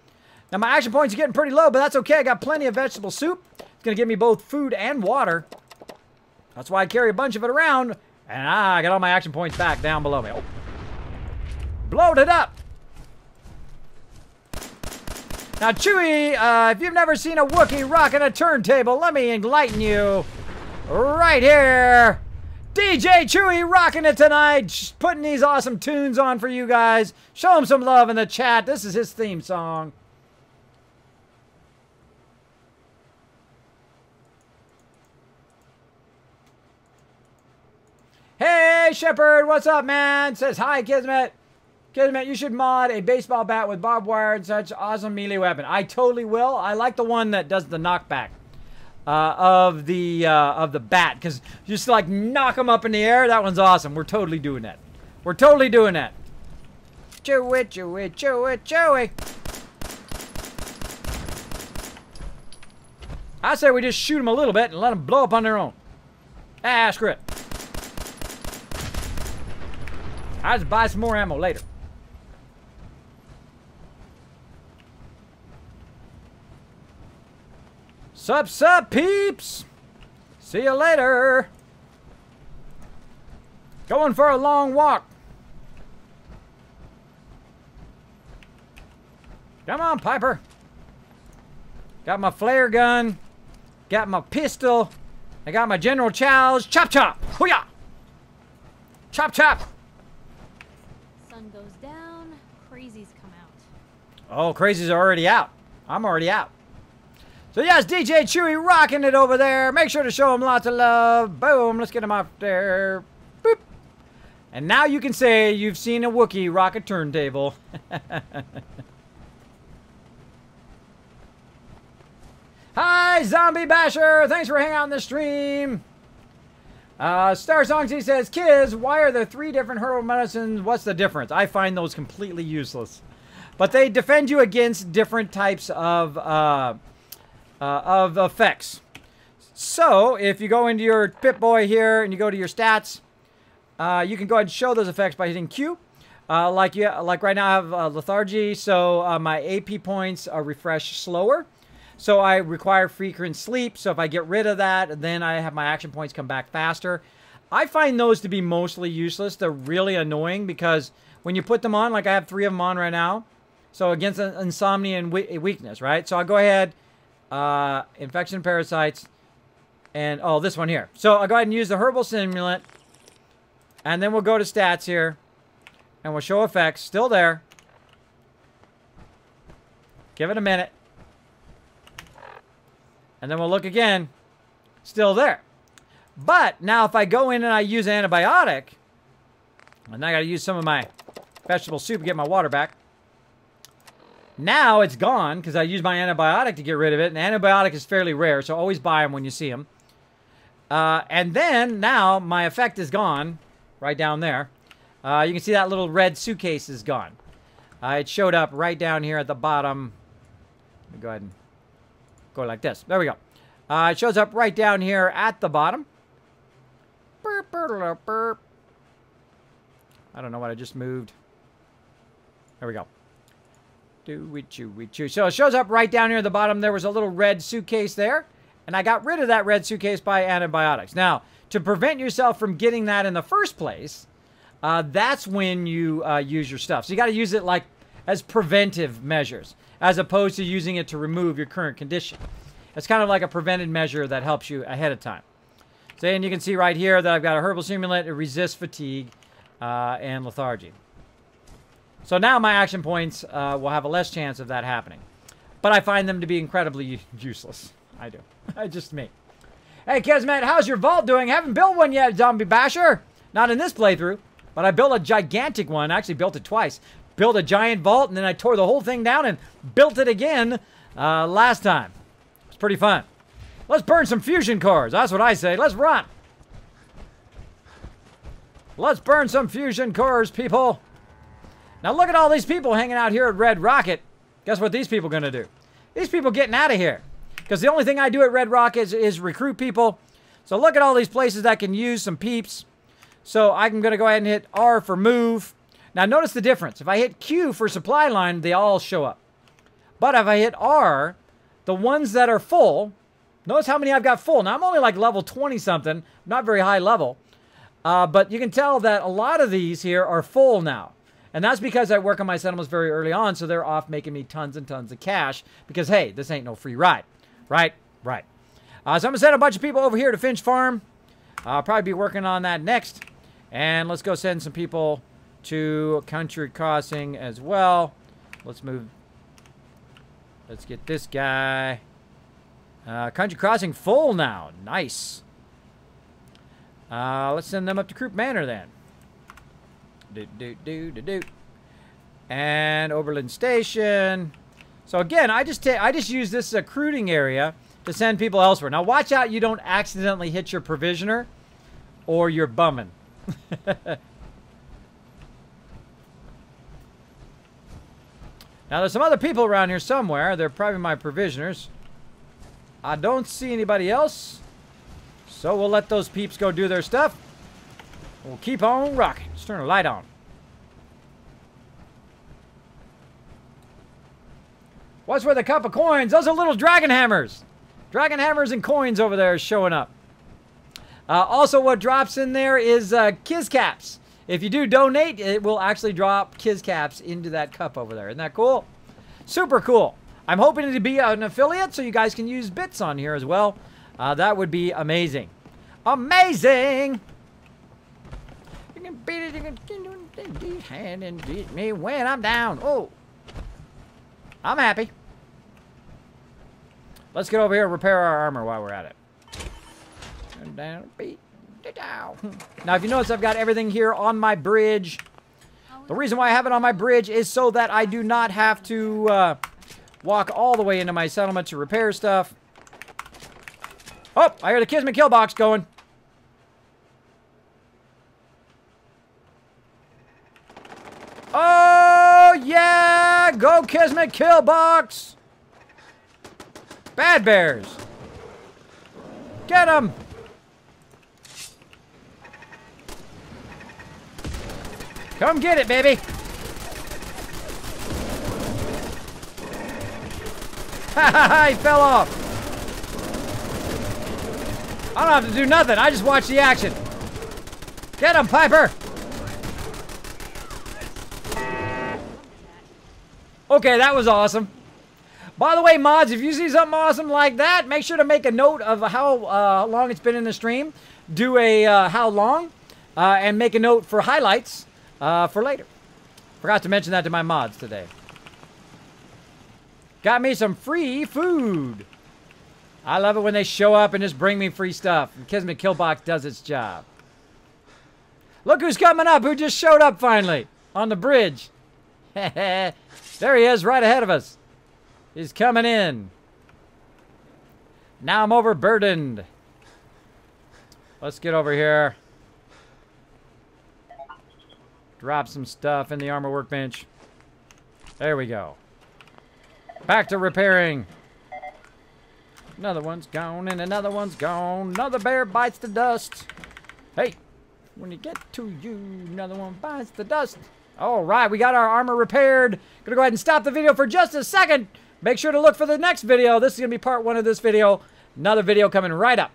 Now, my action points are getting pretty low, but that's okay. I got plenty of vegetable soup. It's going to give me both food and water. That's why I carry a bunch of it around. And I got all my action points back down below me. Oh. Blowed it up. Now, Chewy, if you've never seen a Wookiee rocking a turntable, let me enlighten you. Right here. DJ Chewy rocking it tonight. Putting these awesome tunes on for you guys. Show him some love in the chat. This is his theme song. Hey, Shepard, what's up, man? Says, hi, Kismet. Kismet, you should mod a baseball bat with barbed wire and such awesome melee weapon. I totally will. I like the one that does the knockback of the bat, because just like knock them up in the air. That one's awesome. We're totally doing that. We're totally doing that. Chew it, chew it, chew it, chew it. I say we just shoot them a little bit and let them blow up on their own. Ah, screw it. I'll just buy some more ammo later. Sup, peeps! See you later! Going for a long walk. Come on, Piper. Got my flare gun. Got my pistol. I got my General Chow's. Chop, chop! Hoo-yah! Chop, chop! Sun goes down, crazies come out. Oh, crazies are already out. I'm already out. So yes, DJ Chewy rocking it over there. Make sure to show him lots of love. Boom, let's get him up there. Boop. And now you can say you've seen a Wookiee rock a turntable. Hi, Zombie Basher. Thanks for hanging out in the stream. Star Songs, he says, Kids, why are there 3 different herbal medicines? What's the difference? I find those completely useless. But they defend you against different types of effects. So, if you go into your Pip-Boy here and you go to your stats, you can go ahead and show those effects by hitting Q. Like right now I have lethargy, so my AP points are refreshed slower. So I require frequent sleep, so if I get rid of that, then I have my action points come back faster. I find those to be mostly useless. They're really annoying because when you put them on, like I have 3 of them on right now, so against insomnia and weakness, right? So I'll go ahead, infection parasites, and, oh, this one here. So I'll go ahead and use the herbal stimulant, and then we'll go to stats here, and we'll show effects, still there. Give it a minute. And then we'll look again, still there. But now if I go in and I use an antibiotic, and I got to use some of my vegetable soup to get my water back. Now it's gone because I used my antibiotic to get rid of it. And antibiotic is fairly rare, so always buy them when you see them. And then now my effect is gone right down there. You can see that little red suitcase is gone. It showed up right down here at the bottom. Let me go ahead and go like this. There we go. It shows up right down here at the bottom. Burp, burp, burp. I don't know what I just moved. There we go. Do-we-chew-we-chew. So it shows up right down here at the bottom. There was a little red suitcase there. And I got rid of that red suitcase by antibiotics. Now, to prevent yourself from getting that in the first place, that's when you use your stuff. So you got to use it like as preventive measures, as opposed to using it to remove your current condition. It's kind of like a preventive measure that helps you ahead of time. So, and you can see right here that I've got a herbal stimulant. It resists fatigue and lethargy. So now my action points will have a less chance of that happening. But I find them to be incredibly useless. I do. Just me. Hey, Kismet, how's your vault doing? Haven't built one yet, Zombie Basher. Not in this playthrough. But I built a gigantic one. I actually built it twice. Built a giant vault, and then I tore the whole thing down and built it again last time. It's pretty fun. Let's burn some fusion cores. That's what I say. Let's run. Let's burn some fusion cores, people. Now look at all these people hanging out here at Red Rocket. Guess what these people are going to do? These people getting out of here. Because the only thing I do at Red Rocket is recruit people. So look at all these places that can use some peeps. So I'm going to go ahead and hit R for move. Now notice the difference. If I hit Q for supply line, they all show up. But if I hit R, the ones that are full, notice how many I've got full. Now I'm only like level 20 something, not very high level. But you can tell that a lot of these here are full now. And that's because I work on my settlements very early on, so they're off making me tons and tons of cash. Because, hey, this ain't no free ride. Right? Right. So I'm going to send a bunch of people over here to Finch Farm. I'll probably be working on that next. And let's go send some people to Country Crossing as well. Let's move. Let's get this guy. Country Crossing full now. Nice. Let's send them up to Croup Manor then. And Oberlin Station. So again, I just use this recruiting area to send people elsewhere. Now watch out you don't accidentally hit your provisioner or you're bumming. Now there's some other people around here somewhere. They're probably my provisioners. I don't see anybody else. So we'll let those peeps go do their stuff. We'll keep on rocking. Let's turn the light on. What's with a cup of coins? Those are little dragon hammers. Dragon hammers and coins over there showing up. Also, what drops in there is Kiz Caps. If you do donate, it will actually drop Kiz Caps into that cup over there. Isn't that cool? Super cool. I'm hoping to be an affiliate so you guys can use bits on here as well. That would be amazing. Amazing! You can beat it, you can hand and beat me when I'm down. Oh. I'm happy. Let's get over here and repair our armor while we're at it. And down, beat it down. Now, if you notice, I've got everything here on my bridge. The reason why I have it on my bridge is so that I do not have to walk all the way into my settlement to repair stuff. Oh, I hear the Kismet kill box going. Oh, yeah! Go Kismet kill box! Bad bears! Get them! Come get it, baby! Ha ha ha! He fell off! I don't have to do nothing. I just watch the action. Get him, Piper! Okay, that was awesome. By the way, mods, if you see something awesome like that, make sure to make a note of how long it's been in the stream. Do a how long, and make a note for highlights for later. Forgot to mention that to my mods today. Got me some free food. I love it when they show up and just bring me free stuff. And Kismet Killbox does its job. Look who's coming up, who just showed up finally on the bridge. There he is, right ahead of us. He's coming in. Now I'm overburdened. Let's get over here. Drop some stuff in the armor workbench. There we go. Back to repairing. Another one's gone and another one's gone. Another bear bites the dust. Hey, when you get to you, another one bites the dust. All right, we got our armor repaired. Gonna go ahead and stop the video for just a second. Make sure to look for the next video. This is gonna be part 1 of this video. Another video coming right up.